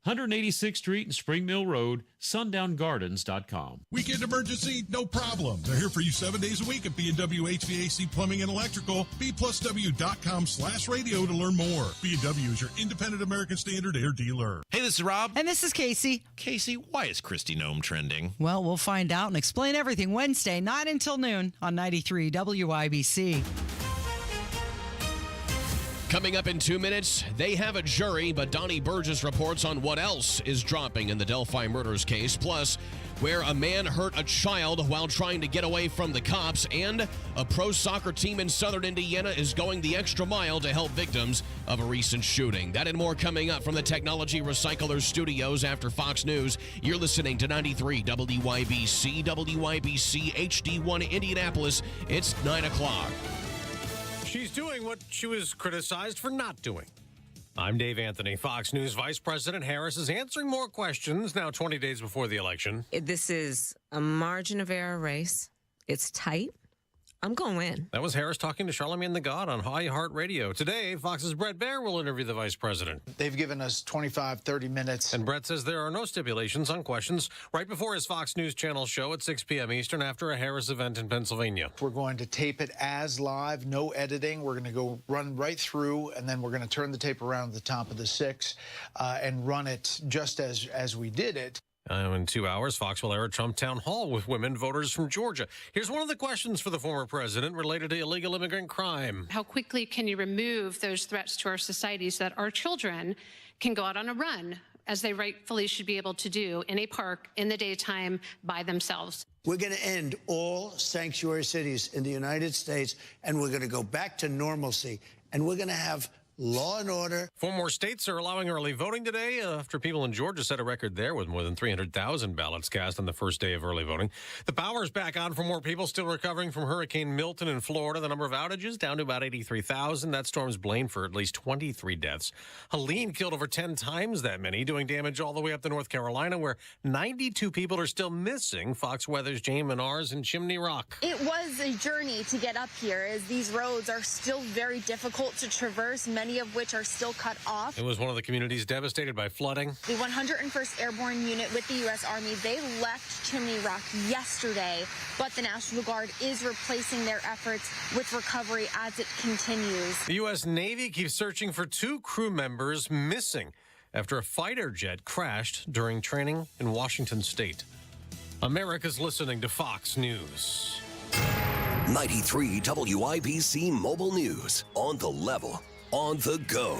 186th Street and Spring Mill Road, sundown.gardens.com. Weekend emergency? No problem. They're here for you 7 days a week at B&W HVAC Plumbing and Electrical. B+W.com/radio to learn more. B&W is your independent American Standard air dealer. Hey, this is Rob. And this is Casey. Casey, why is Kristi Noem trending? Well, we'll find out and explain everything Wednesday, 9 until noon on 93 WIBC. Coming up in 2 minutes, they have a jury, but Donnie Burgess reports on what else is dropping in the Delphi murders case, plus where a man hurt a child while trying to get away from the cops, and a pro soccer team in southern Indiana is going the extra mile to help victims of a recent shooting. That and more coming up from the Technology Recyclers studios after Fox News. You're listening to 93 WIBC, WIBC HD1 Indianapolis. It's 9 o'clock. She's doing what she was criticized for not doing. I'm Dave Anthony. Fox News Vice President Harris is answering more questions now 20 days before the election. This is a margin of error race. It's tight. I'm going to win. That was Harris talking to Charlamagne the God on iHeartRadio. Today, Fox's Brett Baer will interview the vice president. They've given us 25, 30 minutes. And Brett says there are no stipulations on questions right before his Fox News Channel show at 6 p.m. Eastern after a Harris event in Pennsylvania. We're going to tape it as live, no editing. We're going to go run right through, and then we're going to turn the tape around at the top of the 6 and run it just as we did it. In 2 hours, Fox will air a Trump town hall with women voters from Georgia. Here's one of the questions for the former president related to illegal immigrant crime. How quickly can you remove those threats to our society so that our children can go out on a run, as they rightfully should be able to do, in a park in the daytime by themselves? We're going to end all sanctuary cities in the United States, and we're going to go back to normalcy, and we're going to have law and order. 4 more states are allowing early voting today after people in Georgia set a record there with more than 300,000 ballots cast on the first day of early voting. The power's back on for more people still recovering from Hurricane Milton in Florida. The number of outages down to about 83,000. That storm's blamed for at least 23 deaths. Helene killed over 10 times that many, doing damage all the way up to North Carolina, where 92 people are still missing. Fox Weather's Jane Menars in Chimney Rock. It was a journey to get up here, as these roads are still very difficult to traverse, many of which are still cut off. It was one of the communities devastated by flooding. The 101st Airborne Unit with the U.S. Army, they left Chimney Rock yesterday, but the National Guard is replacing their efforts with recovery as it continues. The U.S. Navy keeps searching for 2 crew members missing after a fighter jet crashed during training in Washington State. America's listening to Fox News. 93 WIBC Mobile News. On the level. On the go.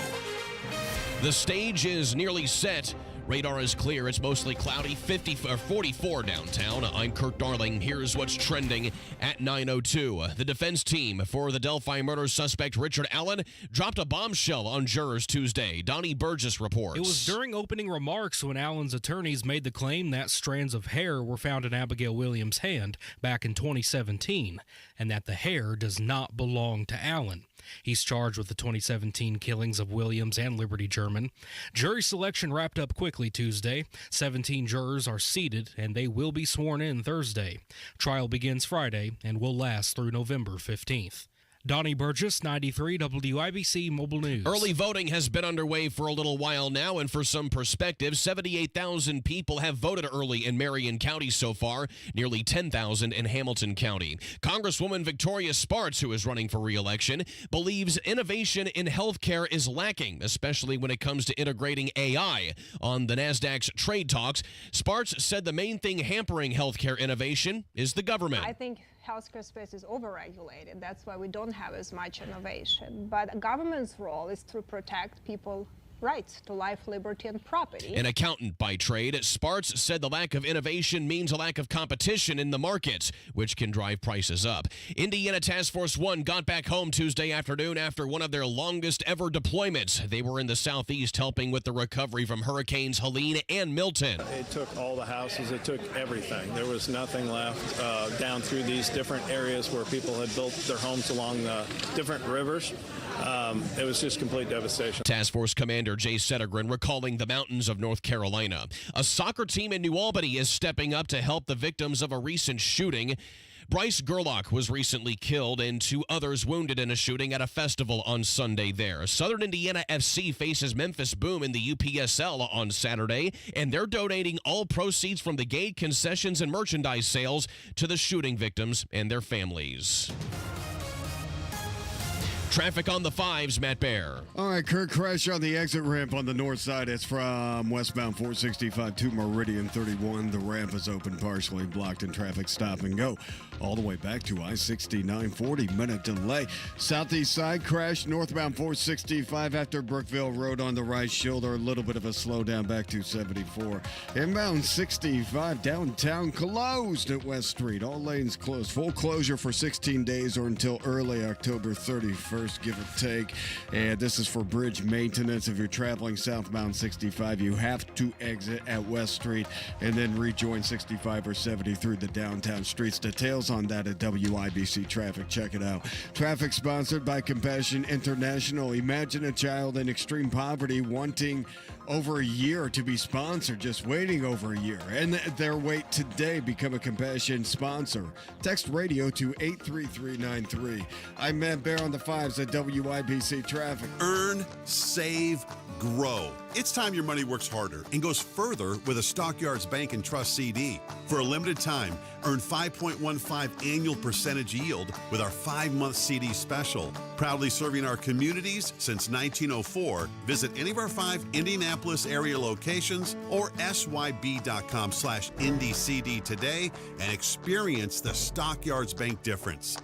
The stage is nearly set. Radar is clear. It's mostly cloudy. 44 downtown. I'm Kurt Darling. Here's what's trending at 9:02. The defense team for the Delphi murder suspect Richard Allen dropped a bombshell on jurors Tuesday. Donnie Burgess reports. It was during opening remarks when Allen's attorneys made the claim that strands of hair were found in Abigail Williams' hand back in 2017, and that the hair does not belong to Allen. He's charged with the 2017 killings of Williams and Liberty German. Jury selection wrapped up quickly Tuesday. 17 jurors are seated, and they will be sworn in Thursday. Trial begins Friday and will last through November 15th. Donnie Burgess, 93 WIBC Mobile News. Early voting has been underway for a little while now, and for some perspective, 78,000 people have voted early in Marion County so far, nearly 10,000 in Hamilton County. Congresswoman Victoria Spartz, who is running for re-election, believes innovation in healthcare is lacking, especially when it comes to integrating AI. On the NASDAQ's trade talks, Spartz said the main thing hampering healthcare innovation is the government. I think healthcare space is overregulated. That's why we don't have as much innovation. But the government's role is to protect people's rights to life, liberty, and property. An accountant by trade, Spartz said the lack of innovation means a lack of competition in the markets, which can drive prices up. Indiana Task Force 1 got back home Tuesday afternoon after one of their longest ever deployments. They were in the southeast helping with the recovery from Hurricanes Helene and Milton. It took all the houses. It took everything. There was nothing left down through these different areas where people had built their homes along the different rivers. It was just complete devastation. Task Force Commander Commander Jay Settergren recalling the mountains of North Carolina. A soccer team in New Albany is stepping up to help the victims of a recent shooting. Bryce Gerlach was recently killed and 2 others wounded in a shooting at a festival on Sunday there. Southern Indiana FC faces Memphis Boom in the UPSL on Saturday, and they're donating all proceeds from the gate, concessions, and merchandise sales to the shooting victims and their families. Traffic on the 5s, Matt Bear. All right, Kurt, crash on the exit ramp on the north side. It's from westbound 465 to Meridian 31. The ramp is open, partially blocked, and traffic stop and go all the way back to I-69, 40-minute delay. Southeast side crash northbound 465 after Brookville Road on the right shoulder. A little bit of a slowdown back to 74. Inbound 65 downtown closed at West Street. All lanes closed. Full closure for 16 days or until early October 31st. Give or take. And this is for bridge maintenance. If you're traveling southbound 65, you have to exit at West Street and then rejoin 65 or 70 through the downtown streets. Details on that at WIBC Traffic. Check it out. Traffic sponsored by Compassion International. Imagine a child in extreme poverty wanting over a year to be sponsored, just waiting over a year. And their wait today. Become a Compassion sponsor. Text radio to 83393. I'm Matt Bear on the 5s at WIBC Traffic. Earn, save, grow. It's time your money works harder and goes further with a Stockyards Bank and Trust CD. For a limited time, earn 5.15 annual percentage yield with our 5-month CD special. Proudly serving our communities since 1904. Visit any of our 5 Indianapolis area locations or syb.com/IndyCD today and experience the Stockyards Bank difference.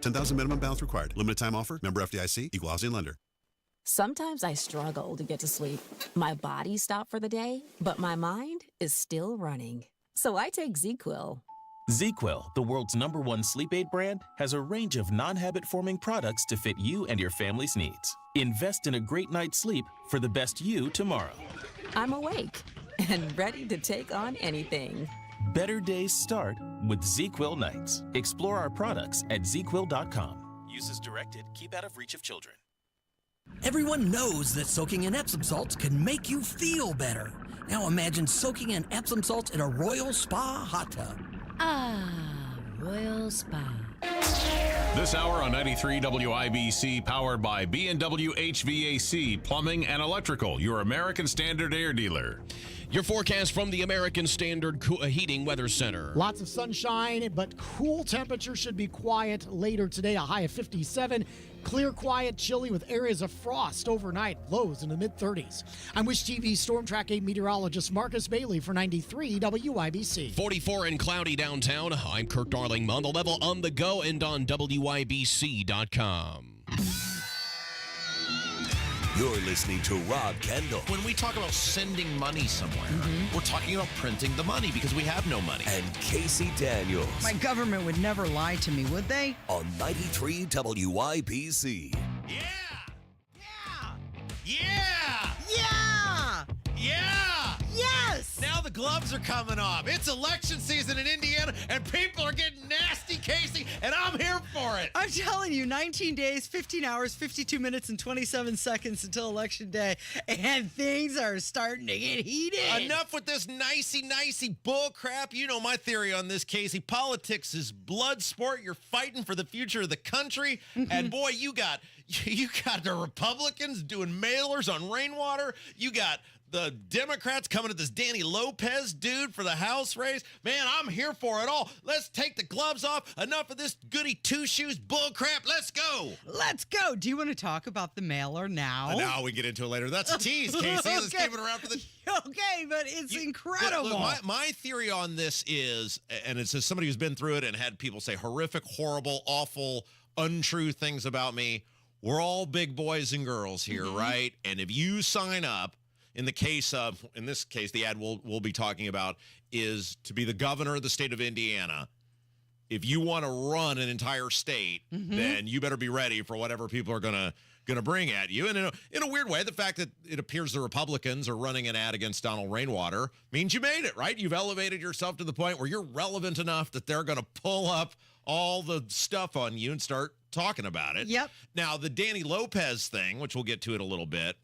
10,000 minimum balance required. Limited time offer. Member FDIC. Equal housing lender. Sometimes I struggle to get to sleep. My body stopped for the day, but my mind is still running. So I take ZzzQuil. ZzzQuil, the world's #1 sleep aid brand, has a range of non-habit-forming products to fit you and your family's needs. Invest in a great night's sleep for the best you tomorrow. I'm awake and ready to take on anything. Better days start with ZzzQuil nights. Explore our products at ZzzQuil.com. Use as directed. Keep out of reach of children. Everyone knows that soaking in Epsom salts can make you feel better. Now imagine soaking in Epsom salts in a Royal Spa hot tub. Ah, Royal Spa. This hour on 93 WIBC, powered by B&W HVAC, Plumbing and Electrical, your American Standard air dealer. Your forecast from the American Standard Heating Weather Center. Lots of sunshine, but cool temperatures should be quiet later today, a high of 57. Clear, quiet, chilly with areas of frost overnight, lows in the mid-30s. I'm Wish TV Storm Track 8 meteorologist Marcus Bailey for 93 WIBC. 44 and cloudy downtown. I'm Kirk Darling on the level, on the go, and on WIBC.com. You're listening to Rob Kendall. When we talk about sending money somewhere, we're talking about printing the money because we have no money. And Casey Daniels. My government would never lie to me, would they? On 93 WIBC. Yeah! Yes! Now the gloves are coming off. It's election season in Indiana, and people are getting nasty, Casey, and I'm here for it. I'm telling you, 19 days, 15 hours, 52 minutes, and 27 seconds until Election Day, and things are starting to get heated. Enough with this nicey bull crap. You know my theory on this, Casey. Politics is blood sport. You're fighting for the future of the country, and boy, you got the Republicans doing mailers on rainwater. You got the Democrats coming at this Danny Lopez dude for the House race. Man, I'm here for it all. Let's take the gloves off. Enough of this goody two-shoes bull crap. Let's go. Let's go. Do you want to talk about the mailer now? No, we get into it later. That's a tease, Casey. Let's give it around for the... Okay, but it's incredible. Look, my theory on this is, and it's as somebody who's been through it and had people say horrific, horrible, awful, untrue things about me. We're all big boys and girls here, right? And if you sign up, in this case, the ad we'll be talking about is to be the governor of the state of Indiana. If you want to run an entire state, then you better be ready for whatever people are gonna bring at you. And in a weird way, the fact that it appears the Republicans are running an ad against Donald Rainwater means you made it, right? You've elevated yourself to the point where you're relevant enough that they're gonna pull up all the stuff on you and start talking about it. Yep. Now, the Danny Lopez thing, which we'll get to in a little bit,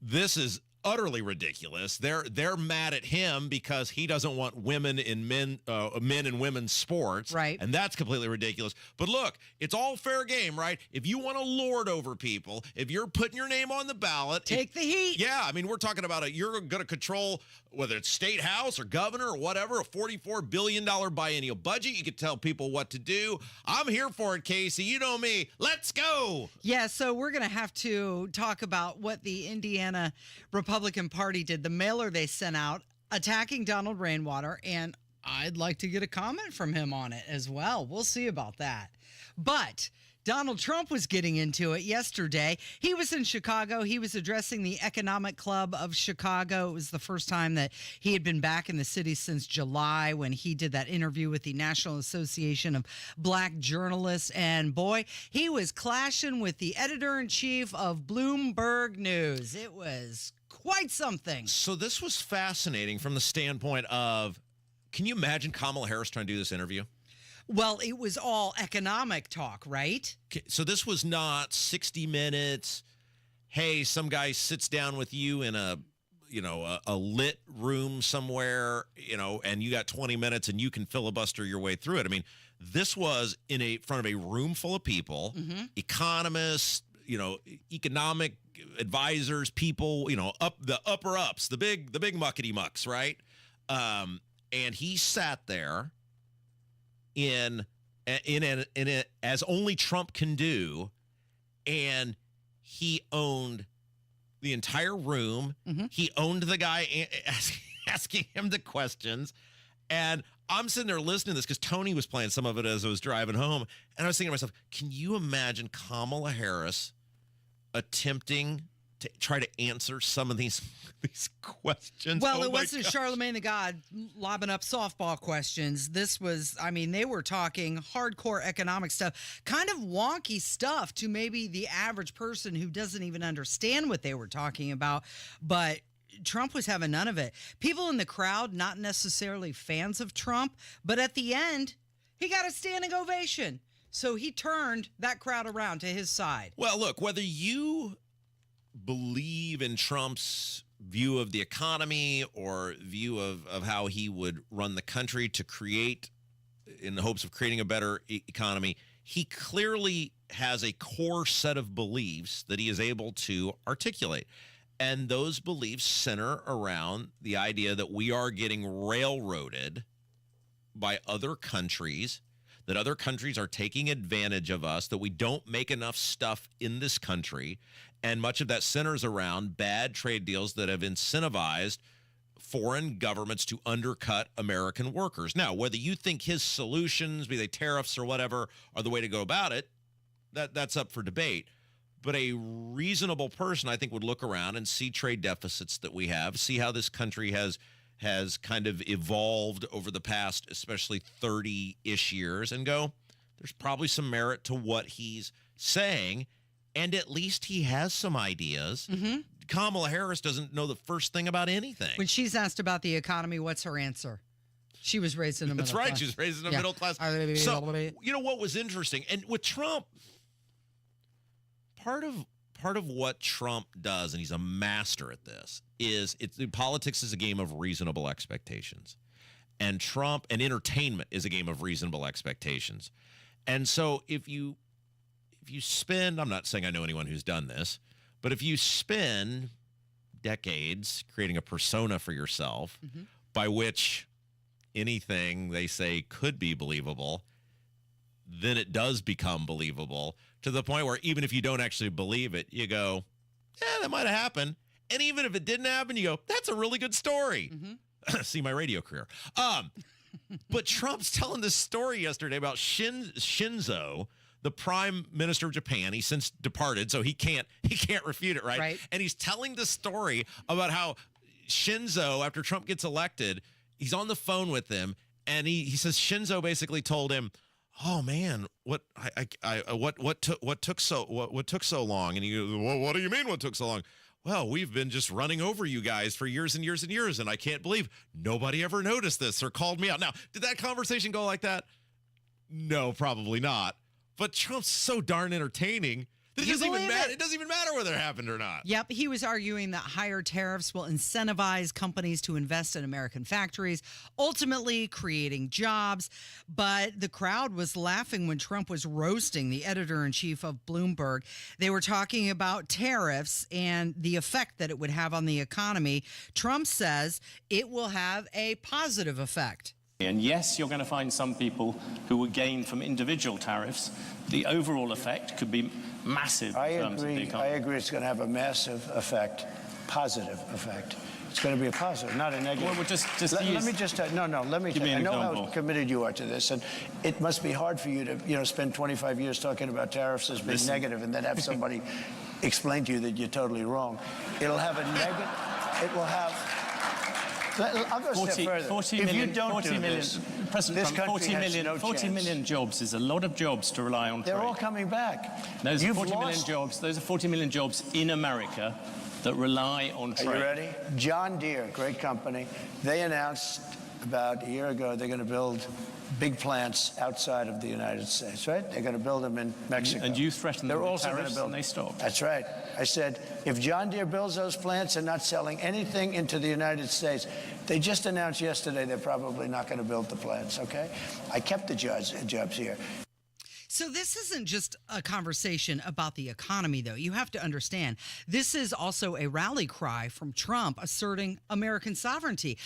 this is utterly ridiculous. They're mad at him because he doesn't want women in men and women's sports, right? And that's completely ridiculous. But look, it's all fair game, right? If you want to lord over people, if you're putting your name on the ballot, take the heat. Yeah, I mean, we're talking about you're going to control whether it's state house or governor or whatever, a $44 billion biennial budget. You could tell people what to do. I'm here for it, Casey. You know me. Let's go. Yeah, so we're going to have to talk about what the Indiana Republican Party did, the mailer they sent out attacking Donald Rainwater, and I'd like to get a comment from him on it as well. We'll see about that. But Donald Trump was getting into it yesterday. He was in Chicago. He was addressing the Economic Club of Chicago. It was the first time that he had been back in the city since July when he did that interview with the National Association of Black Journalists. And boy, he was clashing with the editor-in-chief of Bloomberg News. It was quite something. So this was fascinating from the standpoint of, can you imagine Kamala Harris trying to do this interview? Well, it was all economic talk, right? Okay, so this was not 60 Minutes. Hey, some guy sits down with you in a lit room somewhere, and you got 20 minutes and you can filibuster your way through it. I mean, this was in front of a room full of people, economists, economic advisors, people, up the upper ups, the big muckety mucks, right? And he sat there in as only Trump can do, and he owned the entire room. He owned the guy asking him the questions, and I'm sitting there listening to this because Tony was playing some of it as I was driving home, and I was thinking to myself, can you imagine Kamala Harris attempting to try to answer some of these questions? Well, it wasn't Charlemagne the God lobbing up softball questions. This was, they were talking hardcore economic stuff, kind of wonky stuff to maybe the average person who doesn't even understand what they were talking about. But Trump was having none of it. People in the crowd, not necessarily fans of Trump, but at the end, he got a standing ovation. So he turned that crowd around to his side. Well, look, whether you believe in Trump's view of the economy or view of how he would run the country to create, in the hopes of creating a better economy, he clearly has a core set of beliefs that he is able to articulate. And those beliefs center around the idea that we are getting railroaded by other countries, that other countries are taking advantage of us, that we don't make enough stuff in this country. And much of that centers around bad trade deals that have incentivized foreign governments to undercut American workers. Now, whether you think his solutions, be they tariffs or whatever, are the way to go about it, that's up for debate. But a reasonable person, I think, would look around and see trade deficits that we have, see how this country has kind of evolved over the past, especially 30-ish years, and go, there's probably some merit to what he's saying, and at least he has some ideas. Kamala Harris doesn't know the first thing about anything. When she's asked about the economy, what's her answer? She was raised in the middle class. That's right. She was raised in the middle class. So, what was interesting, and with Trump, part of what Trump does, and he's a master at this, is politics is a game of reasonable expectations. And Trump and entertainment is a game of reasonable expectations. And so if you spend, I'm not saying I know anyone who's done this, but if you spend decades creating a persona for yourself by which anything they say could be believable, then it does become believable to the point where even if you don't actually believe it, you go, yeah, that might have happened. And even if it didn't happen, you go, that's a really good story. See my radio career. But Trump's telling this story yesterday about Shinzo, the prime minister of Japan. He's since departed, so he can't refute it, right? And he's telling the story about how Shinzo, after Trump gets elected, he's on the phone with him, and he says Shinzo basically told him, "Oh man, what took so long?" And he goes, "Well, what do you mean what took so long?" "Well, we've been just running over you guys for years and years and years, and I can't believe nobody ever noticed this or called me out." Now, did that conversation go like that? No, probably not. But Trump's so darn entertaining It doesn't even matter. It doesn't even matter whether it happened or not. Yep, he was arguing that higher tariffs will incentivize companies to invest in American factories, ultimately creating jobs. But the crowd was laughing when Trump was roasting the editor-in-chief of Bloomberg. They were talking about tariffs and the effect that it would have on the economy. Trump says it will have a positive effect. And yes, you're going to find some people who will gain from individual tariffs. The overall effect could be massive in terms of the economy. I agree. It's going to have a massive effect, positive effect. It's going to be a positive, not a negative. Well, let me just I know how committed you are to this, and it must be hard for you to spend 25 years talking about tariffs as being negative, and then have somebody explain to you that you're totally wrong. It'll have a negative. It will have. I'll go a step further. 40 if million, you don't 40 do million, this, President this Trump, country 40 million, has no 40 chance. million jobs is a lot of jobs to rely on. They're trade. all coming back. Those are 40 million jobs. Those are 40 million jobs in America that rely on trade. Are you ready? John Deere, great company. They announced about a year ago they're going to build big plants outside of the United States, right? They're going to build them in Mexico. And you threatened them They're with also going tariffs to build. and they stopped. That's right. I said, if John Deere builds those plants and not selling anything into the United States, they just announced yesterday they're probably not going to build the plants, okay? I kept the jobs here. So this isn't just a conversation about the economy, though. You have to understand, this is also a rally cry from Trump asserting American sovereignty,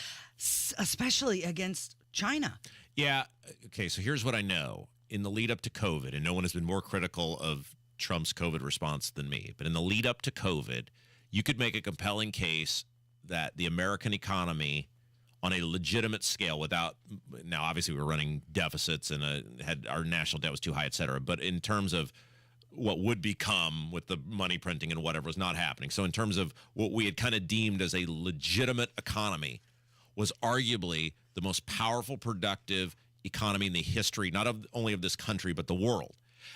especially against China. Yeah. Okay. So here's what I know. In the lead up to COVID, and no one has been more critical of Trump's COVID response than me, but in the lead up to COVID, you could make a compelling case that the American economy on a legitimate scale without, now obviously we're running deficits and had our national debt was too high, et cetera. But in terms of what would become with the money printing and whatever was not happening. So in terms of what we had kind of deemed as a legitimate economy was arguably the most powerful, productive economy in the history, not only of this country, but the world.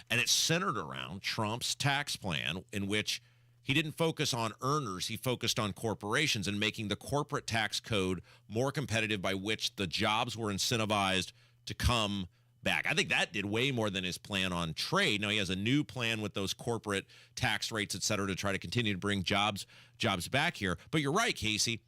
And it's centered around Trump's tax plan, in which he didn't focus on earners. He focused on corporations and making the corporate tax code more competitive, by which the jobs were incentivized to come back. I think that did way more than his plan on trade. Now he has a new plan with those corporate tax rates, et cetera, to try to continue to bring jobs back here. But you're right, Casey.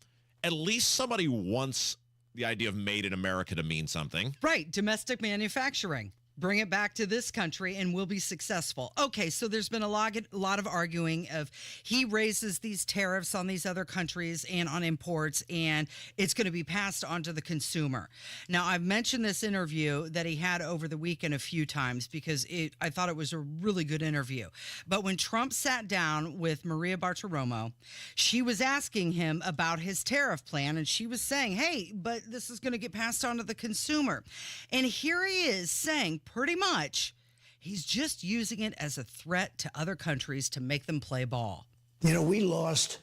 At least somebody wants the idea of made in America to mean something. Right. Domestic manufacturing. Bring it back to this country and we'll be successful. Okay, so there's been a lot of arguing of he raises these tariffs on these other countries and on imports, and it's going to be passed on to the consumer. Now, I've mentioned this interview that he had over the weekend a few times because I thought it was a really good interview. But when Trump sat down with Maria Bartiromo, she was asking him about his tariff plan, and she was saying, hey, but this is going to get passed on to the consumer. And here he is saying, pretty much, he's just using it as a threat to other countries to make them play ball. You know, we lost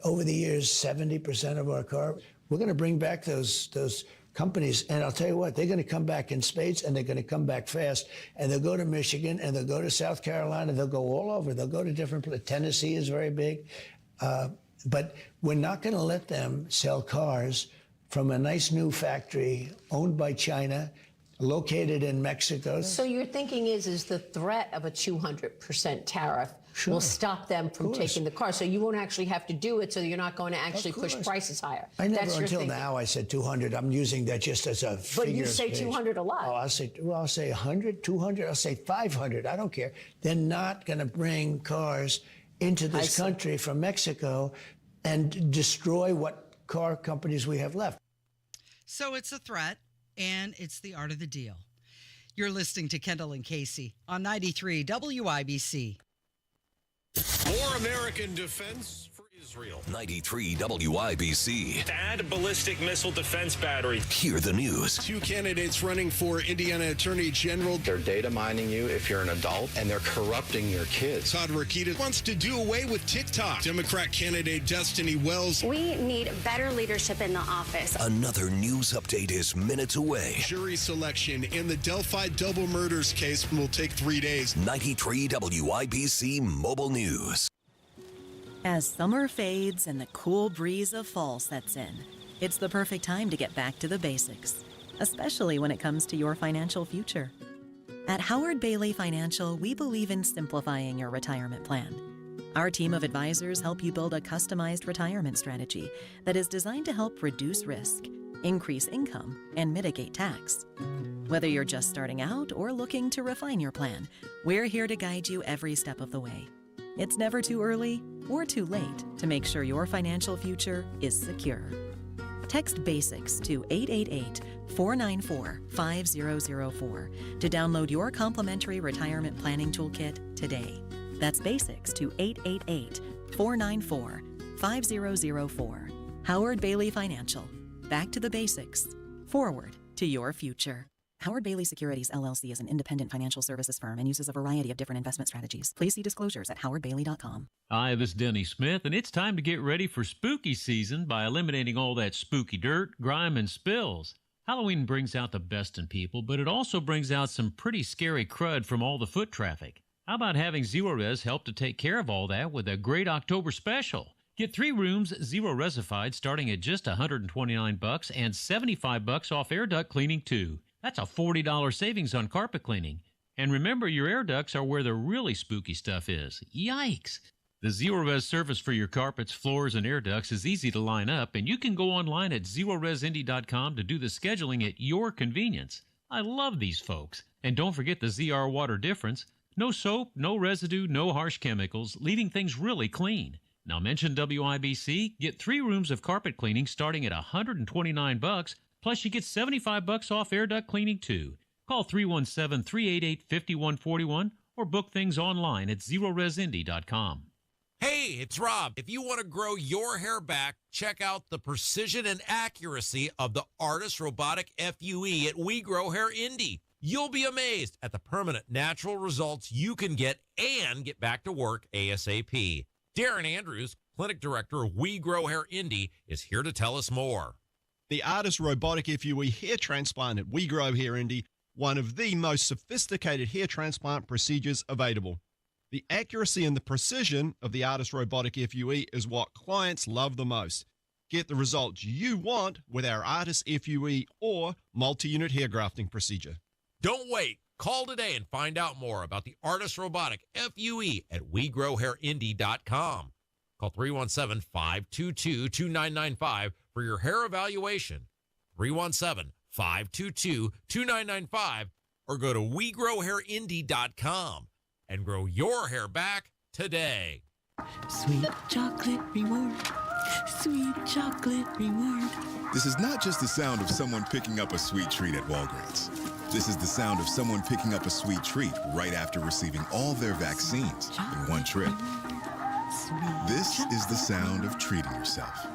over the years 70% of our car. We're going to bring back those companies, and I'll tell you what, they're going to come back in spades, and they're going to come back fast. And they'll go to Michigan, and they'll go to South Carolina. They'll go all over. They'll go to different places. Tennessee is very big, but we're not going to let them sell cars from a nice new factory owned by China, located in Mexico. So your thinking is the threat of a 200% tariff will stop them from taking the car. So you won't actually have to do it, so you're not going to actually push prices higher. I never, until now, I said 200. I'm using that just as a figure. But you say 200 a lot. Oh, I'll say 100, 200. I'll say 500. I don't care. They're not going to bring cars into this country from Mexico and destroy what car companies we have left. So it's a threat. And it's the art of the deal. You're listening to Kendall and Casey on 93 WIBC. More American defense for Israel. 93 WIBC. THAAD ballistic missile defense battery. Hear the news. 2 candidates running for Indiana Attorney General. They're data mining you if you're an adult, and they're corrupting your kids. Todd Rokita wants to do away with TikTok. Democrat candidate Destiny Wells. We need better leadership in the office. Another news update is minutes away. Jury selection in the Delphi double murders case will take 3 days. 93 WIBC Mobile News. As summer fades and the cool breeze of fall sets in, it's the perfect time to get back to the basics, especially when it comes to your financial future. At Howard Bailey Financial, we believe in simplifying your retirement plan. Our team of advisors help you build a customized retirement strategy that is designed to help reduce risk, increase income, and mitigate tax. Whether you're just starting out or looking to refine your plan, we're here to guide you every step of the way. It's never too early or too late to make sure your financial future is secure. Text BASICS to 888-494-5004 to download your complimentary retirement planning toolkit today. That's BASICS to 888-494-5004. Howard Bailey Financial. Back to the basics. Forward to your future. Howard Bailey Securities, LLC is an independent financial services firm and uses a variety of different investment strategies. Please see disclosures at howardbailey.com. Hi, this is Denny Smith, and it's time to get ready for spooky season by eliminating all that spooky dirt, grime, and spills. Halloween brings out the best in people, but it also brings out some pretty scary crud from all the foot traffic. How about having Zero Res help to take care of all that with a great October special? Get 3 rooms Zero Resified starting at just $129 and $75 off air duct cleaning too. That's a $40 savings on carpet cleaning. And remember, your air ducts are where the really spooky stuff is. Yikes! The Zero Res service for your carpets, floors, and air ducts is easy to line up, and you can go online at ZeroResIndy.com to do the scheduling at your convenience. I love these folks. And don't forget the ZR Water difference. No soap, no residue, no harsh chemicals, leaving things really clean. Now mention WIBC, get 3 rooms of carpet cleaning starting at $129, plus you get $75 off air duct cleaning too. Call 317-388-5141 or book things online at ZeroResIndy.com. Hey, it's Rob. If you want to grow your hair back, check out the precision and accuracy of the Artist Robotic FUE at We Grow Hair Indie. You'll be amazed at the permanent natural results you can get and get back to work ASAP. Darren Andrews, Clinic Director of We Grow Hair Indie, is here to tell us more. The Artist Robotic FUE hair transplant at We Grow Hair Indie, one of the most sophisticated hair transplant procedures available. The accuracy and the precision of the Artist Robotic FUE is what clients love the most. Get the results you want with our Artist FUE or multi-unit hair grafting procedure. Don't wait. Call today and find out more about the Artist Robotic FUE at WeGrowHairIndie.com. Call 317-522-2995 for your hair evaluation. 317-522-2995 or go to WeGrowHairIndie.com and grow your hair back today. Sweet chocolate reward. Sweet chocolate reward. This is not just the sound of someone picking up a sweet treat at Walgreens. This is the sound of someone picking up a sweet treat right after receiving all their vaccines in one trip. This is the sound of treating yourself,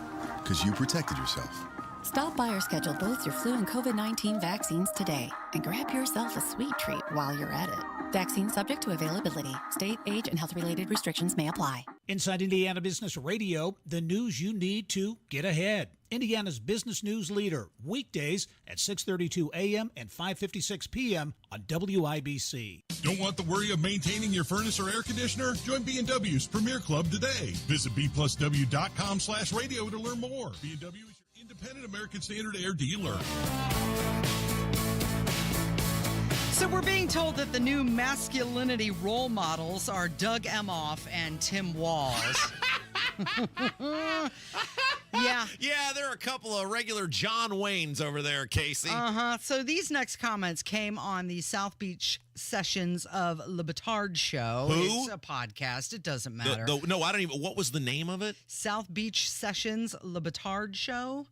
because you protected yourself. Stop by or schedule both your flu and COVID-19 vaccines today and grab yourself a sweet treat while you're at it. Vaccine subject to availability. State, age, and health-related restrictions may apply. Inside Indiana Business Radio, the news you need to get ahead. Indiana's business news leader, weekdays at 6:32 a.m. and 5:56 p.m. on WIBC. Don't want the worry of maintaining your furnace or air conditioner? Join B&W's Premier Club today. Visit bplusw.com/radio to learn more. B&W is your independent American Standard air dealer. So we're being told that the new masculinity role models are Doug Emhoff and Tim Walz. Yeah. Yeah, there are a couple of regular John Waynes over there, Casey. So these next comments came on the South Beach Sessions of Le Batard show. Who? It's a podcast. It doesn't matter. No, I don't even. What was the name of it? South Beach Sessions Le Batard show.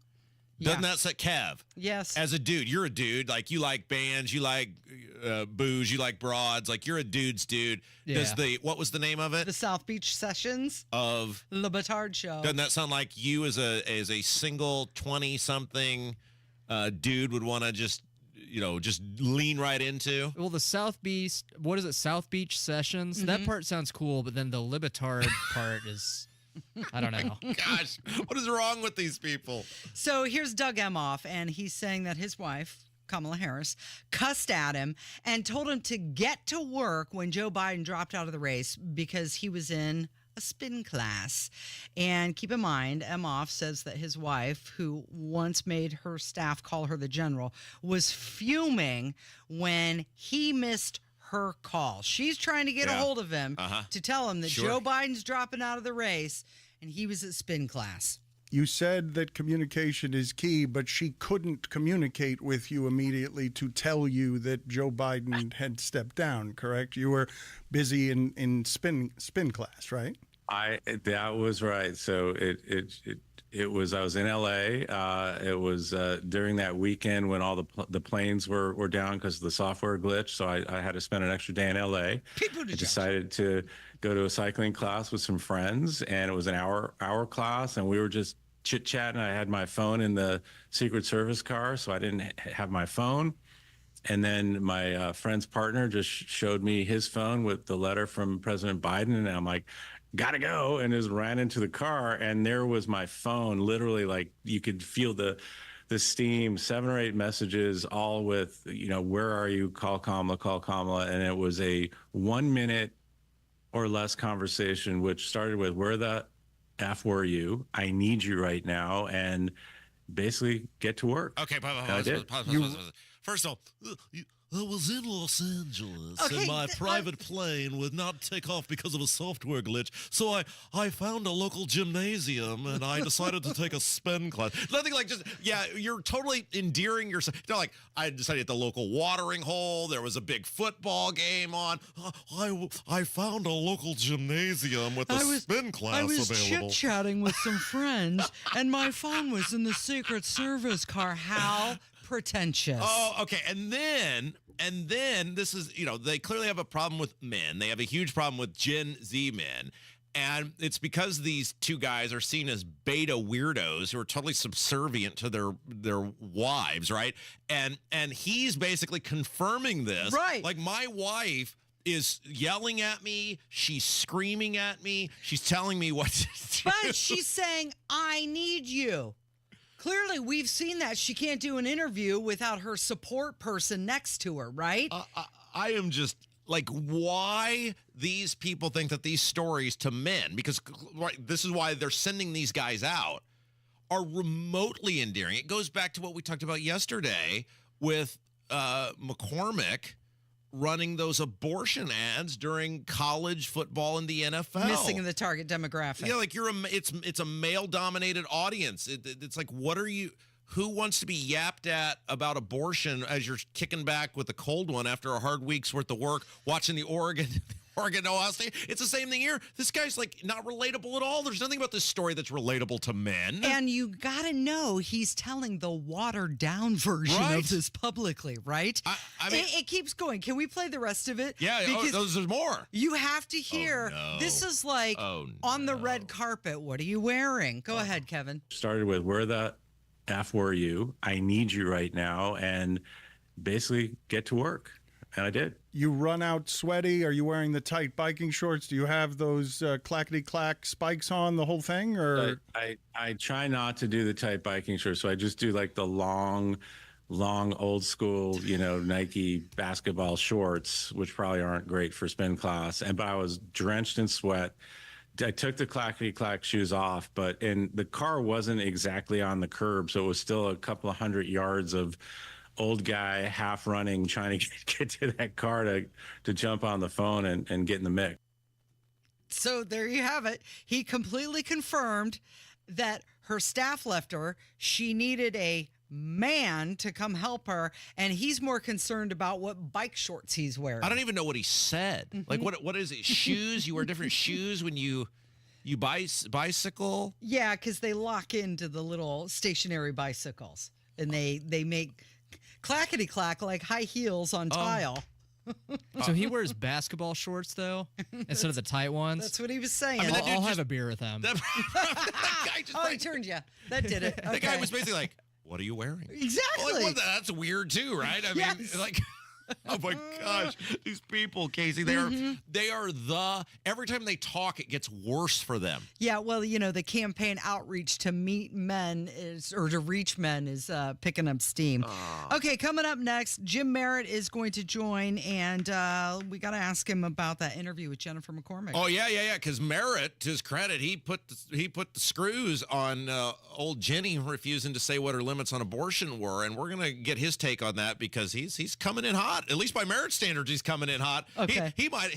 Doesn't that say Kev? Yes. As a dude, you're a dude. Like, you like bands, you like booze, you like broads. Like, you're a dude's dude. Yeah. What was the name of it? The South Beach Sessions of Le Batard show. Doesn't that sound like you as a single 20-something dude would want to just lean right into? Well, the South Beach, what is it? South Beach Sessions. Mm-hmm. That part sounds cool, but then the Le Batard part is, I don't know. Gosh, what is wrong with these people? So here's Doug Emhoff, and he's saying that his wife, Kamala Harris, cussed at him and told him to get to work when Joe Biden dropped out of the race because he was in a spin class. And keep in mind, Emhoff says that his wife, who once made her staff call her the general, was fuming when he missed her call. She's trying to get a hold of him to tell him that Joe Biden's dropping out of the race, and he was at spin class. You said that communication is key, but she couldn't communicate with you immediately to tell you that Joe Biden had stepped down, correct? You were busy in spin class, right? That was right. So it was, I was in LA. It was during that weekend when all the planes were down because of the software glitch. So I had to spend an extra day in LA. I decided to go to a cycling class with some friends, and it was an hour class, and we were just chit-chatting. I had my phone in the Secret Service car, so I didn't have my phone. And then my friend's partner just showed me his phone with the letter from President Biden, and I'm like, gotta go, and just ran into the car, and there was my phone, literally, like, you could feel the steam, 7 or 8 messages, all with, where are you, call Kamala, and it was a 1 minute or less conversation, which started with, where the F were you? I need you right now, and basically get to work. Okay, pause. First of all, I was in Los Angeles, and my private plane would not take off because of a software glitch. So I found a local gymnasium, and I decided to take a spin class. Nothing like you're totally endearing yourself. Like, I decided at the local watering hole, there was a big football game on. I found a local gymnasium with a spin class available. I was chit-chatting with some friends, and my phone was in the Secret Service car. How pretentious. Oh, okay. And then this is, they clearly have a problem with men. They have a huge problem with Gen Z men. And it's because these two guys are seen as beta weirdos who are totally subservient to their wives, right? And he's basically confirming this. Right. Like, my wife is yelling at me. She's screaming at me. She's telling me what to do. But she's saying, I need you. Clearly, we've seen that she can't do an interview without her support person next to her, right? I am just like, why these people think that these stories to men, because this is why they're sending these guys out, are remotely endearing. It goes back to what we talked about yesterday with McCormick running those abortion ads during college football in the NFL. Missing the target demographic. Yeah, like it's a male-dominated audience. It's like, who wants to be yapped at about abortion as you're kicking back with a cold one after a hard week's worth of work, watching the Oregon Ohio State? It's the same thing here. This guy's like not relatable at all. There's nothing about this story that's relatable to men. And you gotta know he's telling the watered down version of this publicly, right? I mean, it keeps going. Can we play the rest of it? Yeah, there's more. You have to hear. Oh, no. This is like on the red carpet. What are you wearing? Go ahead, Kevin. Started with, where the F were you? I need you right now, and basically get to work. And I did. You run out sweaty? Are you wearing the tight biking shorts? Do you have those clackety-clack spikes on, the whole thing? Or I try not to do the tight biking shorts, so I just do like the long old school, Nike basketball shorts, which probably aren't great for spin class. But I was drenched in sweat. I took the clackety-clack shoes off, and the car wasn't exactly on the curb, so it was still a couple of 100 yards of old guy half running, trying to get to that car to jump on the phone and get in the mix. So there you have it. He completely confirmed that her staff left her. She needed a man to come help her, and he's more concerned about what bike shorts he's wearing. I don't even know what he said. Like, what is it? Shoes? You wear different shoes when you bicycle? Yeah, because they lock into the little stationary bicycles, and they make clackety-clack like high heels on tile. So he wears basketball shorts, though, instead of the tight ones? That's what he was saying. I mean, I'll have a beer with him. He turned you. That did it. Okay. The guy was basically like, what are you wearing? Exactly. Well, that's weird, too, right? I mean, like... Oh my gosh, these people, Casey, they are every time they talk, it gets worse for them. Yeah, well, the campaign outreach to meet men to reach men is picking up steam. Okay, coming up next, Jim Merritt is going to join, and we got to ask him about that interview with Jennifer McCormick. Oh yeah, because Merritt, to his credit, he put the screws on old Jenny refusing to say what her limits on abortion were, and we're gonna get his take on that because he's coming in hot hot. At least by merit standards, he's coming in hot. Okay. He might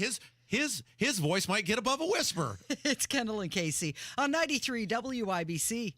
his voice might get above a whisper. It's Kendall and Casey on 93 WIBC.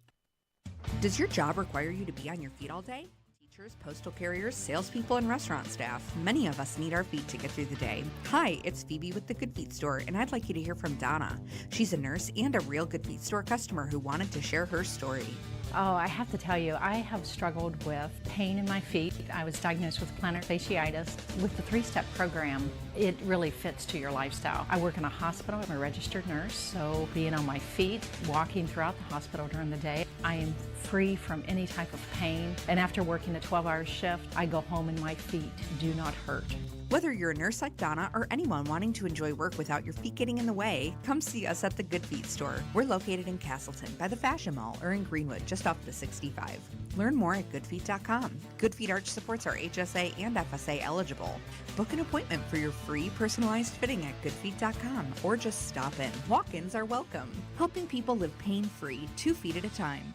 Does your job require you to be on your feet all day? Teachers, postal carriers, salespeople, and restaurant staff. Many of us need our feet to get through the day. Hi, it's Phoebe with the Good Feet Store, and I'd like you to hear from Donna. She's a nurse and a real Good Feet Store customer who wanted to share her story. Oh, I have to tell you, I have struggled with pain in my feet. I was diagnosed with plantar fasciitis. With the 3-step program, it really fits to your lifestyle. I work in a hospital. I'm a registered nurse, so being on my feet, walking throughout the hospital during the day, I am free from any type of pain. And after working a 12-hour shift, I go home and my feet do not hurt. Whether you're a nurse like Donna or anyone wanting to enjoy work without your feet getting in the way, come see us at the Good Feet Store. We're located in Castleton by the Fashion Mall or in Greenwood just off the 65. Learn more at goodfeet.com. Good Feet Arch supports are HSA and FSA eligible. Book an appointment for your free personalized fitting at goodfeet.com or just stop in. Walk-ins are welcome, helping people live pain-free 2 feet at a time.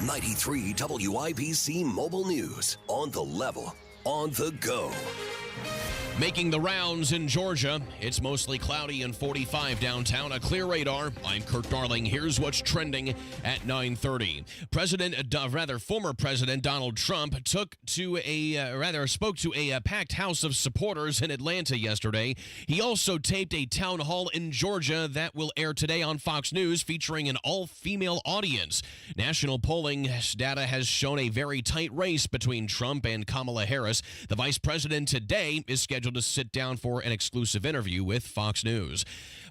93 WIBC Mobile News. On the level, on the go. Making the rounds in Georgia, it's mostly cloudy and 45 downtown. A clear radar. I'm Kirk Darling. Here's what's trending at 9:30. Former President Donald Trump spoke to a packed house of supporters in Atlanta yesterday. He also taped a town hall in Georgia that will air today on Fox News, featuring an all-female audience. National polling data has shown a very tight race between Trump and Kamala Harris. The vice president today is scheduled to sit down for an exclusive interview with Fox News.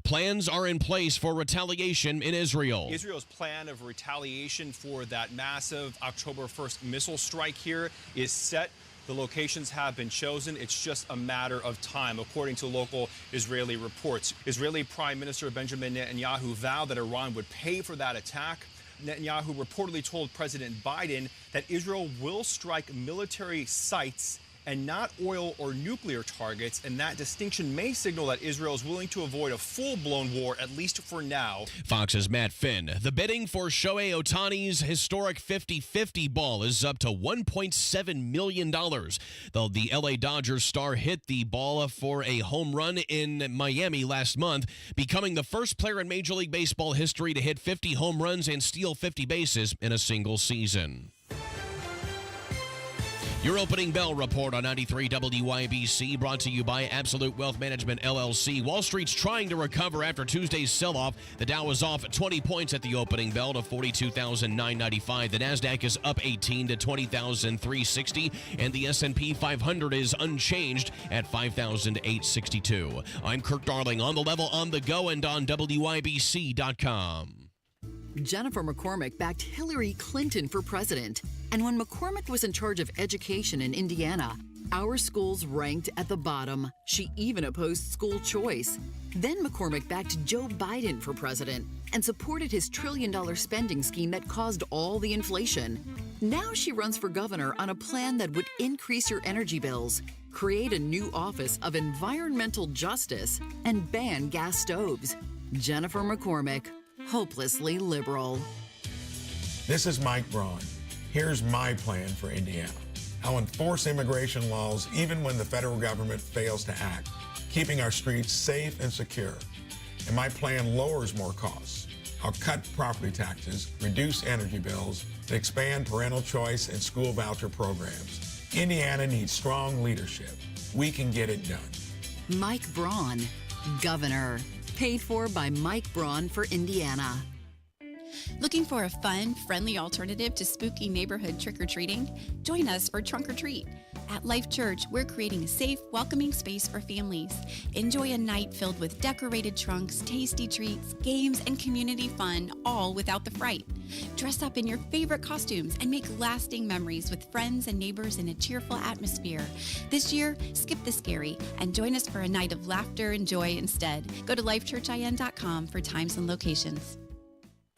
Plans are in place for retaliation in Israel. Israel's plan of retaliation for that massive October 1st missile strike here is set. The locations have been chosen. It's just a matter of time, according to local Israeli reports. Israeli Prime Minister Benjamin Netanyahu vowed that Iran would pay for that attack. Netanyahu reportedly told President Biden that Israel will strike military sites and not oil or nuclear targets, and that distinction may signal that Israel is willing to avoid a full-blown war, at least for now. Fox's Matt Finn. The bidding for Shohei Ohtani's historic 50-50 ball is up to $1.7 million. Though the LA Dodgers star hit the ball for a home run in Miami last month, becoming the first player in Major League Baseball history to hit 50 home runs and steal 50 bases in a single season. Your opening bell report on 93 WIBC, brought to you by Absolute Wealth Management, LLC. Wall Street's trying to recover after Tuesday's sell-off. The Dow was off 20 points at the opening bell to 42,995. The Nasdaq is up 18 to 20,360, and the S&P 500 is unchanged at 5,862. I'm Kirk Darling, on the level, on the go, and on WIBC.com. Jennifer McCormick backed Hillary Clinton for president. And when McCormick was in charge of education in Indiana, our schools ranked at the bottom. She even opposed school choice. Then McCormick backed Joe Biden for president and supported his $1 trillion spending scheme that caused all the inflation. Now she runs for governor on a plan that would increase your energy bills, create a new Office of Environmental Justice, and ban gas stoves. Jennifer McCormick, hopelessly liberal. This is Mike Braun. Here's my plan for Indiana. I'll enforce immigration laws even when the federal government fails to act, keeping our streets safe and secure. And my plan lowers more costs. I'll cut property taxes, reduce energy bills, and expand parental choice and school voucher programs. Indiana needs strong leadership. We can get it done. Mike Braun, governor. Paid for by Mike Braun for Indiana. Looking for a fun, friendly alternative to spooky neighborhood trick-or-treating? Join us for Trunk or Treat. At Life Church, we're creating a safe, welcoming space for families. Enjoy a night filled with decorated trunks, tasty treats, games, and community fun, all without the fright. Dress up in your favorite costumes and make lasting memories with friends and neighbors in a cheerful atmosphere. This year, skip the scary and join us for a night of laughter and joy instead. Go to lifechurchin.com for times and locations.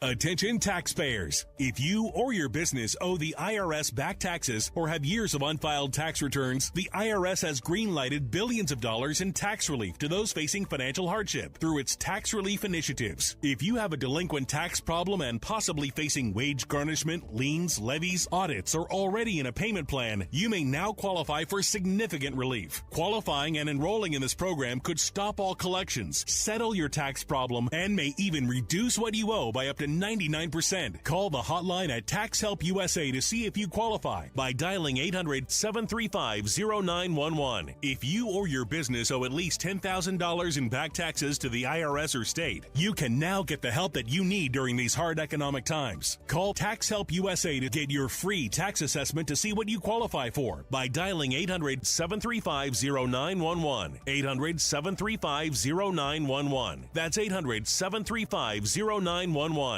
Attention taxpayers. If you or your business owe the IRS back taxes or have years of unfiled tax returns, the IRS has green-lighted billions of dollars in tax relief to those facing financial hardship through its tax relief initiatives. If you have a delinquent tax problem and possibly facing wage garnishment, liens, levies, audits, or already in a payment plan, you may now qualify for significant relief. Qualifying and enrolling in this program could stop all collections, settle your tax problem, and may even reduce what you owe by up to 99%. Call the hotline at Tax Help USA to see if you qualify by dialing 800-735-0911. If you or your business owe at least $10,000 in back taxes to the IRS or state, you can now get the help that you need during these hard economic times. Call Tax Help USA to get your free tax assessment to see what you qualify for by dialing 800-735-0911. 800-735-0911. That's 800-735-0911.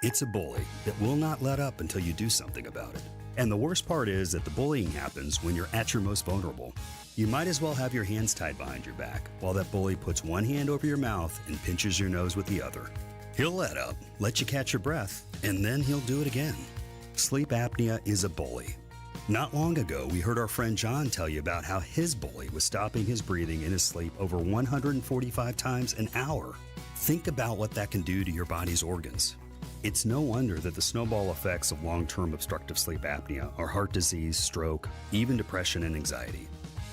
It's a bully that will not let up until you do something about it. And the worst part is that the bullying happens when you're at your most vulnerable. You might as well have your hands tied behind your back while that bully puts one hand over your mouth and pinches your nose with the other. He'll let up, let you catch your breath, and then he'll do it again. Sleep apnea is a bully. Not long ago, we heard our friend John tell you about how his bully was stopping his breathing in his sleep over 145 times an hour. Think about what that can do to your body's organs. It's no wonder that the snowball effects of long-term obstructive sleep apnea are heart disease, stroke, even depression and anxiety.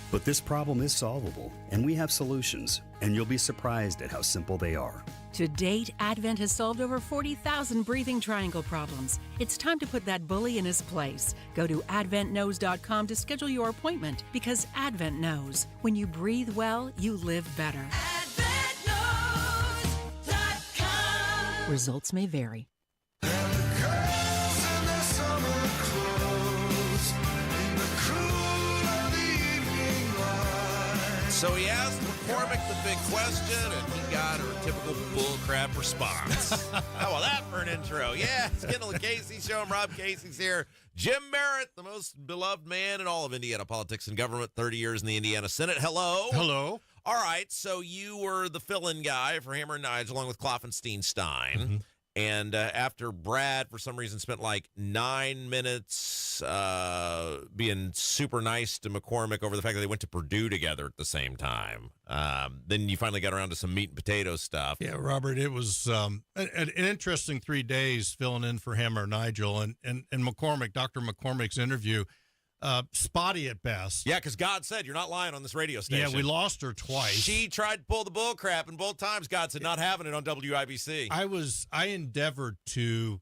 But this problem is solvable, and we have solutions, and you'll be surprised at how simple they are. To date, Advent has solved over 40,000 breathing triangle problems. It's time to put that bully in his place. Go to adventknows.com to schedule your appointment, because Advent knows. When you breathe well, you live better. AdventKnows.com. Results may vary. So he asked McCormick the big question, and he got a typical bullcrap response. How about that for an intro? Yeah, it's Kendall Casey Show. I'm Rob Casey's here. Jim Merritt, the most beloved man in all of Indiana politics and government, 30 years in the Indiana Senate. Hello. Hello. All right, so you were the fill-in guy for Hammer and Nigel along with Kloffenstein Stein. Mm-hmm. And after Brad, for some reason, spent like 9 minutes being super nice to McCormick over the fact that they went to Purdue together at the same time, then you finally got around to some meat and potato stuff. Yeah, Robert, it was an interesting 3 days filling in for Hammer Nigel. And McCormick, Dr. McCormick's interview, spotty at best. Yeah, because God said, you're not lying on this radio station. Yeah, we lost her twice. She tried to pull the bull crap, and both times God said not having it on WIBC. I endeavored to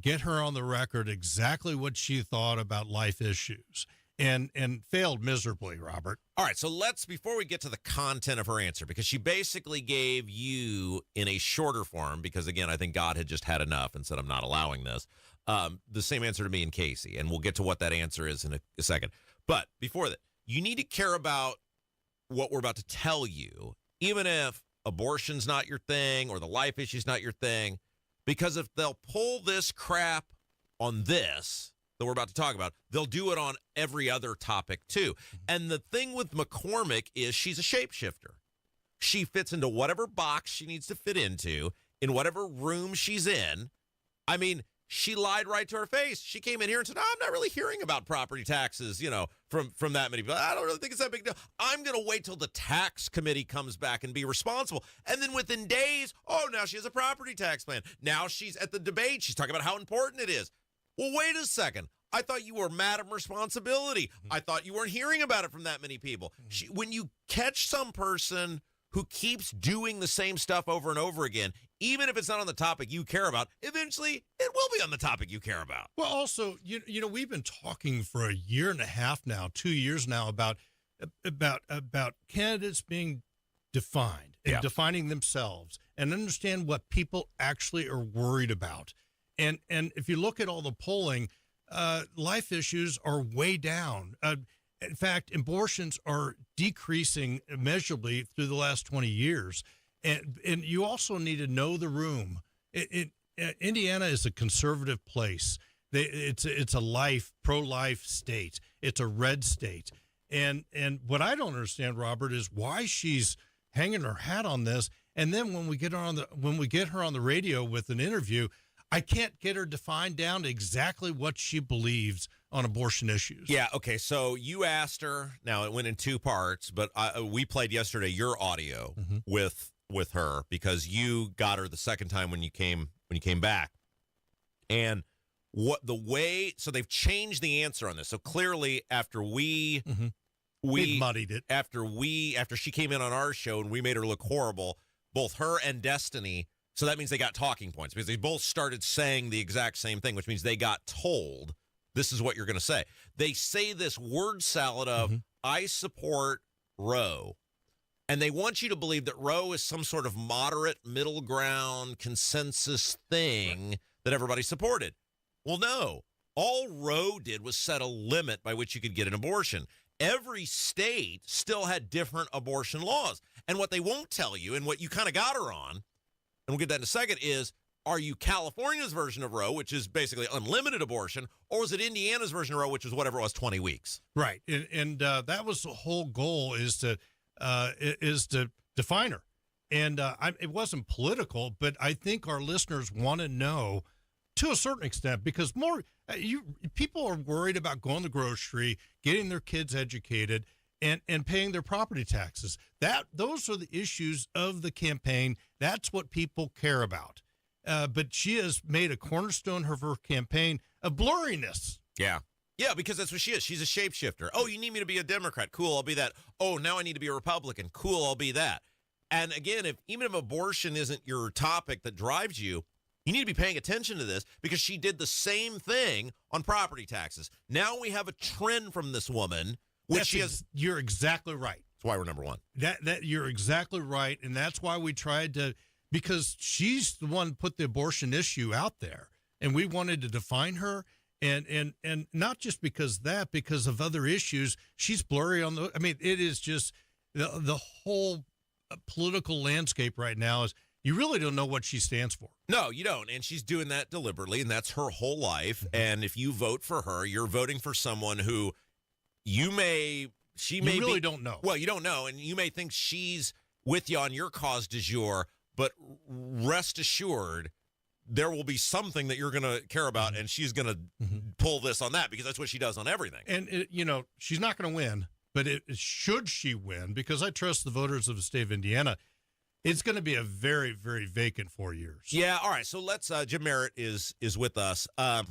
get her on the record exactly what she thought about life issues, and failed miserably, Robert. All right, so before we get to the content of her answer, because she basically gave you in a shorter form, because again, I think God had just had enough and said, I'm not allowing this. The same answer to me and Casey, and we'll get to what that answer is in a second. But before that, you need to care about what we're about to tell you, even if abortion's not your thing or the life issue's not your thing, because if they'll pull this crap on this that we're about to talk about, they'll do it on every other topic too. And the thing with McCormick is she's a shapeshifter. She fits into whatever box she needs to fit into, in whatever room she's in. I mean, she lied right to her face. She came in here and said, I'm not really hearing about property taxes, from that many people. I don't really think it's that big deal. I'm going to wait till the tax committee comes back and be responsible. And then within days, now she has a property tax plan. Now she's at the debate. She's talking about how important it is. Well, wait a second. I thought you were Madam Responsibility. I thought you weren't hearing about it from that many people. When you catch some person who keeps doing the same stuff over and over again, even if it's not on the topic you care about, eventually it will be on the topic you care about. Well, also, we've been talking for a year and a half now, 2 years now, about candidates being defined and defining themselves and understand what people actually are worried about. And if you look at all the polling, life issues are way down. In fact, abortions are decreasing immeasurably through the last 20 years. And you also need to know the room. Indiana is a conservative place. It's a pro-life state. It's a red state. And what I don't understand, Robert, is why she's hanging her hat on this And then when we get her on the radio with an interview, I can't get her to find down exactly what she believes on abortion issues. Yeah, okay, so you asked her. Now, it went in two parts, but we played yesterday your audio with her because you got her the second time when you came back. And so they've changed the answer on this. So clearly after we muddied it. After she came in on our show and we made her look horrible, both her and Destiny, so that means they got talking points because they both started saying the exact same thing, which means they got told this is what you're going to say. They say this word salad of, I support Roe. And they want you to believe that Roe is some sort of moderate, middle ground, consensus thing that everybody supported. Well, no. All Roe did was set a limit by which you could get an abortion. Every state still had different abortion laws. And what they won't tell you, and what you kind of got her on, and we'll get that in a second, is are you California's version of Roe, which is basically unlimited abortion, or is it Indiana's version of Roe, which is whatever it was, 20 weeks? Right. And that was the whole goal, is to define her. And it wasn't political, but I think our listeners want to know to a certain extent, because people are worried about going to the grocery, getting their kids educated, and paying their property taxes. Those are the issues of the campaign. That's what people care about. But she has made a cornerstone of her campaign of blurriness. Yeah. Yeah, because that's what she is. She's a shapeshifter. Oh, you need me to be a Democrat. Cool, I'll be that. Oh, now I need to be a Republican. Cool, I'll be that. And again, even if abortion isn't your topic that drives you, you need to be paying attention to this because she did the same thing on property taxes. Now we have a trend from this woman, which You're exactly right. That's why we're number one. That you're exactly right, and that's why we tried to, because she's the one who put the abortion issue out there, and we wanted to define her, and not just because of other issues. She's blurry on the. I mean, it is just the whole political landscape right now is. You really don't know what she stands for. No, you don't. And she's doing that deliberately, and that's her whole life. And if you vote for her, you're voting for someone who she may really don't know. Well, you don't know, and you may think she's with you on your cause du jour, but rest assured, there will be something that you're going to care about, and she's going to pull this on that because that's what she does on everything. And, she's not going to win, but should she win, because I trust the voters of the state of Indiana, it's going to be a very, very vacant 4 years. Yeah. All right. So let's. Jim Merritt is with us. I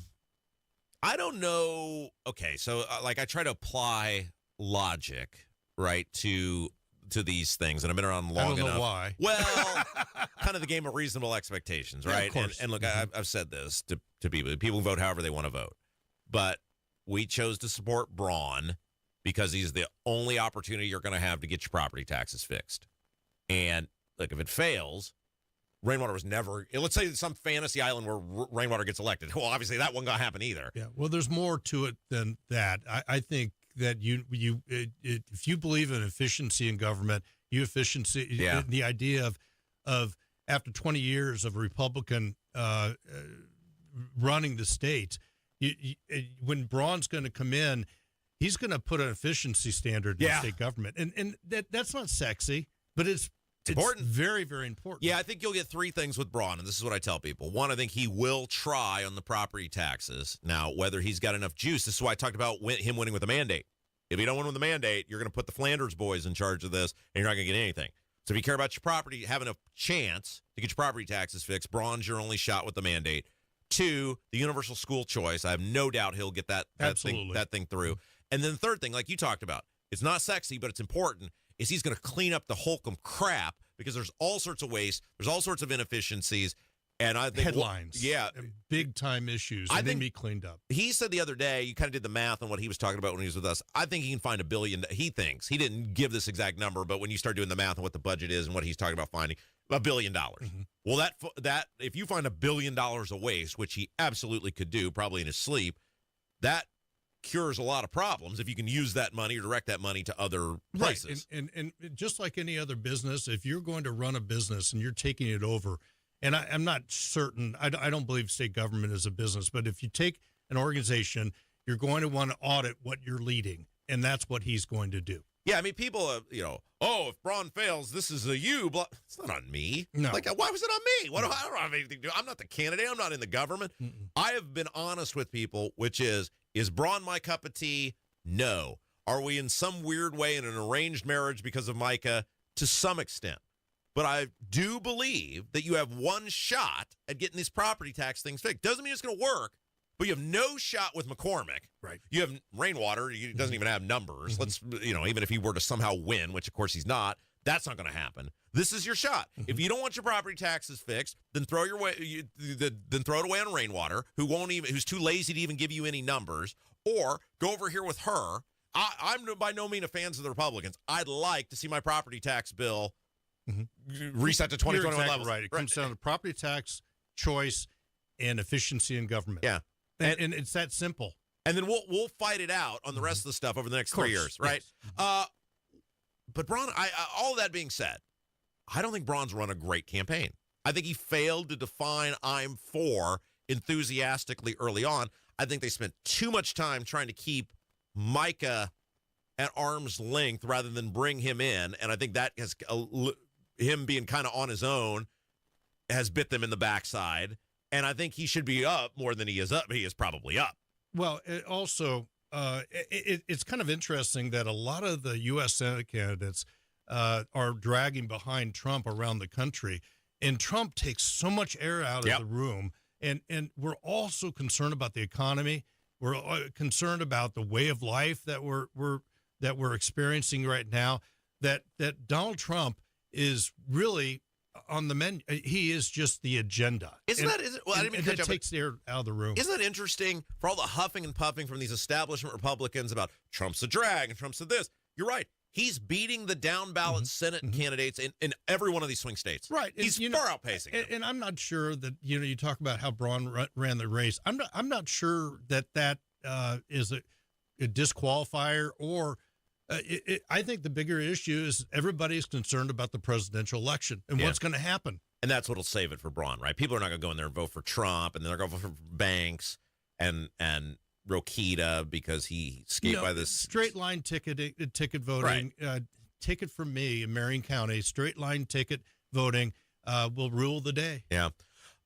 don't know. Okay. So I try to apply logic, right, to these things, and I've been around long enough. I don't know why. Well, kind of the game of reasonable expectations, right? Yeah, of course. And look, I've said this to people. People vote however they want to vote, but we chose to support Braun because he's the only opportunity you're going to have to get your property taxes fixed, and. Look, if it fails, Rainwater was never. Let's say some fantasy island where Rainwater gets elected. Well, obviously that wasn't going to happen either. Yeah. Well, there's more to it than that. I think that if you believe in efficiency in government, the idea of after 20 years of a Republican running the state, when Braun's going to come in, he's going to put an efficiency standard in the state government, and that's not sexy, but it's important. Very, very important. Yeah, I think you'll get three things with Braun, and this is what I tell people. One, I think he will try on the property taxes. Now, whether he's got enough juice, this is why I talked about him winning with a mandate. If you don't win with a mandate, you're going to put the Flanders boys in charge of this, and you're not going to get anything. So if you care about your property, having a chance to get your property taxes fixed, Braun's your only shot with the mandate. Two, the universal school choice. I have no doubt he'll get that thing through. And then the third thing, like you talked about, it's not sexy, but it's important, is he's going to clean up the Holcomb crap because there's all sorts of waste, there's all sorts of inefficiencies, and I think headlines, big time issues, and they be cleaned up. He said the other day, you kind of did the math on what he was talking about when he was with us. I think he can find $1 billion. He thinks he didn't give this exact number, but when you start doing the math on what the budget is and what he's talking about finding, $1 billion. Well, that if you find $1 billion of waste, which he absolutely could do, probably in his sleep, that cures a lot of problems if you can use that money or direct that money to other places. Right. And just like any other business, if you're going to run a business and you're taking it over, and I'm not certain, I don't believe state government is a business, but if you take an organization, you're going to want to audit what you're leading, and that's what he's going to do. Yeah, I mean, people, oh, if Braun fails, this is a you. It's not on me. No. Like, why was it on me? I don't have anything to do. I'm not the candidate. I'm not in the government. I have been honest with people, which is Braun my cup of tea? No. Are we in some weird way in an arranged marriage because of Micah? To some extent. But I do believe that you have one shot at getting these property tax things fixed. Doesn't mean it's going to work, but you have no shot with McCormick. Right. You have Rainwater. He doesn't even have numbers. Let's, even if he were to somehow win, which of course he's not, that's not going to happen. This is your shot. If you don't want your property taxes fixed, then throw it away on Rainwater, who's too lazy to even give you any numbers, or go over here with her. I'm by no means a fan of the Republicans. I'd like to see my property tax bill reset to 2021 exactly levels. Right. It comes down to property tax, choice, and efficiency in government. Yeah. And it's that simple. And then we'll fight it out on the rest of the stuff over the next 3 years, right? Yes. But Braun, all that being said, I don't think Braun's run a great campaign. I think he failed to define I'm for enthusiastically early on. I think they spent too much time trying to keep Micah at arm's length rather than bring him in, and I think that has him being kind of on his own has bit them in the backside, and I think he should be up more than he is up. He is probably up. Well, it's kind of interesting that a lot of the U.S. Senate candidates are dragging behind Trump around the country, and Trump takes so much air out of the room, and we're also concerned about the economy. We're concerned about the way of life that we're experiencing right now. That Donald Trump is really on the menu. He is just the agenda. I didn't mean to cut you off, takes the air out of the room. Isn't that interesting for all the huffing and puffing from these establishment Republicans about Trump's a drag and Trump's a this? You're right. He's beating the down ballot Senate candidates in every one of these swing states. Right. He's far outpacing them. And I'm not sure that, you talk about how Braun ran the race. I'm not sure that is a disqualifier or I think the bigger issue is everybody's concerned about the presidential election and what's going to happen. And that's what'll save it for Braun, right? People are not going to go in there and vote for Trump, and they're going to vote for Banks and Rokita because he escaped by this straight line ticket voting. Right. Ticket from me in Marion County, straight line ticket voting will rule the day. Yeah.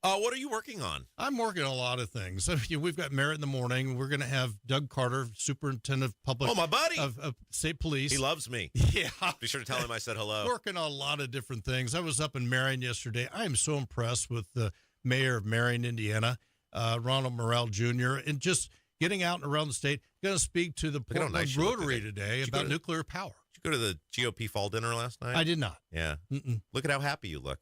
What are you working on? I'm working on a lot of things. We've got Merit in the morning. We're going to have Doug Carter, Superintendent of Public. Oh, my buddy of State Police. He loves me. Yeah. Be sure to tell him I said hello. Working on a lot of different things. I was up in Marion yesterday. I am so impressed with the mayor of Marion, Indiana, Ronald Morrell Jr., and just getting out and around the state. Going to speak to the Portland Rotary today about nuclear power. Did you go to the GOP fall dinner last night? I did not. Yeah. Look at how happy you look.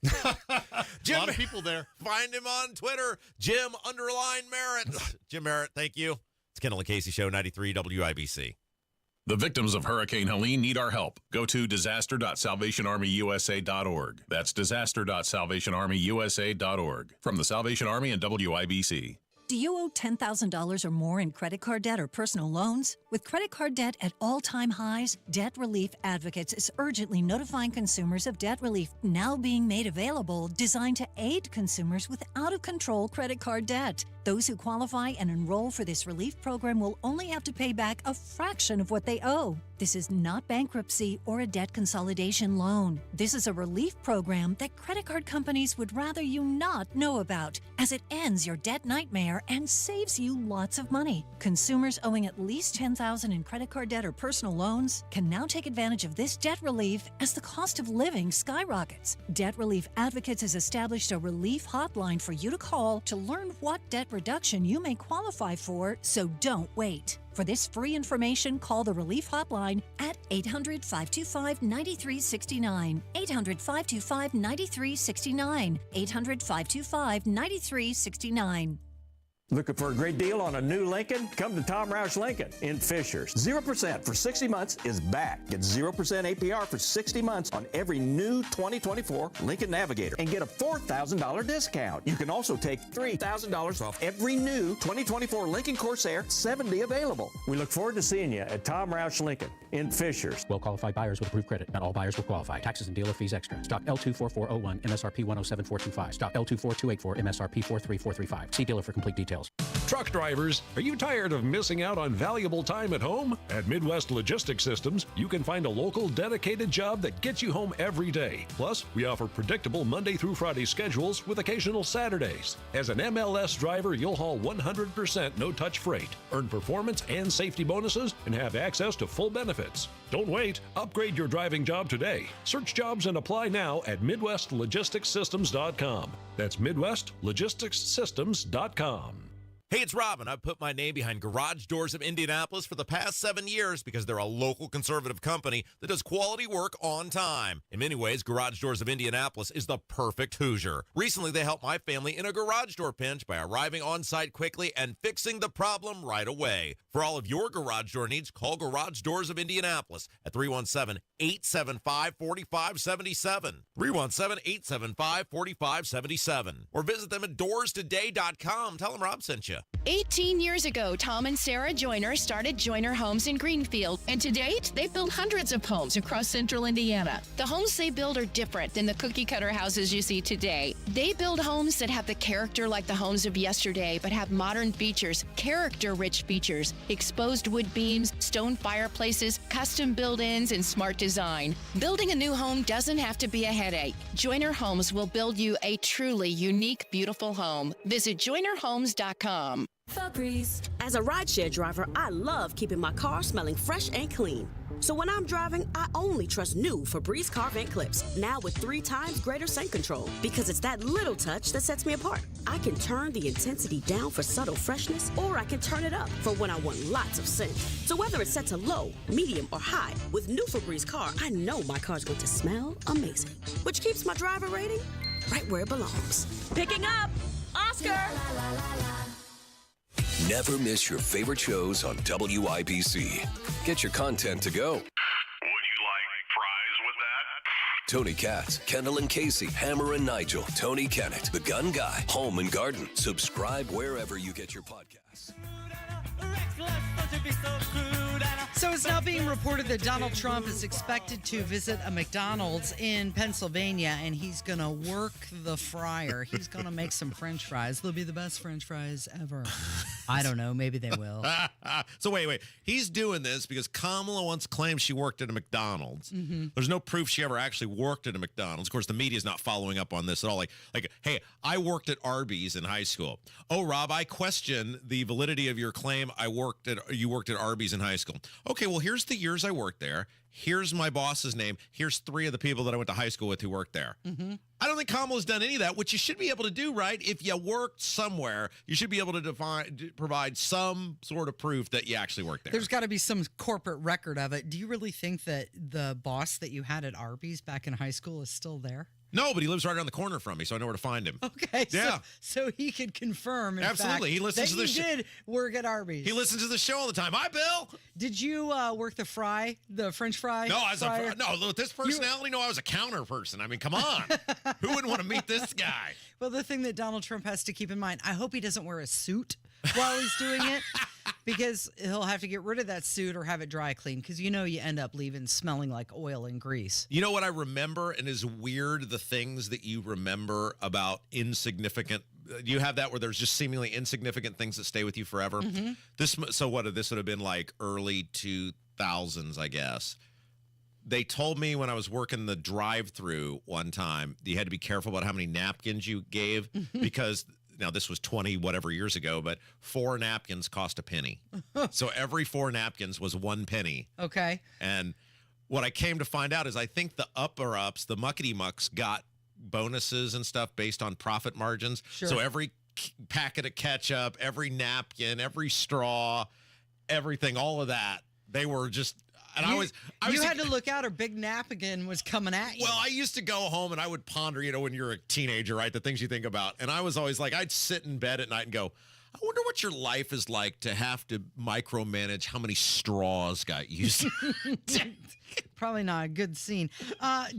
Jim, a lot of people there. Find him on Twitter, Jim_Merritt. Jim Merritt, thank you. It's Kendall Casey Show, 93 WIBC. The victims of Hurricane Helene need our help. Go to disaster.salvationarmyusa.org. That's disaster.salvationarmyusa.org. From the Salvation Army and WIBC. Do you owe $10,000 or more in credit card debt or personal loans? With credit card debt at all-time highs, Debt Relief Advocates is urgently notifying consumers of debt relief now being made available, designed to aid consumers with out-of-control credit card debt. Those who qualify and enroll for this relief program will only have to pay back a fraction of what they owe. This is not bankruptcy or a debt consolidation loan. This is a relief program that credit card companies would rather you not know about, as it ends your debt nightmare and saves you lots of money. Consumers owing at least $10,000 in credit card debt or personal loans can now take advantage of this debt relief as the cost of living skyrockets. Debt Relief Advocates has established a relief hotline for you to call to learn what debt reduction you may qualify for, so don't wait. For this free information, call the Relief Hotline at 800-525-9369, 800-525-9369, 800-525-9369. Looking for a great deal on a new Lincoln? Come to Tom Roush Lincoln in Fishers. 0% for 60 months is back. Get 0% APR for 60 months on every new 2024 Lincoln Navigator and get a $4,000 discount. You can also take $3,000 off every new 2024 Lincoln Corsair 70 available. We look forward to seeing you at Tom Roush Lincoln in Fishers. Well-qualified buyers with approved credit. Not all buyers will qualify. Taxes and dealer fees extra. Stock L24401, MSRP 107425. Stock L24284, MSRP 43435. See dealer for complete details. Truck drivers, are you tired of missing out on valuable time at home? At Midwest Logistics Systems, you can find a local dedicated job that gets you home every day. Plus, we offer predictable Monday through Friday schedules with occasional Saturdays. As an MLS driver, you'll haul 100% no-touch freight, earn performance and safety bonuses, and have access to full benefits. Don't wait. Upgrade your driving job today. Search jobs and apply now at MidwestLogisticsSystems.com. That's MidwestLogisticsSystems.com. Hey, it's Robin. I've put my name behind Garage Doors of Indianapolis for the past 7 years because they're a local conservative company that does quality work on time. In many ways, Garage Doors of Indianapolis is the perfect Hoosier. Recently, they helped my family in a garage door pinch by arriving on site quickly and fixing the problem right away. For all of your garage door needs, call Garage Doors of Indianapolis at 317-875-4577. 317-875-4577. Or visit them at doorstoday.com. Tell them Rob sent you. 18 years ago, Tom and Sarah Joyner started Joyner Homes in Greenfield, and to date, they've built hundreds of homes across central Indiana. The homes they build are different than the cookie-cutter houses you see today. They build homes that have the character like the homes of yesterday, but have modern features, character-rich features, exposed wood beams, stone fireplaces, custom build-ins, and smart design. Building a new home doesn't have to be a headache. Joyner Homes will build you a truly unique, beautiful home. Visit JoynerHomes.com. Febreze. As a rideshare driver, I love keeping my car smelling fresh and clean. So when I'm driving, I only trust new Febreze car vent clips, now with 3 times greater scent control, because it's that little touch that sets me apart. I can turn the intensity down for subtle freshness, or I can turn it up for when I want lots of scent. So whether it's set to low, medium, or high, with new Febreze car, I know my car's going to smell amazing, which keeps my driver rating right where it belongs. Picking up Oscar! Never miss your favorite shows on WIBC. Get your content to go. Would you like fries with that? Tony Katz, Kendall and Casey, Hammer and Nigel, Tony Kennett, The Gun Guy, Home and Garden. Subscribe wherever you get your podcasts. So it's now being reported that Donald Trump is expected to visit a McDonald's in Pennsylvania, and he's going to work the fryer. He's going to make some French fries. They'll be the best French fries ever. I don't know. Maybe they will. So wait. He's doing this because Kamala once claimed she worked at a McDonald's. Mm-hmm. There's no proof she ever actually worked at a McDonald's. Of course, the media's not following up on this at all. Like, hey, I worked at Arby's in high school. Oh, Rob, I question the validity of your claim. You worked at Arby's in high school. Okay, well, here's the years I worked there. Here's my boss's name. Here's 3 of the people that I went to high school with who worked there. Mm-hmm. I don't think Kamala's done any of that, which you should be able to do, right? If you worked somewhere, you should be able to provide some sort of proof that you actually worked there. There's got to be some corporate record of it. Do you really think that the boss that you had at Arby's back in high school is still there? No, but he lives right around the corner from me, so I know where to find him. Okay, yeah. So he could confirm, in absolutely. fact, He listens to the show. Did work at Arby's. He listens to the show all the time. Hi, Bill. Did you work the French fry? No, with this personality, I was a counter person. I mean, come on. Who wouldn't want to meet this guy? Well, the thing that Donald Trump has to keep in mind, I hope he doesn't wear a suit while he's doing it, because he'll have to get rid of that suit or have it dry clean, because you end up leaving smelling like oil and grease. You know what I remember, and is weird, the things that you remember about insignificant. You have that where there's just seemingly insignificant things that stay with you forever. Mm-hmm. This would have been like early 2000s, I guess. They told me when I was working the drive-through one time, you had to be careful about how many napkins you gave because. Now, this was 20 whatever years ago, but 4 napkins cost a penny. So every 4 napkins was 1 penny. Okay. And what I came to find out is I think the upper-ups, the muckety-mucks, got bonuses and stuff based on profit margins. Sure. So every packet of ketchup, every napkin, every straw, everything, all of that, they were just... And you had to look out, or big napkin was coming at you. Well, I used to go home and I would ponder, when you're a teenager, right, the things you think about. And I was always like, I'd sit in bed at night and go, I wonder what your life is like to have to micromanage how many straws got used. Probably not a good scene.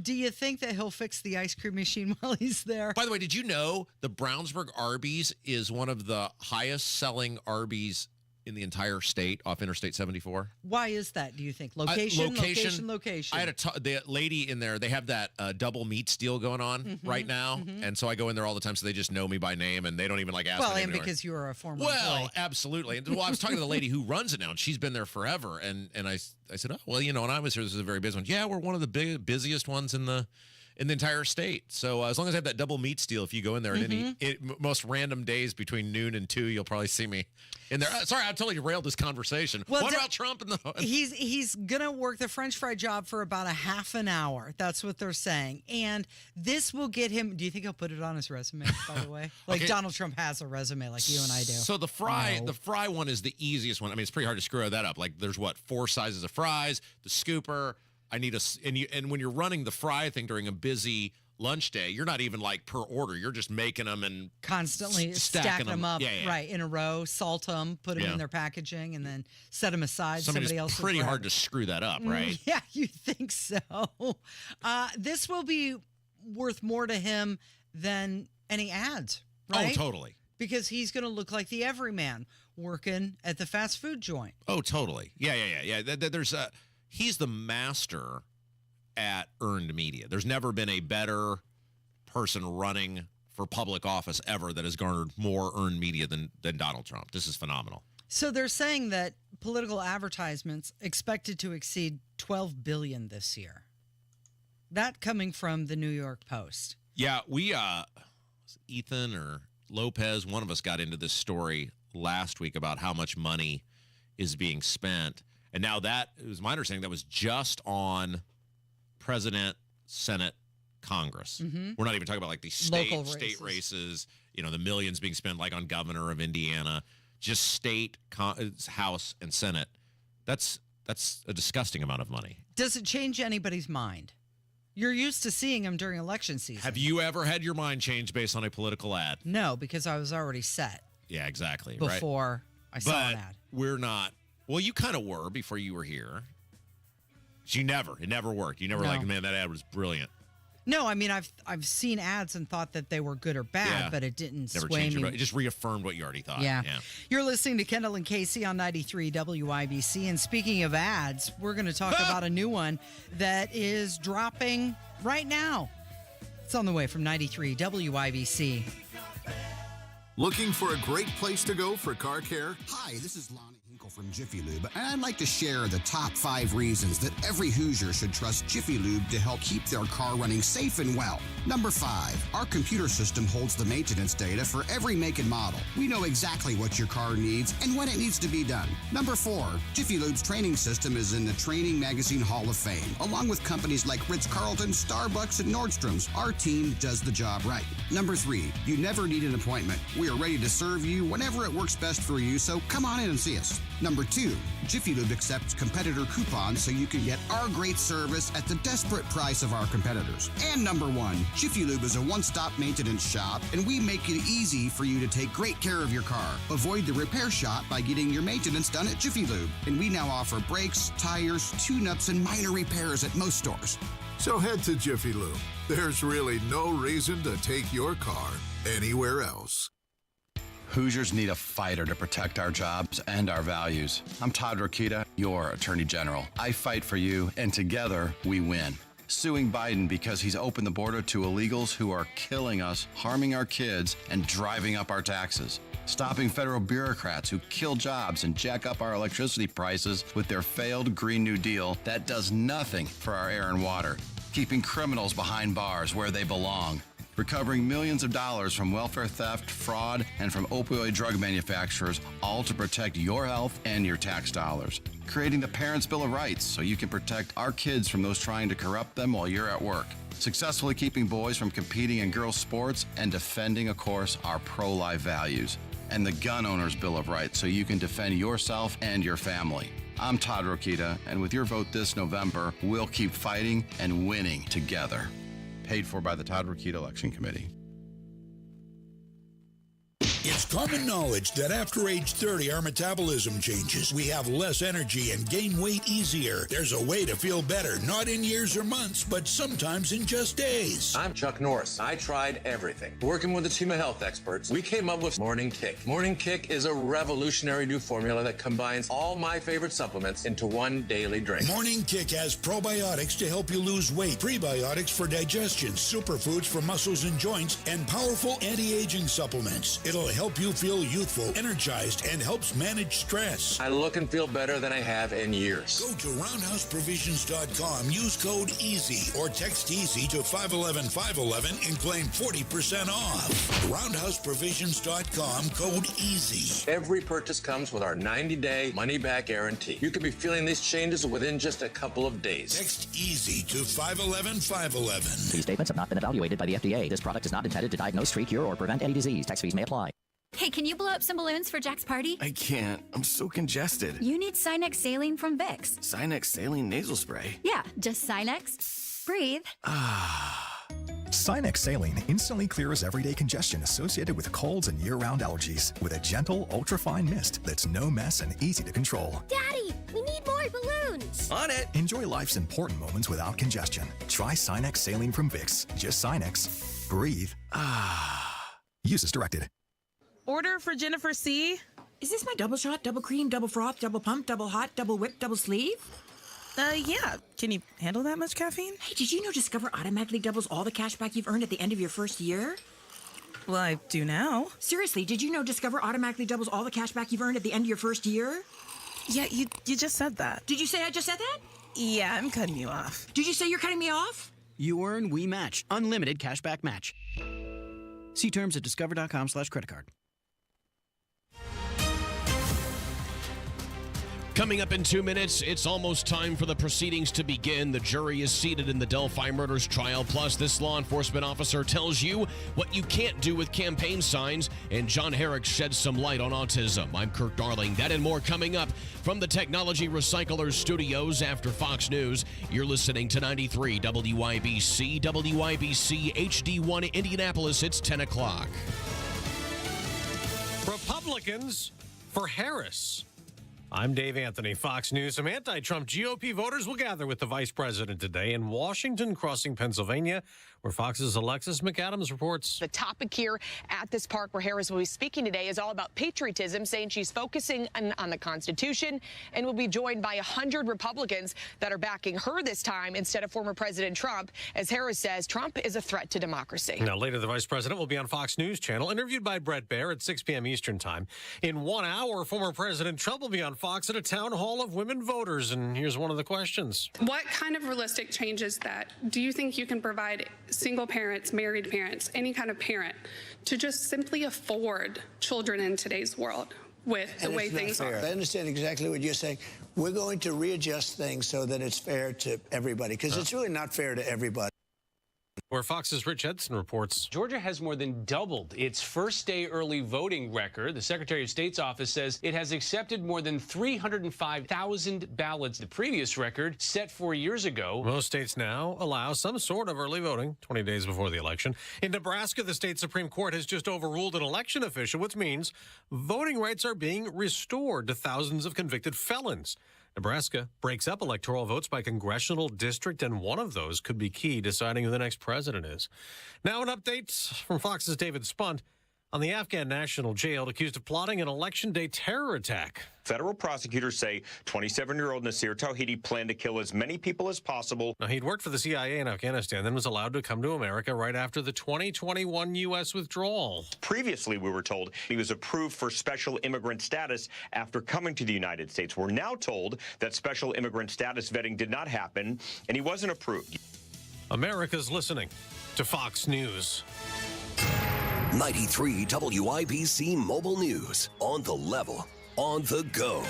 Do you think that he'll fix the ice cream machine while he's there? By the way, did you know the Brownsburg Arby's is one of the highest selling Arby's in the entire state off Interstate 74. Why is that, do you think? Location. I had the lady in there. They have that double meats deal going on right now. And so I go in there all the time. So they just know me by name and they don't even like ask me. Well, and because you were a former employee. Absolutely. And, I was talking to the lady who runs it now, and she's been there forever. And I said, oh, well, when I was here, this was a very busy one. Yeah, we're one of the busiest ones in the entire state. So as long as I have that double meat deal, if you go in there at most random days between noon and 2, you'll probably see me in there. Sorry, I totally railed this conversation. Well, what about Trump? He's going to work the French fry job for about a half an hour. That's what they're saying. And this will get him. Do you think he'll put it on his resume, by the way? Like okay. Donald Trump has a resume like you and I do. So the fry one is the easiest one. I mean, it's pretty hard to screw that up. Like there's 4 sizes of fries, the scooper. I need and when you're running the fry thing during a busy lunch day, you're not even like per order. You're just making them and constantly stacking them up, right, in a row, salt them, put them in their packaging, and then set them aside. Somebody else. Pretty hard to screw that up, right? Yeah, you think so. This will be worth more to him than any ads, right? Oh, totally. Because he's going to look like the everyman working at the fast food joint. Oh, totally. Yeah. There's he's the master at earned media. There's never been a better person running for public office ever that has garnered more earned media than Donald Trump. This is phenomenal. So they're saying that political advertisements expected to exceed $12 billion this year. That coming from the New York Post. Yeah, we Ethan or Lopez, one of us got into this story last week about how much money is being spent. And now that, it was my understanding, that was just on President, Senate, Congress. We're not even talking about like the state races, the millions being spent like on governor of Indiana, just state, House, and Senate. That's a disgusting amount of money. Does it change anybody's mind? You're used to seeing them during election season. Have you ever had your mind changed based on a political ad? No, because I was already set. Yeah, exactly. Before I saw an ad. We're not. Well, you kind of were before you were here. It never worked. You never like, man, that ad was brilliant. No, I mean, I've seen ads and thought that they were good or bad, but it didn't sway me. It just reaffirmed what you already thought. Yeah. You're listening to Kendall and Casey on 93 WIBC. And speaking of ads, we're going to talk about a new one that is dropping right now. It's on the way from 93 WIBC. Looking for a great place to go for car care? Hi, this is Lonnie from Jiffy Lube, and I'd like to share the top 5 reasons that every Hoosier should trust Jiffy Lube to help keep their car running safe and well. Number 5, our computer system holds the maintenance data for every make and model. We know exactly what your car needs and when it needs to be done. Number 4, Jiffy Lube's training system is in the Training Magazine Hall of Fame. Along with companies like Ritz-Carlton, Starbucks, and Nordstrom's, our team does the job right. Number 3, you never need an appointment. We are ready to serve you whenever it works best for you, so come on in and see us. Number 2, Jiffy Lube accepts competitor coupons so you can get our great service at the desperate price of our competitors. And number 1, Jiffy Lube is a one-stop maintenance shop, and we make it easy for you to take great care of your car. Avoid the repair shop by getting your maintenance done at Jiffy Lube. And we now offer brakes, tires, tune-ups, and minor repairs at most stores. So head to Jiffy Lube. There's really no reason to take your car anywhere else. Hoosiers need a fighter to protect our jobs and our values. I'm Todd Rokita, your Attorney General. I fight for you, and together we win. Suing Biden because he's opened the border to illegals who are killing us, harming our kids, and driving up our taxes. Stopping federal bureaucrats who kill jobs and jack up our electricity prices with their failed Green New Deal that does nothing for our air and water. Keeping criminals behind bars where they belong. Recovering millions of dollars from welfare theft, fraud, and from opioid drug manufacturers, all to protect your health and your tax dollars. Creating the Parents' Bill of Rights so you can protect our kids from those trying to corrupt them while you're at work. Successfully keeping boys from competing in girls' sports and defending, of course, our pro-life values. And the Gun Owners' Bill of Rights so you can defend yourself and your family. I'm Todd Rokita, and with your vote this November, we'll keep fighting and winning together. Paid for by the Todd Rokita Election Committee. It's common knowledge that after age 30, our metabolism changes. We have less energy and gain weight easier. There's a way to feel better, not in years or months, but sometimes in just days. I'm Chuck Norris. I tried everything. Working with a team of health experts, we came up with Morning Kick. Morning Kick is a revolutionary new formula that combines all my favorite supplements into one daily drink. Morning Kick has probiotics to help you lose weight, prebiotics for digestion, superfoods for muscles and joints, and powerful anti-aging supplements. It'll help you feel youthful, energized, and helps manage stress. I look and feel better than I have in years. Go to roundhouseprovisions.com, use code EASY, or text EASY to 511-511 and claim 40% off. Roundhouseprovisions.com, code EASY. Every purchase comes with our 90-day money-back guarantee. You could be feeling these changes within just a couple of days. Text EASY to 511-511. These statements have not been evaluated by the FDA. This product is not intended to diagnose, treat, cure, or prevent any disease. Tax fees may apply. Hey, can you blow up some balloons for Jack's party? I can't. I'm so congested. You need Sinex Saline from Vicks. Sinex Saline Nasal Spray? Yeah, just Sinex. Breathe. Sinex Saline instantly clears everyday congestion associated with colds and year-round allergies with a gentle, ultra-fine mist that's no mess and easy to control. Daddy, we need more balloons. On it. Enjoy life's important moments without congestion. Try Sinex Saline from Vicks. Just Sinex. Breathe. Use as directed. Order for Jennifer C. Is this my double shot, double cream, double froth, double pump, double hot, double whip, double sleeve? Yeah. Can you handle that much caffeine? Hey, did you know Discover automatically doubles all the cash back you've earned at the end of your first year? Well, I do now. Seriously, did you know Discover automatically doubles all the cash back you've earned at the end of your first year? Yeah, you just said that. Did you say I just said that? Yeah, I'm cutting you off. Did you say you're cutting me off? You earn, we match. Unlimited cashback match. See terms at discover.com/creditcard. Coming up in 2 minutes, it's almost time for the proceedings to begin. The jury is seated in the Delphi murders trial. Plus, this law enforcement officer tells you what you can't do with campaign signs. And John Herrick sheds some light on autism. I'm Kirk Darling. That and more coming up from the Technology Recyclers studios after Fox News. You're listening to 93 WIBC, WIBC HD1 Indianapolis. It's 10 o'clock. Republicans for Harris. I'm Dave Anthony, Fox News. Some anti-Trump GOP voters will gather with the vice president today in Washington, crossing Pennsylvania, where Fox's Alexis McAdams reports. The topic here at this park where Harris will be speaking today is all about patriotism, saying she's focusing on the Constitution and will be joined by 100 Republicans that are backing her this time instead of former President Trump. As Harris says, Trump is a threat to democracy. Now, later, the vice president will be on Fox News Channel, interviewed by Brett Baer at 6 p.m. Eastern Time. In 1 hour, former President Trump will be on Fox at a town hall of women voters. And here's one of the questions. What kind of realistic change is that? Do you think you can provide single parents, married parents, any kind of parent to just simply afford children in today's world with the way things are? I understand exactly what you're saying. We're going to readjust things so that it's fair to everybody, because it's really not fair to everybody. Where Fox's Rich Edson reports. Georgia has more than doubled its first-day early voting record. The Secretary of State's office says it has accepted more than 305,000 ballots. The previous record, set 4 years ago. Most states now allow some sort of early voting 20 days before the election. In Nebraska, the state Supreme Court has just overruled an election official, which means voting rights are being restored to thousands of convicted felons. Nebraska breaks up electoral votes by congressional district, and one of those could be key deciding who the next president is. Now an update from Fox's David Spunt on the Afghan national jailed accused of plotting an election day terror attack. Federal prosecutors say 27-year-old Nasir Tawhidi planned to kill as many people as possible. Now, he'd worked for the CIA in Afghanistan, then was allowed to come to America right after the 2021 U.S. withdrawal. Previously, we were told he was approved for special immigrant status after coming to the United States. We're now told that special immigrant status vetting did not happen, and he wasn't approved. America's listening to Fox News. 93 WIBC Mobile News. On the level, on the go.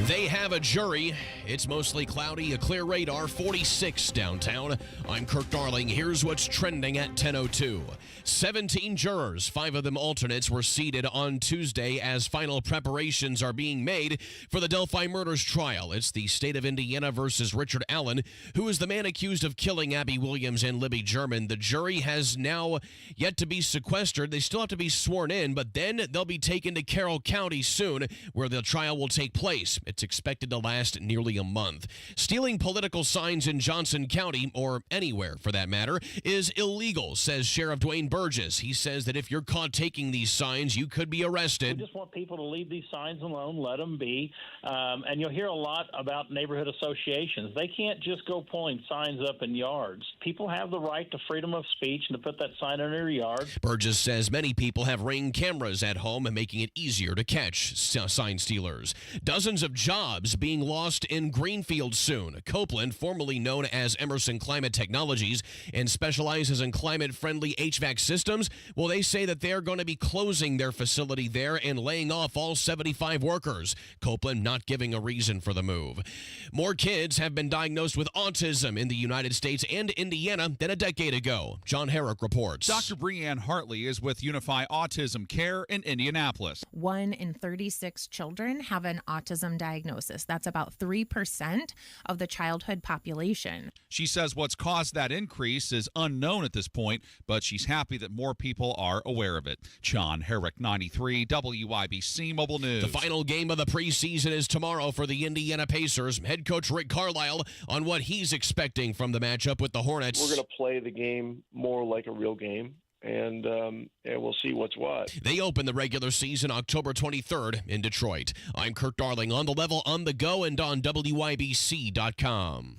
They have a jury. It's mostly cloudy, a clear radar, 46 downtown. I'm Kirk Darling. Here's what's trending at 10:02. 17 jurors, 5 of them alternates, were seated on Tuesday as final preparations are being made for the Delphi murders trial. It's the state of Indiana versus Richard Allen, who is the man accused of killing Abby Williams and Libby German. The jury has now yet to be sequestered. They still have to be sworn in, but then they'll be taken to Carroll County soon, where the trial will take place. It's expected to last nearly a month. Stealing political signs in Johnson County, or anywhere for that matter, is illegal, says Sheriff Dwayne Burgess. He says that if you're caught taking these signs, you could be arrested. We just want people to leave these signs alone, let them be. And you'll hear a lot about neighborhood associations. They can't just go pulling signs up in yards. People have the right to freedom of speech and to put that sign in their yard. Burgess says many people have Ring cameras at home and making it easier to catch sign stealers. Dozens of jobs being lost in Greenfield soon. Copeland, formerly known as Emerson Climate Technologies and specializes in climate-friendly HVAC systems, well, they say that they're going to be closing their facility there and laying off all 75 workers. Copeland not giving a reason for the move. More kids have been diagnosed with autism in the United States and Indiana than a decade ago. John Herrick reports. Dr. Breanne Hartley is with Unify Autism Care in Indianapolis. 1 in 36 children have an autism diagnosis. That's about 3% of the childhood population. She says what's caused that increase is unknown at this point, but she's happy that more people are aware of it. John Herrick, 93 WIBC Mobile News. The final game of the preseason is tomorrow for the Indiana Pacers. Head coach Rick Carlisle on what he's expecting from the matchup with the Hornets. We're going to play the game more like a real game. And we'll see what's what. They open the regular season October 23rd in Detroit. I'm Kirk Darling, on the level, on the go, and on WIBC.com.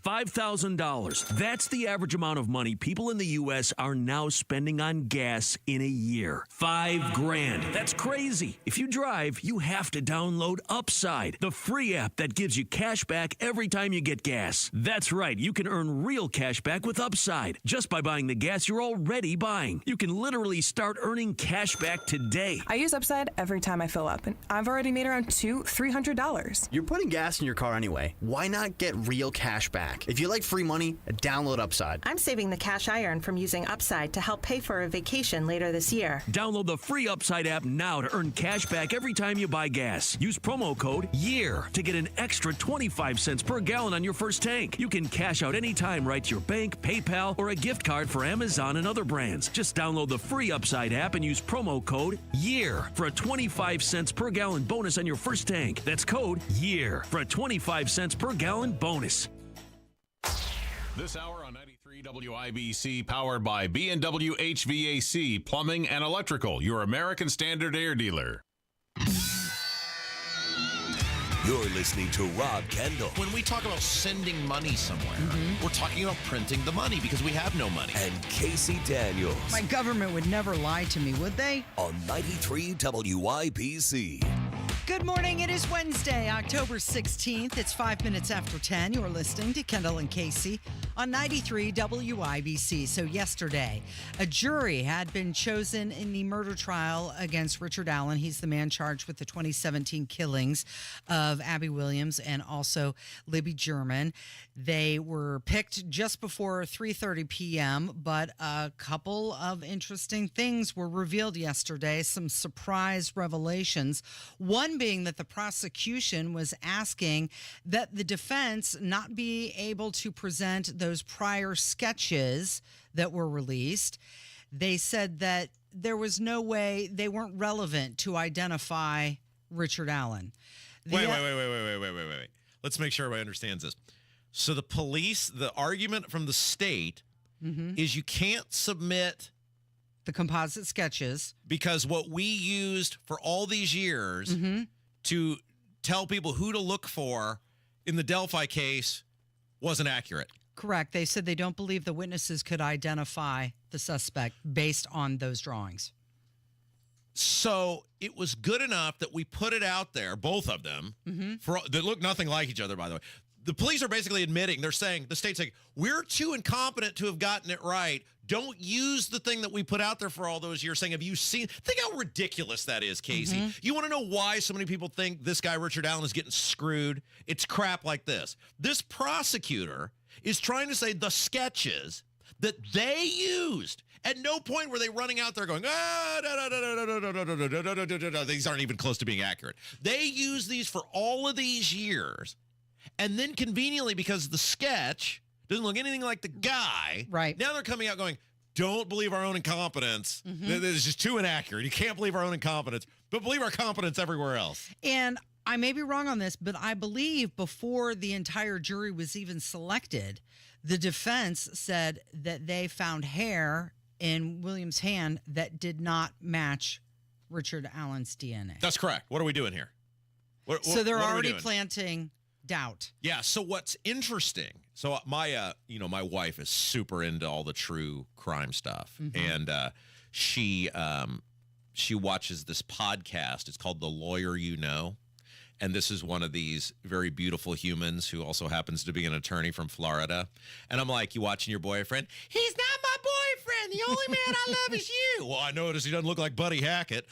$5,000. That's the average amount of money people in the U.S. are now spending on gas in a year. $5,000. That's crazy. If you drive, you have to download Upside, the free app that gives you cash back every time you get gas. That's right. You can earn real cash back with Upside just by buying the gas you're already buying. You can literally start earning cash back today. I use Upside every time I fill up, and I've already made around $200-$300. You're putting gas in your car anyway. Why not get real cash back? If you like free money, download Upside. I'm saving the cash I earn from using Upside to help pay for a vacation later this year. Download the free Upside app now to earn cash back every time you buy gas. Use promo code YEAR to get an extra 25 cents per gallon on your first tank. You can cash out anytime right to your bank, PayPal, or a gift card for Amazon and other brands. Just download the free Upside app and use promo code YEAR for a 25 cents per gallon bonus on your first tank. That's code YEAR for a 25 cents per gallon bonus. This hour on 93 WIBC, powered by B&W HVAC, Plumbing and Electrical, your American Standard air dealer. You're listening to Rob Kendall. When we talk about sending money somewhere, we're talking about printing the money because we have no money. And Casey Daniels. My government would never lie to me, would they? On 93 WIBC. Good morning. It is Wednesday, October 16th. It's 5 minutes after 10. You're listening to Kendall and Casey on 93 WIBC. So yesterday, a jury had been chosen in the murder trial against Richard Allen. He's the man charged with the 2017 killings of Abby Williams and also Libby German. They were picked just before 3:30 p.m., but a couple of interesting things were revealed yesterday, some surprise revelations. One being that the prosecution was asking that the defense not be able to present those prior sketches that were released. They said that there was no way, they weren't relevant to identify Richard Allen. Wait. Let's make sure everybody understands this. So the police, the argument from the state is you can't submit the composite sketches because what we used for all these years to tell people who to look for in the Delphi case wasn't accurate. Correct. They said they don't believe the witnesses could identify the suspect based on those drawings. So it was good enough that we put it out there, both of them, they look nothing like each other, by the way. The police are basically admitting, they're saying, the state's saying, we're too incompetent to have gotten it right. Don't use the thing that we put out there for all those years saying, have you seen? Think how ridiculous that is, Casey. Mm-hmm. You want to know why so many people think this guy, Richard Allen, is getting screwed? It's crap like this. This prosecutor is trying to say the sketches that they used. At no point were they running out there going, these aren't even close to being accurate. They used these for all of these years. And then conveniently, because the sketch doesn't look anything like the guy. Right. Now they're coming out going, don't believe our own incompetence. This is just too inaccurate. You can't believe our own incompetence, but believe our competence everywhere else. And I may be wrong on this, but I believe before the entire jury was even selected, the defense said that they found hair in William's hand that did not match Richard Allen's DNA. That's correct. What are we doing here? So they're already planting doubt. Yeah. So what's interesting? So my wife is super into all the true crime stuff, and she watches this podcast. It's called The Lawyer You Know, and this is one of these very beautiful humans who also happens to be an attorney from Florida. And I'm like, you watching your boyfriend? He's not my boyfriend. The only man I love is you. Well, I noticed he doesn't look like Buddy Hackett.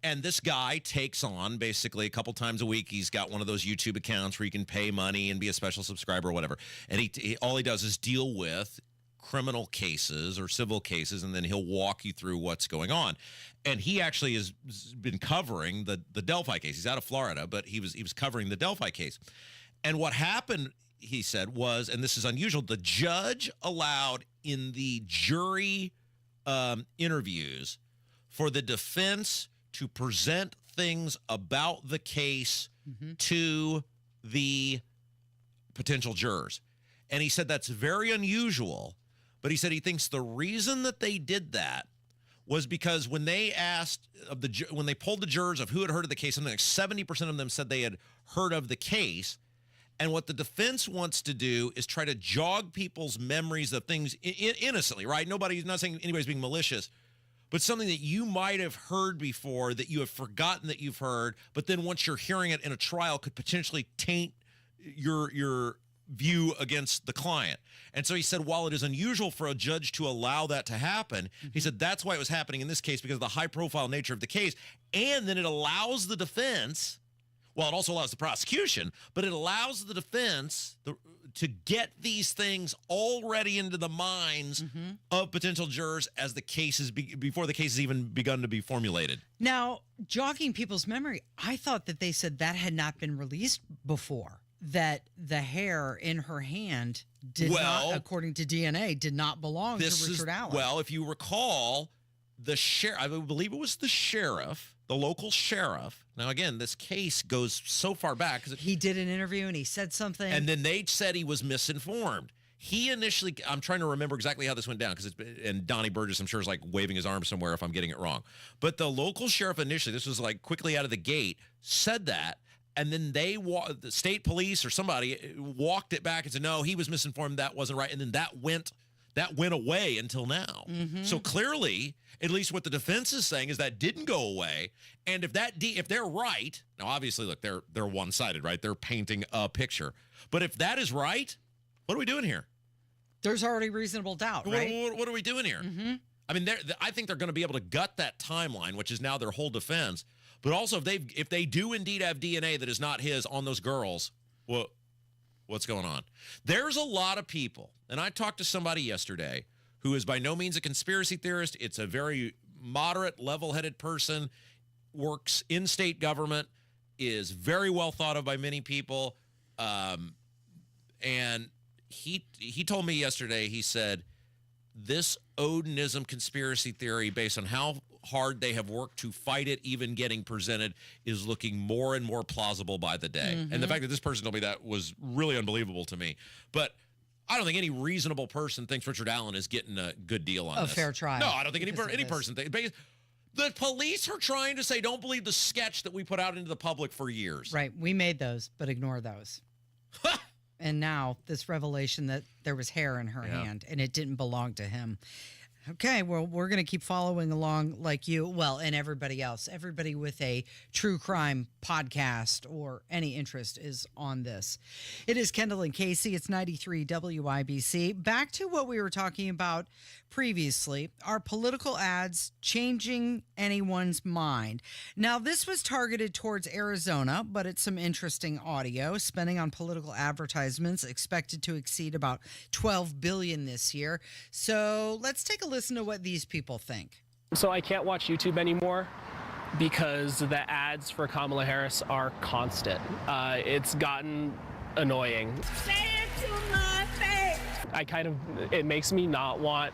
And this guy takes on basically a couple times a week. He's got one of those YouTube accounts where you can pay money and be a special subscriber or whatever. And he all he does is deal with criminal cases or civil cases, and then he'll walk you through what's going on. And he actually has been covering the Delphi case. He's out of Florida, but he was covering the Delphi case. And what happened, he said, was, and this is unusual, the judge allowed in the jury interviews for the defense to present things about the case to the potential jurors. And he said that's very unusual, but he said he thinks the reason that they did that was because when they asked when they polled the jurors of who had heard of the case, something like 70% of them said they had heard of the case. And what the defense wants to do is try to jog people's memories of things innocently, right? Nobody's not saying anybody's being malicious, but something that you might have heard before that you have forgotten that you've heard, but then once you're hearing it in a trial could potentially taint your view against the client. And so he said, while it is unusual for a judge to allow that to happen, he said that's why it was happening in this case, because of the high-profile nature of the case. And then it allows the defense, well, it also allows the prosecution, but it allows the defense to get these things already into the minds of potential jurors as the cases before the case has even begun to be formulated. Now, jogging people's memory, I thought that they said that had not been released before, that the hair in her hand did not, according to DNA, did not belong to Richard Allen. Well, if you recall, the sheriff, I believe it was the sheriff, the local sheriff. Now, again, this case goes so far back. He did an interview and he said something. And then they said he was misinformed. He initially, I'm trying to remember exactly how this went down, and Donnie Burgess, I'm sure, is like waving his arm somewhere if I'm getting it wrong. But the local sheriff initially, this was like quickly out of the gate, said that. And then the state police or somebody walked it back and said, no, he was misinformed. That wasn't right. And then that went away until now. So clearly, at least what the defense is saying is that didn't go away. And if they're right, now obviously, look, they're one-sided, right? They're painting a picture. But if that is right, what are we doing here? There's already reasonable doubt, right? What are we doing here? I mean, I think they're going to be able to gut that timeline, which is now their whole defense. But also, if they do indeed have DNA that is not his on those girls, what's going on? There's a lot of people, and I talked to somebody yesterday who is by no means a conspiracy theorist. It's a very moderate, level-headed person, works in state government, is very well thought of by many people, and he told me yesterday, he said, this Odinism conspiracy theory, based on how hard they have worked to fight it, even getting presented, is looking more and more plausible by the day. And the fact that this person told me that was really unbelievable to me. But I don't think any reasonable person thinks Richard Allen is getting a good deal on this. A fair trial. No, I don't think any person thinks. The police are trying to say, don't believe the sketch that we put out into the public for years. Right. We made those, but ignore those. And now this revelation that there was hair in her hand and it didn't belong to him. Okay, well, we're going to keep following along like you, well, and everybody else. Everybody with a true crime podcast or any interest is on this. It is Kendall and Casey. It's 93 WIBC. Back to what we were talking about previously. Are political ads changing anyone's mind? Now, this was targeted towards Arizona, but it's some interesting audio. Spending on political advertisements expected to exceed about $12 billion this year. So let's take a listen to what these people think. So I can't watch YouTube anymore because the ads for Kamala Harris are constant. It's gotten annoying. Say it to my face. It makes me not want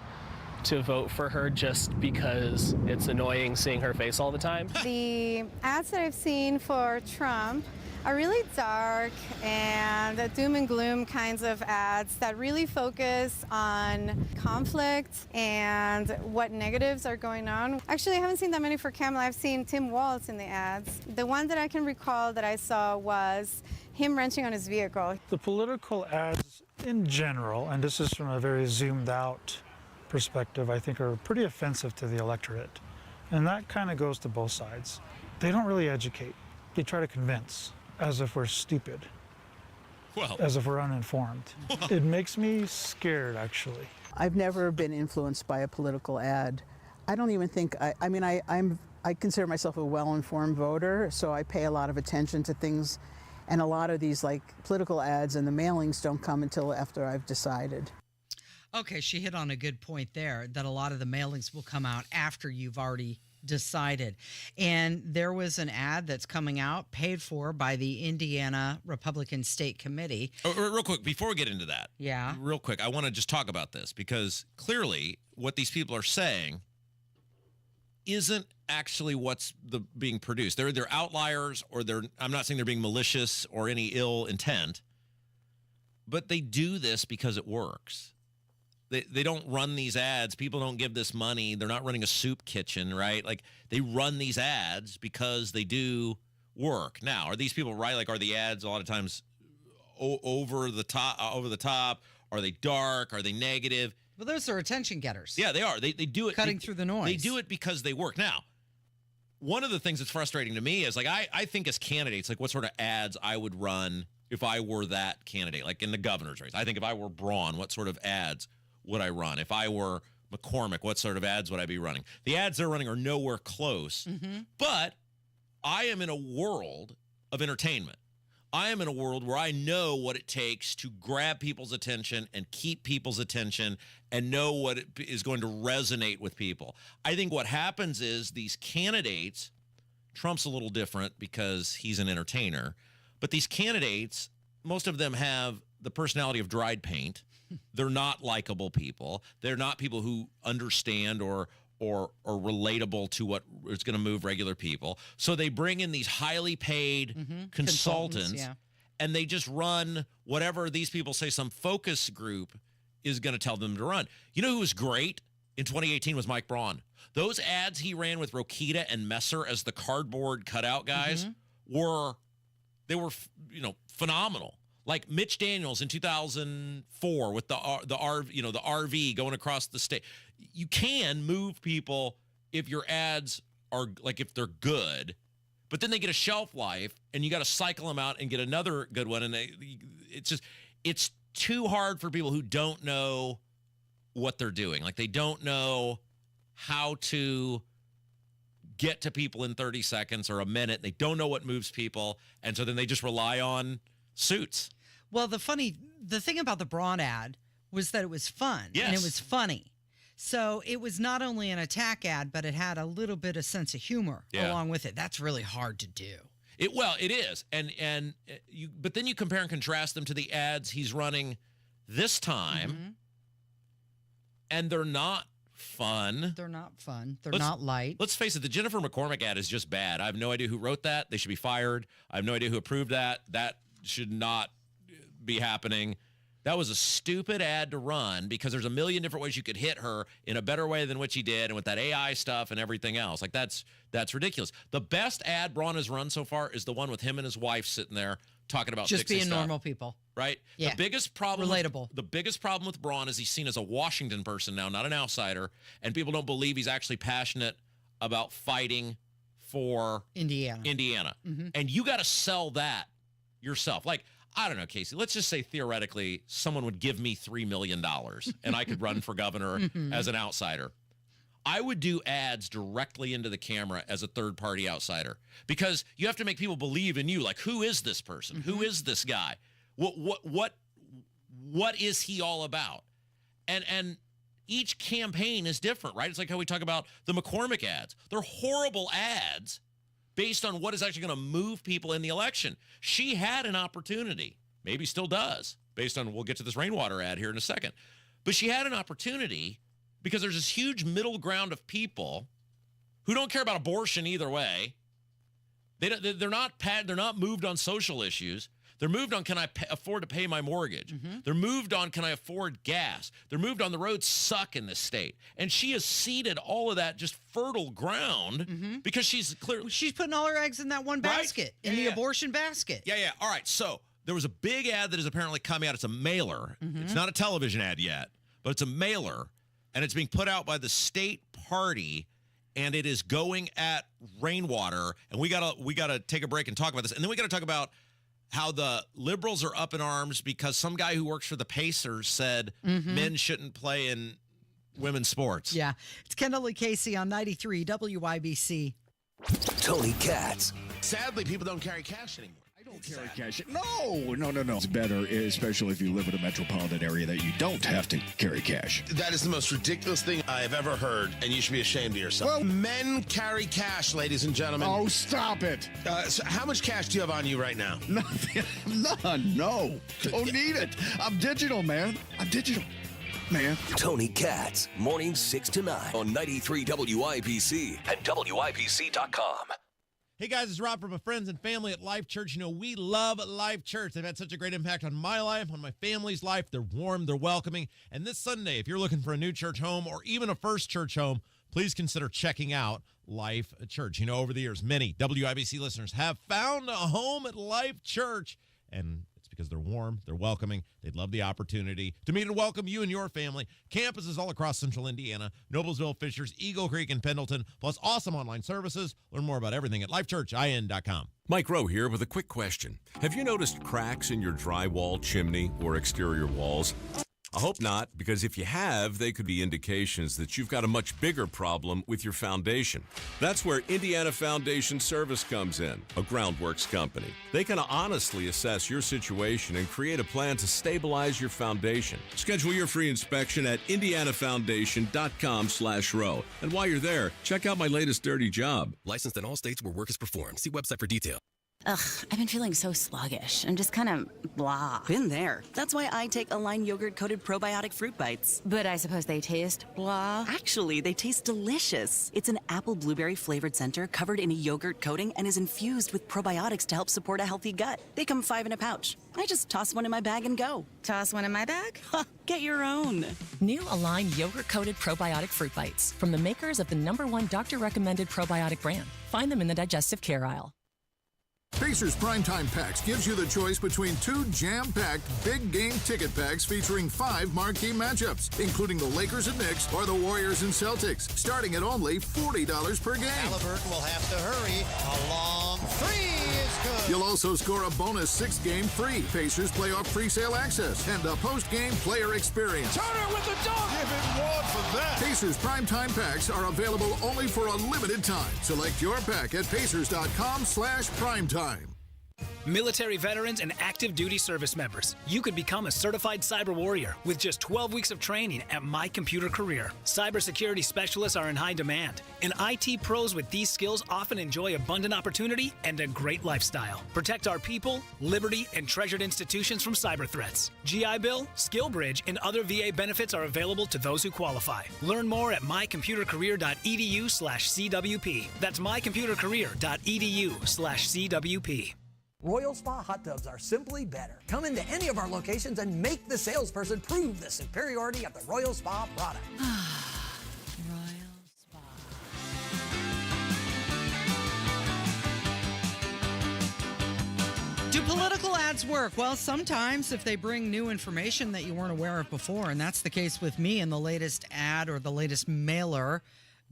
to vote for her just because it's annoying seeing her face all the time. The ads that I've seen for Trump are really dark and doom and gloom kinds of ads that really focus on conflict and what negatives are going on. Actually, I haven't seen that many for Kamala. I've seen Tim Walz in the ads. The one that I can recall that I saw was him wrenching on his vehicle. The political ads in general, and this is from a very zoomed out perspective, I think are pretty offensive to the electorate. And that kind of goes to both sides. They don't really educate. They try to convince, as if we're stupid, as if we're uninformed. It makes me scared, actually. I've never been influenced by a political ad. I don't even think, I consider myself a well-informed voter, so I pay a lot of attention to things, and a lot of these political ads and the mailings don't come until after I've decided. Okay, she hit on a good point there, that a lot of the mailings will come out after you've already decided. And there was an ad that's coming out paid for by the Indiana Republican State Committee. Real quick, before we get into that, real quick, I want to just talk about this because clearly what these people are saying isn't actually what's being produced. They're outliers, or I'm not saying they're being malicious or any ill intent, but they do this because it works. They don't run these ads. People don't give this money. They're not running a soup kitchen, right? Like, they run these ads because they do work. Now, are these people right? Like, are the ads a lot of times over the top? Are they dark? Are they negative? Well, those are attention getters. Yeah, they are. They do it. Cutting through the noise. They do it because they work. Now, one of the things that's frustrating to me is, like, I think as candidates, like, what sort of ads I would run if I were that candidate, like in the governor's race. I think if I were Braun, what sort of ads would I run? If I were McCormick, what sort of ads would I be running? The ads they're running are nowhere close, but I am in a world of entertainment. I am in a world where I know what it takes to grab people's attention and keep people's attention and know what is going to resonate with people. I think what happens is these candidates, Trump's a little different because he's an entertainer, but these candidates, most of them have the personality of dried paint. They're not likable people. They're not people who understand or relatable to what is going to move regular people. So they bring in these highly paid consultants, and they just run whatever these people say some focus group is going to tell them to run. You know who was great in 2018 was Mike Braun. Those ads he ran with Rokita and Messer as the cardboard cutout guys were phenomenal. Like Mitch Daniels in 2004 with the RV going across the state. You can move people if your ads are, like, if they're good, but then they get a shelf life and you got to cycle them out and get another good one. And it's too hard for people who don't know what they're doing. Like, they don't know how to get to people in 30 seconds or a minute. They don't know what moves people. And so then they just rely on suits. Well, the thing about the Braun ad was that it was fun and it was funny. So it was not only an attack ad, but it had a little bit of sense of humor along with it. That's really hard to do. It is. But then you compare and contrast them to the ads he's running this time, and they're not fun. They're not fun. They're not light. Let's face it, the Jennifer McCormick ad is just bad. I have no idea who wrote that. They should be fired. I have no idea who approved that. That should not be happening. That was a stupid ad to run because there's a million different ways you could hit her in a better way than what she did, and with that AI stuff and everything else. Like, that's ridiculous. The best ad Braun has run so far is the one with him and his wife sitting there talking about just being stuff. Normal people. right? Yeah. The biggest problem Relatable. The biggest problem with Braun is he's seen as a Washington person now, not an outsider, and people don't believe he's actually passionate about fighting for Indiana. Mm-hmm. And you got to sell that yourself. Like, I don't know, Casey, let's just say theoretically someone would give me $3 million and I could run for governor as an outsider. I would do ads directly into the camera as a third-party outsider because you have to make people believe in you. Like, who is this person? Who is this guy? What is he all about? And each campaign is different, right? It's like how we talk about the McCormick ads. They're horrible ads based on what is actually going to move people in the election. She had an opportunity, maybe still does, based on, we'll get to this rainwater ad here in a second. But she had an opportunity because there's this huge middle ground of people who don't care about abortion either way. They're not moved on social issues. They're moved on, can I afford to pay my mortgage? They're moved on, can I afford gas? They're moved on, the roads suck in this state. And she has seeded all of that just fertile ground because she's putting all her eggs in that one basket, the abortion basket. Yeah. All right, so there was a big ad that is apparently coming out. It's a mailer. It's not a television ad yet, but it's a mailer, and it's being put out by the state party, and it is going at rainwater. And we gotta take a break and talk about this. And then we gotta talk about how the liberals are up in arms because some guy who works for the Pacers said men shouldn't play in women's sports. Yeah. It's Kendall Casey on 93 WIBC. Tony Katz. Sadly, people don't carry cash anymore. Carry cash. No. It's better, especially if you live in a metropolitan area, that you don't have to carry cash. That is the most ridiculous thing I've ever heard, and you should be ashamed of yourself. Well, men carry cash, ladies and gentlemen. Oh, stop it. So how much cash do you have on you right now? Nothing. None. No. Don't need it. I'm digital, man. Man. Tony Katz, mornings 6 to 9 on 93 WIBC and WIBC.com. Hey guys, it's Rob from my friends and family at Life Church. You know, we love Life Church. They've had such a great impact on my life, on my family's life. They're warm, they're welcoming. And this Sunday, if you're looking for a new church home or even a first church home, please consider checking out Life Church. You know, over the years, many WIBC listeners have found a home at Life Church, and it's because they're warm, they're welcoming. They'd love the opportunity to meet and welcome you and your family. Campuses all across central Indiana, Noblesville, Fishers, Eagle Creek, and Pendleton, plus awesome online services. Learn more about everything at lifechurchin.com. Mike Rowe here with a quick question. Have you noticed cracks in your drywall, chimney, or exterior walls? I hope not, because if you have, they could be indications that you've got a much bigger problem with your foundation. That's where Indiana Foundation Service comes in, a groundworks company. They can honestly assess your situation and create a plan to stabilize your foundation. Schedule your free inspection at indianafoundation.com/row. And while you're there, check out my latest dirty job. Licensed in all states where work is performed. See website for detail. Ugh, I've been feeling so sluggish. I'm just kind of blah. Been there. That's why I take Align yogurt-coated probiotic fruit bites. But I suppose they taste blah. Actually, they taste delicious. It's an apple blueberry flavored center covered in a yogurt coating and is infused with probiotics to help support a healthy gut. They come 5 in a pouch. I just toss one in my bag and go. Toss one in my bag? Get your own. New Align yogurt-coated probiotic fruit bites from the makers of the #1 doctor-recommended probiotic brand. Find them in the digestive care aisle. Pacers Primetime Packs gives you the choice between 2 jam-packed big game ticket packs featuring 5 marquee matchups, including the Lakers and Knicks or the Warriors and Celtics, starting at only $40 per game. Halliburton will have to hurry. A long 3 is good. You'll also score a bonus 6-game free Pacers playoff pre-sale access and a post-game player experience. Turner with the dunk. Give him one for that. Pacers Primetime Packs are available only for a limited time. Select your pack at pacers.com/primetime. Military veterans and active duty service members, you could become a certified cyber warrior with just 12 weeks of training at My Computer Career. Cybersecurity specialists are in high demand, and IT pros with these skills often enjoy abundant opportunity and a great lifestyle. Protect our people, liberty, and treasured institutions from cyber threats. GI Bill, SkillBridge, and other VA benefits are available to those who qualify. Learn more at mycomputercareer.edu/CWP. That's mycomputercareer.edu/CWP. Royal Spa hot tubs are simply better. Come into any of our locations and make the salesperson prove the superiority of the Royal Spa product. Do Political ads work. Well, sometimes if they bring new information that you weren't aware of before, and that's the case with me in the latest ad or the latest mailer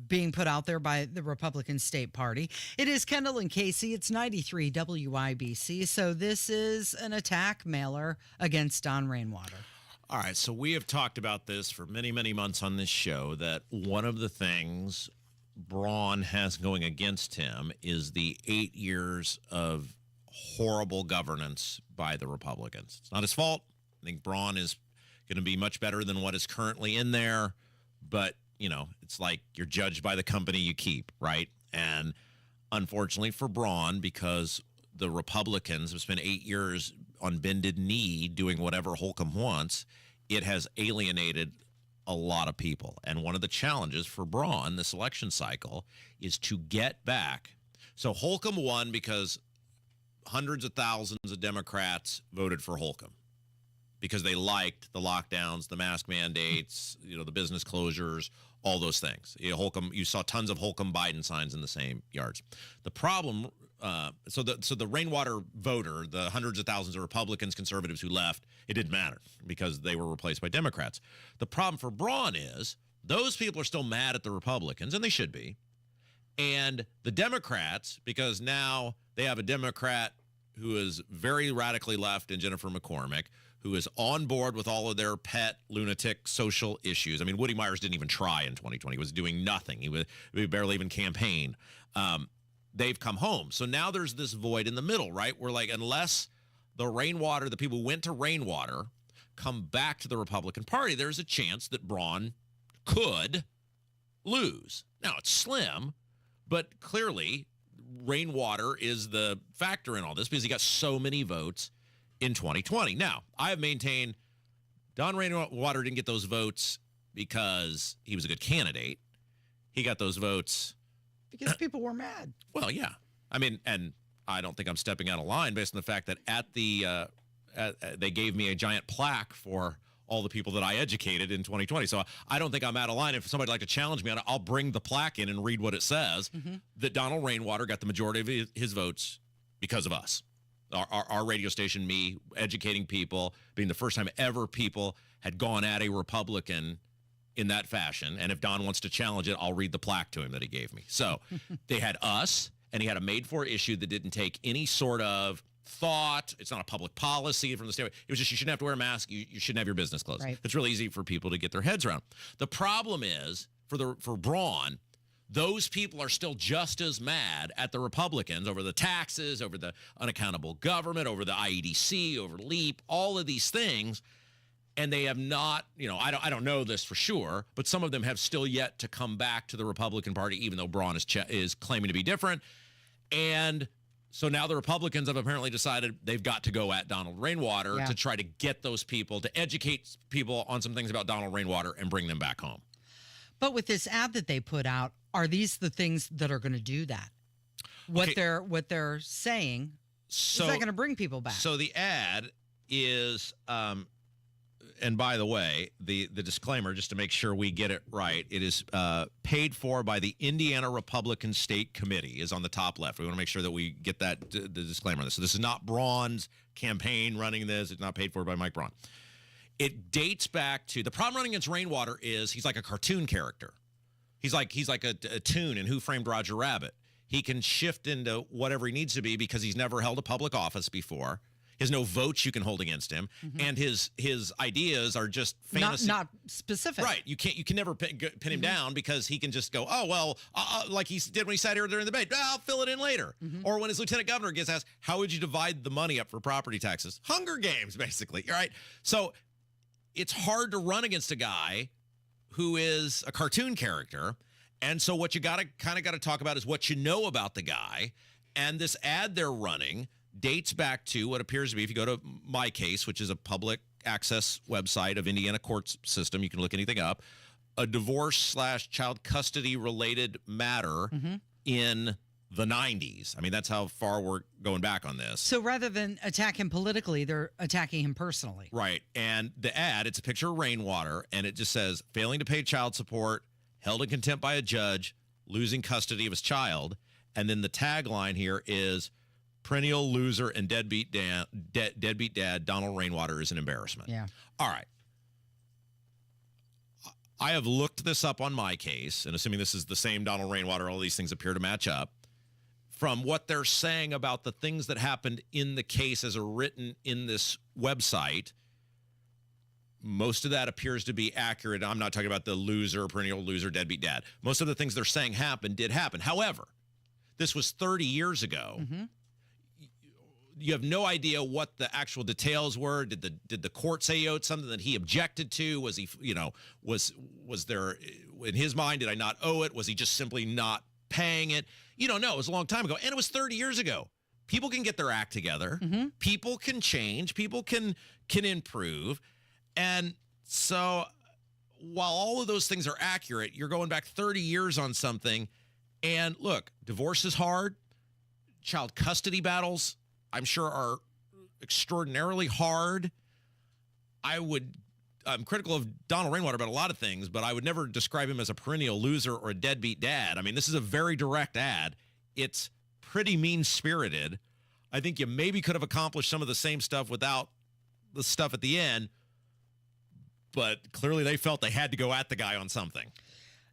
being put out there by the Republican State Party. It is Kendall and Casey. It's 93 WIBC. So this is an attack mailer against Don Rainwater. All right, so we have talked about this for many, many months on this show, that one of the things Braun has going against him is the 8 years of horrible governance by the Republicans. It's not his fault. I think Braun is going to be much better than what is currently in there, but, you know, it's like you're judged by the company you keep, right? And unfortunately for Braun, because the Republicans have spent 8 years on bended knee doing whatever Holcomb wants, it has alienated a lot of people. And one of the challenges for Braun this election cycle is to get back. So Holcomb won because hundreds of thousands of Democrats voted for Holcomb because they liked the lockdowns, the mask mandates, you know, the business closures, all those things. You saw tons of Holcomb Biden signs in the same yards. The problem, so the Rainwater voter, the hundreds of thousands of Republicans, conservatives who left, it didn't matter because they were replaced by Democrats. The problem for Braun is those people are still mad at the Republicans, and they should be. And the Democrats, because now they have a Democrat who is very radically left in Jennifer McCormick, who is on board with all of their pet lunatic social issues. I mean, Woody Myers didn't even try in 2020. He was doing nothing. He barely even campaigned. They've come home. So now there's this void in the middle, right? Where, like, unless the people who went to Rainwater come back to the Republican Party, there's a chance that Braun could lose. Now, it's slim, but clearly Rainwater is the factor in all this because he got so many votes in 2020. Now, I have maintained Don Rainwater didn't get those votes because he was a good candidate. He got those votes because people were mad. Well, yeah. I mean, and I don't think I'm stepping out of line based on the fact that they gave me a giant plaque for all the people that I educated in 2020. So I don't think I'm out of line. If somebody'd like to challenge me on it, I'll bring the plaque in and read what it says, that Donald Rainwater got the majority of his votes because of us. Our radio station, me, educating people, being the first time ever people had gone at a Republican in that fashion. And if Don wants to challenge it, I'll read the plaque to him that he gave me. So they had us, and he had a made-for issue that didn't take any sort of thought. It's not a public policy from the state. It was just you shouldn't have to wear a mask. You shouldn't have your business closed. Right. It's really easy for people to get their heads around. The problem is, for Braun, those people are still just as mad at the Republicans over the taxes, over the unaccountable government, over the IEDC, over LEAP, all of these things. And they have not, I don't know this for sure, but some of them have still yet to come back to the Republican Party, even though Braun is claiming to be different. And so now the Republicans have apparently decided they've got to go at Donald Rainwater to try to get those people, to educate people on some things about Donald Rainwater and bring them back home. But with this ad that they put out, are these the things that are going to do that? What they're saying is that going to bring people back? So the ad is, and by the way, the disclaimer, just to make sure we get it right, it is paid for by the Indiana Republican State Committee, is on the top left. We want to make sure that we get that the disclaimer on this. So this is not Braun's campaign running this. It's not paid for by Mike Braun. It dates back to, the problem running against Rainwater is he's like a cartoon character. He's like a toon in Who Framed Roger Rabbit. He can shift into whatever he needs to be because he's never held a public office before. He has no votes you can hold against him, and his ideas are just fantasy. Not specific, right? You can never pin him down because he can just go, oh well, like he did when he sat here during the debate. I'll fill it in later. Or when his lieutenant governor gets asked, how would you divide the money up for property taxes? Hunger Games, basically. Right? So it's hard to run against a guy who is a cartoon character, and so what you got to talk about is what you know about the guy, and this ad they're running dates back to what appears to be, if you go to My Case, which is a public access website of Indiana court system, you can look anything up, a divorce/child custody related matter in the 90s. I mean, that's how far we're going back on this. So rather than attack him politically, they're attacking him personally. Right. And the ad, it's a picture of Rainwater, and it just says, failing to pay child support, held in contempt by a judge, losing custody of his child. And then the tagline here is, perennial loser and deadbeat dad Donald Rainwater is an embarrassment. Yeah. All right. I have looked this up on my case, and assuming this is the same Donald Rainwater, all these things appear to match up. From what they're saying about the things that happened in the case as are written in this website, most of that appears to be accurate. I'm not talking about the loser, perennial loser, deadbeat dad. Most of the things they're saying did happen. However, this was 30 years ago. Mm-hmm. You have no idea what the actual details were. Did the court say he owed something that he objected to? Was he, was there in his mind, did I not owe it? Was he just simply not paying it? You don't know. It was a long time ago, and it was 30 years ago. People can get their act together. Mm-hmm. People can change. People can improve. And so while all of those things are accurate, you're going back 30 years on something. And look, divorce is hard. Child custody battles, I'm sure, are extraordinarily hard. I'm critical of Donald Rainwater about a lot of things, but I would never describe him as a perennial loser or a deadbeat dad. I mean, this is a very direct ad. It's pretty mean-spirited. I think you maybe could have accomplished some of the same stuff without the stuff at the end, but clearly they felt they had to go at the guy on something.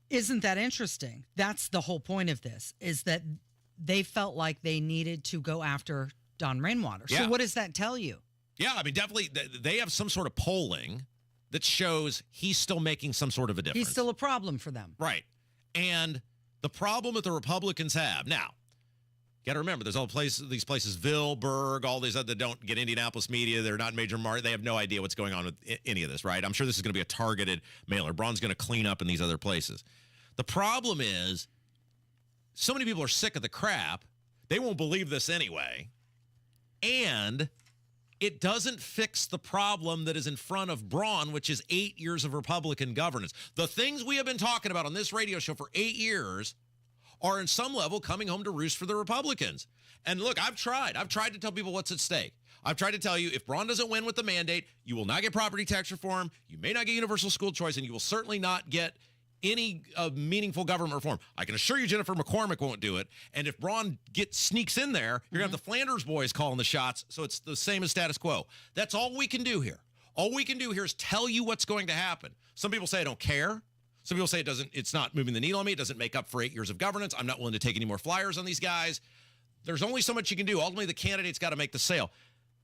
Isn't that interesting? That's the whole point of this, is that they felt like they needed to go after Don Rainwater. Yeah. So what does that tell you? Yeah, I mean, definitely they have some sort of polling that shows he's still making some sort of a difference. He's still a problem for them. Right. And the problem that the Republicans have now, got to remember, there's all these places, Villeberg, all these other that don't get Indianapolis media. They're not major market. They have no idea what's going on with any of this, right? I'm sure this is going to be a targeted mailer. Braun's going to clean up in these other places. The problem is so many people are sick of the crap. They won't believe this anyway. And it doesn't fix the problem that is in front of Braun, which is 8 years of Republican governance. The things we have been talking about on this radio show for 8 years are in some level coming home to roost for the Republicans. And look, I've tried to tell people what's at stake. I've tried to tell you, if Braun doesn't win with the mandate, you will not get property tax reform, you may not get universal school choice, and you will certainly not get any meaningful government reform. I can assure you Jennifer McCormick won't do it. And if Braun sneaks in there, you're going to have the Flanders boys calling the shots, so it's the same as status quo. That's all we can do here. All we can do here is tell you what's going to happen. Some people say I don't care. Some people say it's not moving the needle on me. It doesn't make up for 8 years of governance. I'm not willing to take any more flyers on these guys. There's only so much you can do. Ultimately, the candidate's got to make the sale.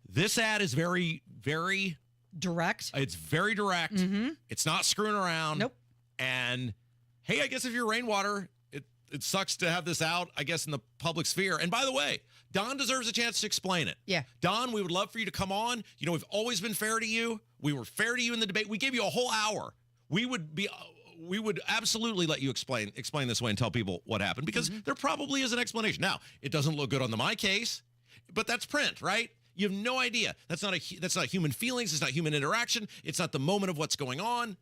This ad is very, very direct. It's very direct. Mm-hmm. It's not screwing around. Nope. And hey, I guess if you're Rainwater, it sucks to have this out, I guess, in the public sphere. And by the way, Don deserves a chance to explain it. Yeah. Don, we would love for you to come on. You know, we've always been fair to you. We were fair to you in the debate. We gave you a whole hour. We would absolutely let you explain this way and tell people what happened, because there probably is an explanation. Now, it doesn't look good on my case, but that's print, right? You have no idea. That's not human feelings. It's not human interaction. It's not the moment of what's going on.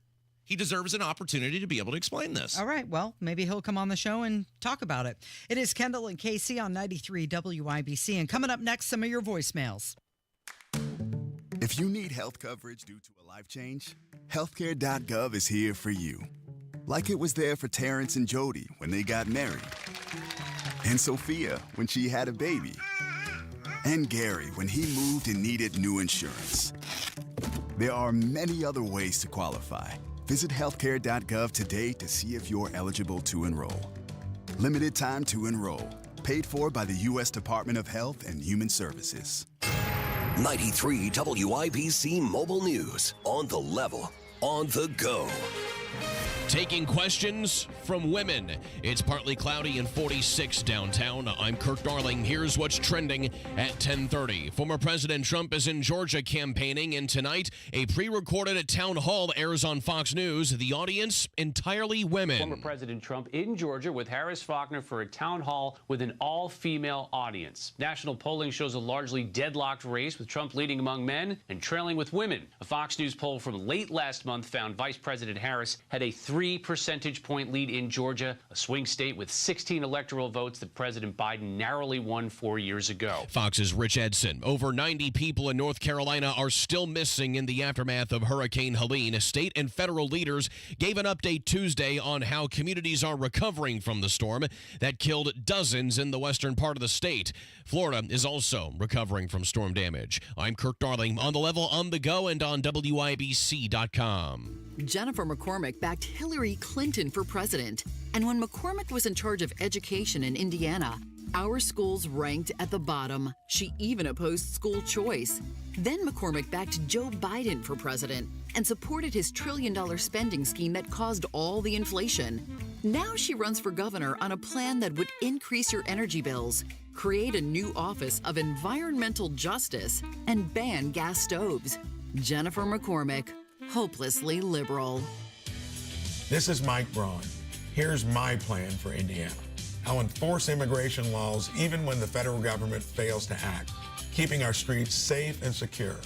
He deserves an opportunity to be able to explain this. All right. Well, maybe he'll come on the show and talk about it. It is Kendall and Casey on 93 WIBC. And coming up next, some of your voicemails. If you need health coverage due to a life change, healthcare.gov is here for you. Like it was there for Terrence and Jody when they got married, and Sophia when she had a baby, and Gary when he moved and needed new insurance. There are many other ways to qualify. Visit healthcare.gov today to see if you're eligible to enroll. Limited time to enroll. Paid for by the U.S. Department of Health and Human Services. 93 WIBC Mobile News. On the level. On the go. Taking questions from women. It's partly cloudy and 46 downtown. I'm Kirk Darling. Here's what's trending at 10:30. Former President Trump is in Georgia campaigning, and tonight a pre-recorded town hall airs on Fox News. The audience, entirely women. Former President Trump in Georgia with Harris Faulkner for a town hall with an all-female audience. National polling shows a largely deadlocked race, with Trump leading among men and trailing with women. A Fox News poll from late last month found Vice President Harris had a 3 percentage point lead in Georgia, a swing state with 16 electoral votes that President Biden narrowly won 4 years ago. Fox's Rich Edson. Over 90 people in North Carolina are still missing in the aftermath of Hurricane Helene. State and federal leaders gave an update Tuesday on how communities are recovering from the storm that killed dozens in the western part of the state. Florida is also recovering from storm damage. I'm Kirk Darling, on the level, on the go, and on WIBC.com. Jennifer McCormick backed Hillary Clinton for president. And when McCormick was in charge of education in Indiana, our schools ranked at the bottom. She even opposed school choice. Then McCormick backed Joe Biden for president and supported his trillion-dollar spending scheme that caused all the inflation. Now she runs for governor on a plan that would increase your energy bills, create a new office of environmental justice, and ban gas stoves. Jennifer McCormick, hopelessly liberal. This is Mike Braun. Here's my plan for Indiana. I'll enforce immigration laws even when the federal government fails to act, keeping our streets safe and secure.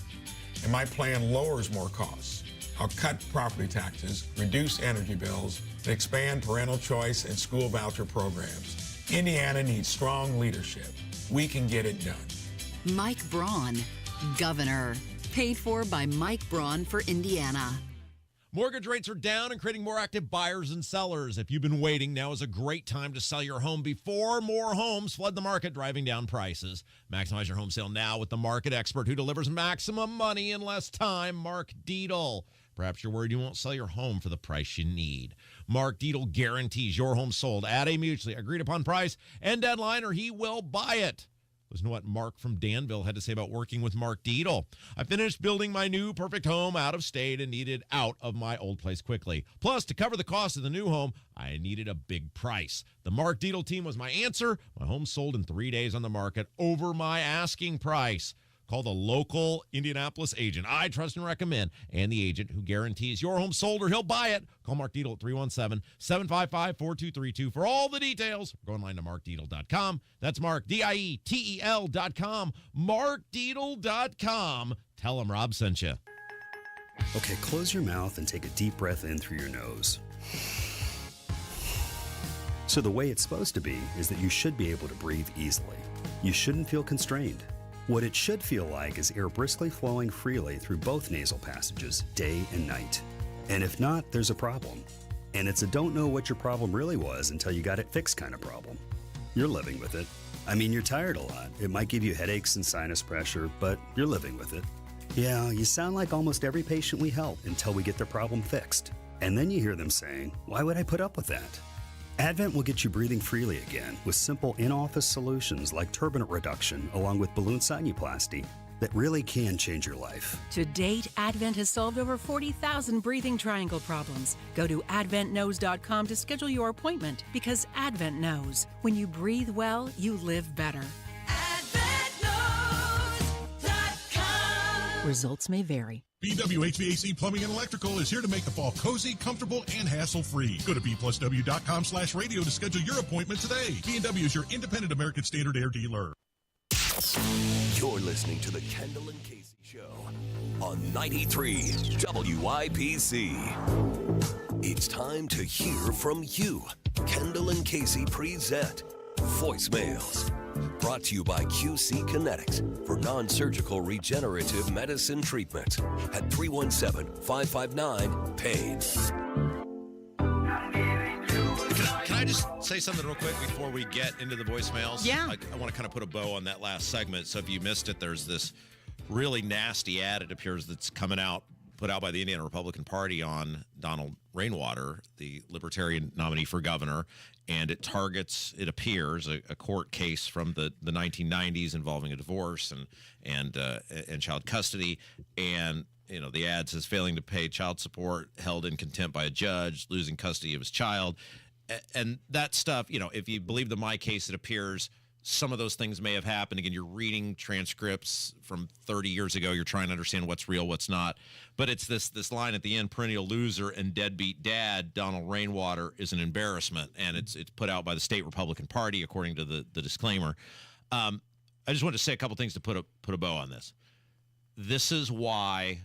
And my plan lowers more costs. I'll cut property taxes, reduce energy bills, and expand parental choice and school voucher programs. Indiana needs strong leadership. We can get it done. Mike Braun, governor. Paid for by Mike Braun for Indiana. Mortgage rates are down and creating more active buyers and sellers. If you've been waiting, now is a great time to sell your home before more homes flood the market, driving down prices. Maximize your home sale now with the market expert who delivers maximum money in less time, Mark Dietl. Perhaps you're worried you won't sell your home for the price you need. Mark Dietl guarantees your home sold at a mutually agreed upon price and deadline, or he will buy it. Listen to what Mark from Danville had to say about working with Mark Dietl. I finished building my new perfect home out of state and needed out of my old place quickly. Plus, to cover the cost of the new home, I needed a big price. The Mark Dietl team was my answer. My home sold in 3 days on the market over my asking price. Call the local Indianapolis agent I trust and recommend, and the agent who guarantees your home sold or he'll buy it. Call Mark Dietl at 317-755-4232 for all the details. Go online to markdietl.com. That's Mark, Dietel.com. markdietl.com. Tell him Rob sent you. Okay, close your mouth and take a deep breath in through your nose. So the way it's supposed to be is that you should be able to breathe easily. You shouldn't feel constrained. What it should feel like is air briskly flowing freely through both nasal passages, day and night. And if not, there's a problem. And it's a don't know what your problem really was until you got it fixed kind of problem. You're living with it. I mean, you're tired a lot. It might give you headaches and sinus pressure, but you're living with it. Yeah, you sound like almost every patient we help until we get their problem fixed. And then you hear them saying, why would I put up with that? Advent will get you breathing freely again with simple in-office solutions like turbinate reduction along with balloon sinuplasty that really can change your life. To date, Advent has solved over 40,000 breathing triangle problems. Go to adventknows.com to schedule your appointment because Advent knows. When you breathe well, you live better. AdventKnows.com. Results may vary. BW HVAC Plumbing and Electrical is here to make the fall cozy, comfortable, and hassle-free. Go to b+w.com/radio to schedule your appointment today. B&W is your independent American Standard Air dealer. You're listening to the Kendall and Casey Show on 93 WIBC. It's time to hear from you. Kendall and Casey present Voicemails. Brought to you by QC Kinetics for non-surgical regenerative medicine treatment at 317-559-PAIN. Can I just say something real quick before we get into the voicemails? Yeah. I want to kind of put a bow on that last segment. So if you missed it, there's this really nasty ad, it appears, that's coming out, put out by the Indiana Republican Party on Donald Rainwater, the Libertarian nominee for governor. And it targets, it appears, a court case from the 1990s involving a divorce and child custody. And, you know, the ad says failing to pay child support, held in contempt by a judge, losing custody of his child. And that stuff, you know, if you believe the My Case, it appears some of those things may have happened. Again, you're reading transcripts from 30 years ago. You're trying to understand what's real, what's not. But it's this line at the end, perennial loser and deadbeat dad, Donald Rainwater, is an embarrassment. And it's put out by the state Republican Party, according to the disclaimer. I just wanted to say a couple things to put a bow on this. This is why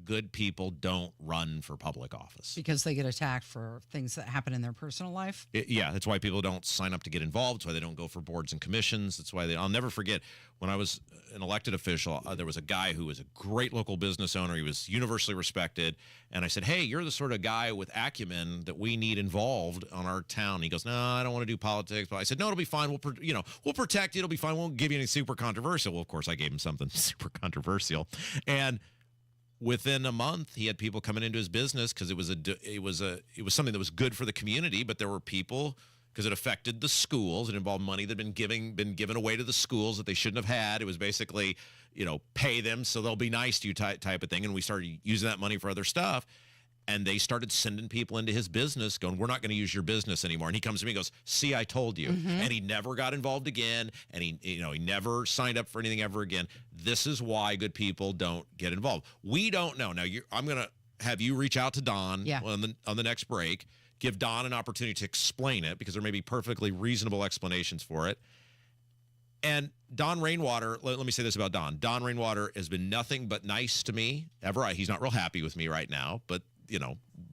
good people don't run for public office. Because they get attacked for things that happen in their personal life? Yeah, that's why people don't sign up to get involved. That's why they don't go for boards and commissions. That's why I'll never forget when I was an elected official, there was a guy who was a great local business owner. He was universally respected. And I said, hey, you're the sort of guy with acumen that we need involved on our town. He goes, no, I don't want to do politics. But I said, no, it'll be fine. We'll protect you. It'll be fine. We won't give you anything super controversial. Well, of course, I gave him something super controversial. And within a month, he had people coming into his business because it was something that was good for the community. But there were people, because it affected the schools. It involved money that had been given away to the schools that they shouldn't have had. It was basically, pay them so they'll be nice to you type of thing. And we started using that money for other stuff. And they started sending people into his business going, we're not going to use your business anymore. And he comes to me and goes, see, I told you. Mm-hmm. And he never got involved again. And he never signed up for anything ever again. This is why good people don't get involved. We don't know. Now, I'm going to have you reach out to Don on the next break. Give Don an opportunity to explain it because there may be perfectly reasonable explanations for it. And Don Rainwater, let me say this about Don. Don Rainwater has been nothing but nice to me ever. He's not real happy with me right now, but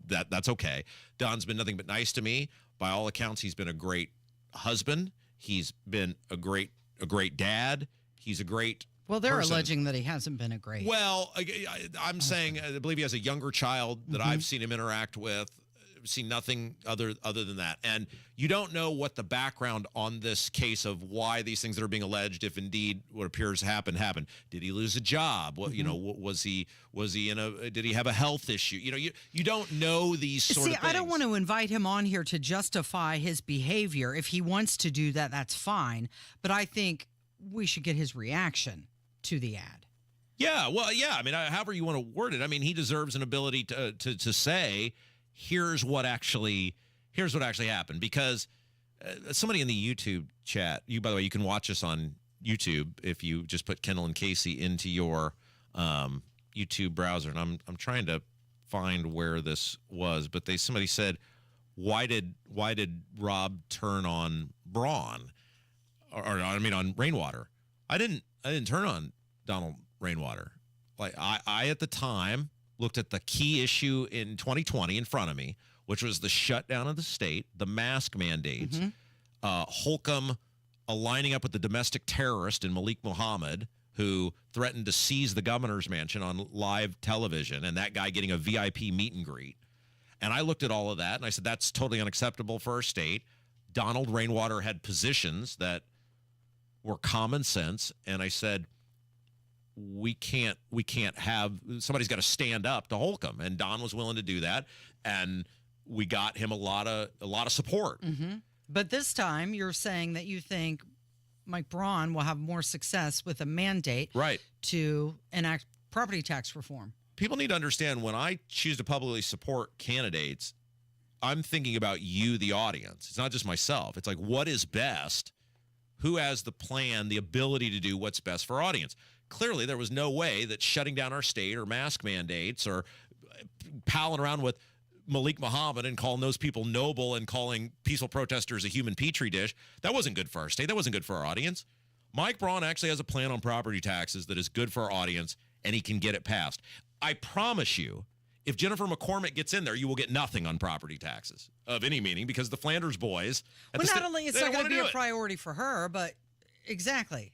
that's okay. Don's been nothing but nice to me. By all accounts, he's been a great husband. He's been a great dad. He's a great they're person. alleging that he hasn't been a great. Well, I'm saying I believe he has a younger child that I've seen him interact with. Seen nothing other than that. And you don't know what the background on this case of why these things that are being alleged, if indeed what appears happened. Did he lose a job? What was he did he have a health issue? You don't know these sort of things. I don't want to invite him on here to justify his behavior. If he wants to do that, that's fine. But I think we should get his reaction to the ad. Yeah, well, yeah. I mean, however you want to word it. I mean, he deserves an ability to say, here's what actually happened, because somebody in the YouTube chat, by the way, you can watch us on YouTube if you just put Kendall and Casey into your YouTube browser. And I'm trying to find where this was, but somebody said, why did Rob turn on Braun on Rainwater? I didn't turn on Donald Rainwater. Like I at the time looked at the key issue in 2020 in front of me, which was the shutdown of the state, the mask mandates, Holcomb aligning up with the domestic terrorist in Malik Muhammad, who threatened to seize the governor's mansion on live television, and that guy getting a VIP meet and greet. And I looked at all of that, and I said, that's totally unacceptable for our state. Donald Rainwater had positions that were common sense, and I said, we can't have, somebody's got to stand up to Holcomb, and Don was willing to do that, and we got him a lot of support. Mm-hmm. But this time you're saying that you think Mike Braun will have more success with a mandate to enact property tax reform. People need to understand, when I choose to publicly support candidates, I'm thinking about you, the audience. It's not just myself. It's like, what is best? Who has the plan, the ability to do what's best for our audience? Clearly, there was no way that shutting down our state or mask mandates or palling around with Malik Muhammad and calling those people noble and calling peaceful protesters a human petri dish, that wasn't good for our state. That wasn't good for our audience. Mike Braun actually has a plan on property taxes that is good for our audience, and he can get it passed. I promise you, if Jennifer McCormick gets in there, you will get nothing on property taxes of any meaning, because the Flanders boys... Well, not only it's not going to be a priority for her, but exactly.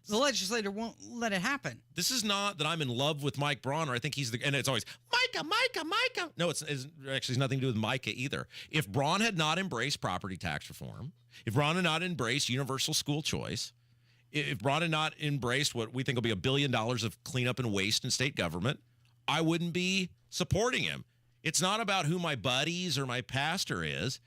The legislator won't let it happen. This is not that I'm in love with Mike Braun, or I think he's and it's always, Micah. No, it's actually nothing to do with Micah either. If Braun had not embraced property tax reform, if Braun had not embraced universal school choice, if Braun had not embraced what we think will be $1 billion of cleanup and waste in state government, I wouldn't be supporting him. It's not about who my buddies or my pastor is.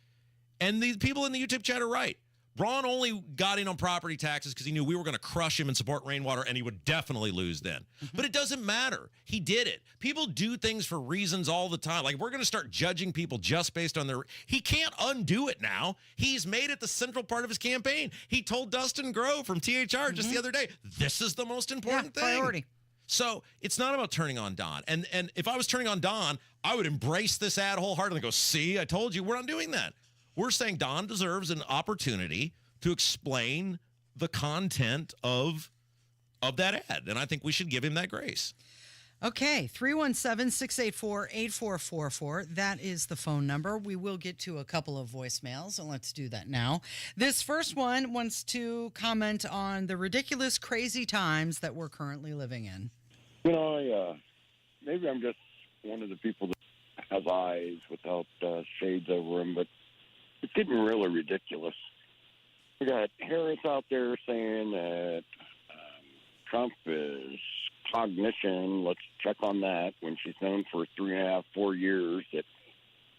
And the people in the YouTube chat are right. Braun only got in on property taxes because he knew we were going to crush him and support Rainwater, and he would definitely lose then. But it doesn't matter. He did it. People do things for reasons all the time. Like, we're going to start judging people just based on their... He can't undo it now. He's made it the central part of his campaign. He told Dustin Grove from THR just the other day, this is the most important thing. Priority. So it's not about turning on Don. And if I was turning on Don, I would embrace this ad wholeheartedly and go, see, I told you, we're not doing that. We're saying Don deserves an opportunity to explain the content of that ad, and I think we should give him that grace. Okay, 317-684-8444. That is the phone number. We will get to a couple of voicemails, and let's do that now. This first one wants to comment on the ridiculous, crazy times that we're currently living in. You know, maybe I'm just one of the people that has eyes without shades over them, but it's getting really ridiculous. We got Harris out there saying that Trump is cognition. Let's check on that, when she's known for 3.5, 4 years that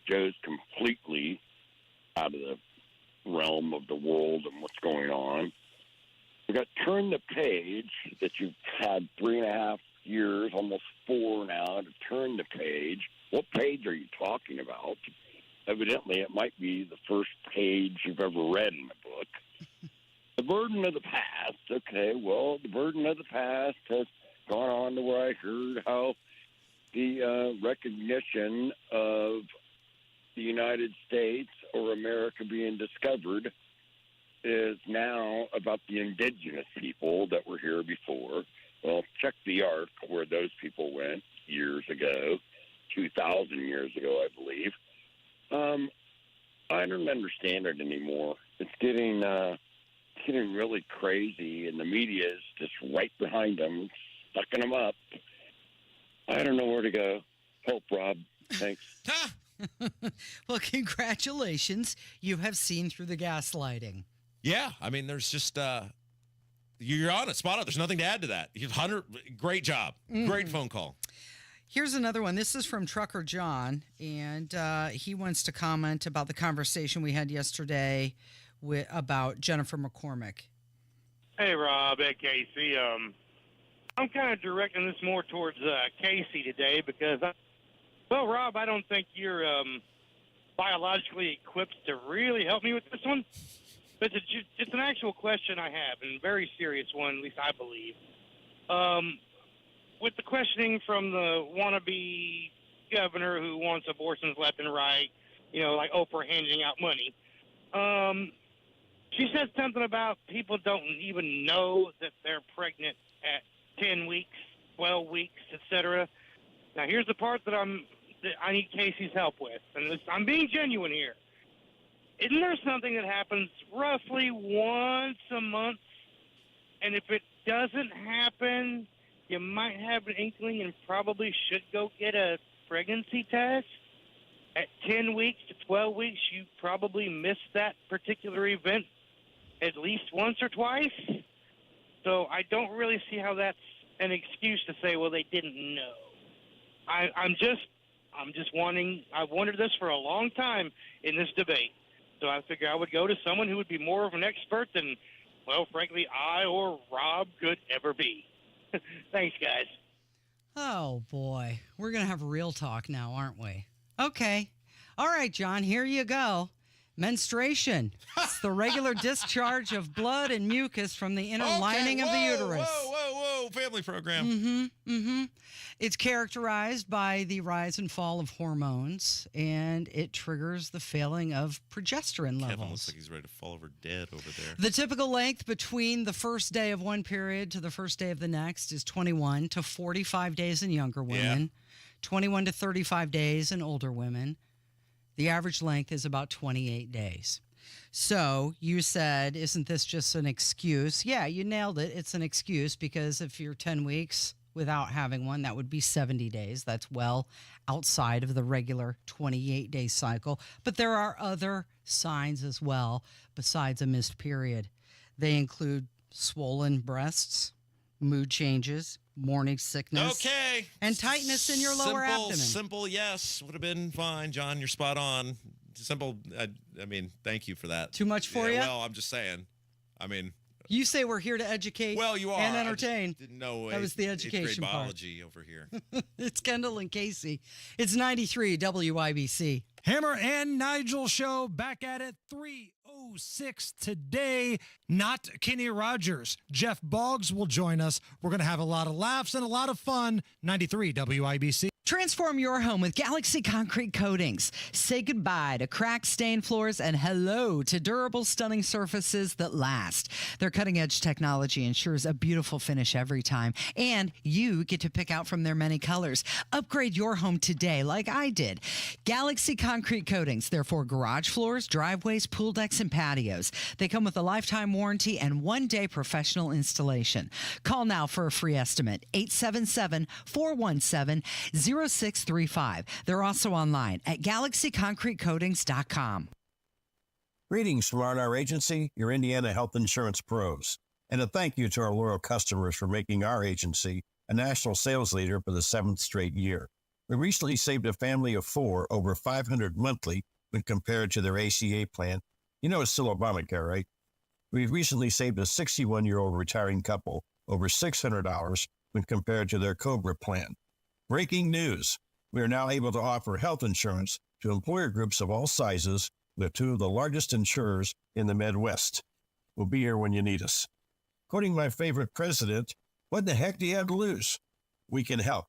Joe's completely out of the realm of the world and what's going on. We got Turn the Page, that you've had 3.5 years, almost 4 now, to turn the page. What page are you talking about? Evidently, it might be the first page you've ever read in a book. The burden of the past. Okay, well, the burden of the past has gone on to where I heard how the recognition of the United States or America being discovered is now about the indigenous people that were here before. Well, check the arc where those people went years ago, 2,000 years ago, I believe. I don't understand it anymore. It's getting really crazy, and the media is just right behind them, sucking them up. I don't know where to go. Help, Rob. Thanks. Well, congratulations. You have seen through the gaslighting. Yeah, I mean, there's just you're on it, spot on. There's nothing to add to that. 100, great job, great phone call. Here's another one. This is from Trucker John, and he wants to comment about the conversation we had yesterday about Jennifer McCormick. Hey, Rob. Hey, Casey. I'm kind of directing this more towards Casey today because, Rob, I don't think you're biologically equipped to really help me with this one. But it's an actual question I have, and a very serious one, at least I believe. With the questioning from the wannabe governor who wants abortions left and right, like Oprah handing out money, she said something about people don't even know that they're pregnant at 10 weeks, 12 weeks, etc. Now, here's the part that I need Casey's help with, and I'm being genuine here. Isn't there something that happens roughly once a month? And if it doesn't happen, you might have an inkling and probably should go get a pregnancy test. At 10 weeks to 12 weeks, you probably missed that particular event at least once or twice. So I don't really see how that's an excuse to say, well, they didn't know. I'm just wanting, I've wondered this for a long time in this debate. So I figure I would go to someone who would be more of an expert than, well, frankly, I or Rob could ever be. Thanks, guys. Oh, boy. We're going to have real talk now, aren't we? Okay. All right, John, here you go. Menstruation. It's the regular discharge of blood and mucus from the inner lining of the uterus. Whoa, family program. It's characterized by the rise and fall of hormones, and it triggers the failing of progesterone levels. Kevin looks like he's ready to fall over dead over there. The typical length between the first day of one period to the first day of the next is 21 to 45 days in younger women, 21 to 35 days in older women. The average length is about 28 days. So you said, isn't this just an excuse? Yeah, you nailed it. It's an excuse because if you're 10 weeks without having one, that would be 70 days. That's well outside of the regular 28-day cycle. But there are other signs as well besides a missed period. They include swollen breasts, mood changes, morning sickness, and tightness in your lower abdomen. Simple, yes. Would have been fine, John. You're spot on. Simple, I mean, thank you for that. Too much for you? Well, I'm just saying. I mean... You say we're here to educate you are. and entertain. Didn't know that was the education part. Biology over here. It's Kendall and Casey. It's 93 WIBC. Hammer and Nigel show back at it 3:05. 6 today. Not Kenny Rogers. Jeff Boggs will join us. We're going to have a lot of laughs and a lot of fun. 93 WIBC. Transform your home with Galaxy Concrete Coatings. Say goodbye to cracked, stained floors and hello to durable, stunning surfaces that last. Their cutting-edge technology ensures a beautiful finish every time, and you get to pick out from their many colors. Upgrade your home today like I did. Galaxy Concrete Coatings. They're for garage floors, driveways, pool decks, and patios. They come with a lifetime warranty and one-day professional installation. Call now for a free estimate. 877-417-0635. They're also online at galaxyconcretecoatings.com. Greetings from R&R Agency, your Indiana health insurance pros. And a thank you to our loyal customers for making our agency a national sales leader for the 7th straight year. We recently saved a family of 4 over $500 monthly when compared to their ACA plan. You know it's still Obamacare, right? We've recently saved a 61-year-old retiring couple over $600 when compared to their COBRA plan. Breaking news. We are now able to offer health insurance to employer groups of all sizes with 2 of the largest insurers in the Midwest. We'll be here when you need us. Quoting my favorite president, what the heck do you have to lose? We can help.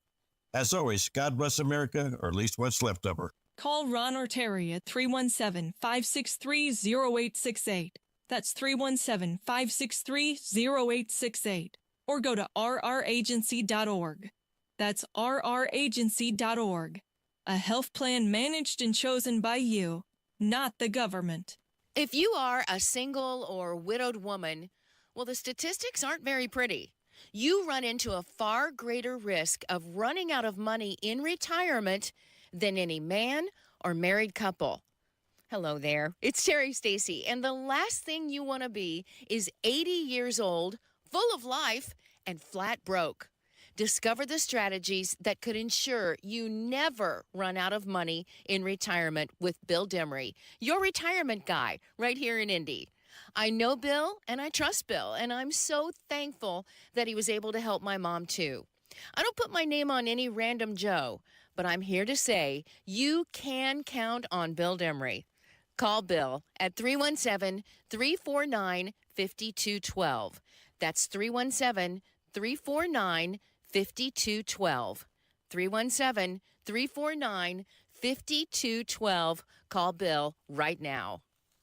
As always, God bless America, or at least what's left of her. Call Ron or Terry at 317-563-0868. That's 317-563-0868. Or go to rragency.org. That's rragency.org. A health plan managed and chosen by you, not the government. If you are a single or widowed woman, well, the statistics aren't very pretty. You run into a far greater risk of running out of money in retirement than any man or married couple. Hello there, it's Terry Stacy, and the last thing you want to be is 80 years old, full of life, and flat broke. Discover the strategies that could ensure you never run out of money in retirement with Bill Demery, your retirement guy right here in Indy. I know Bill and I trust Bill, and I'm so thankful that he was able to help my mom too. I don't put my name on any random Joe, but I'm here to say you can count on Bill Demery. Call Bill at 317-349-5212. That's 317-349-5212. 317-349-5212. Call Bill right now.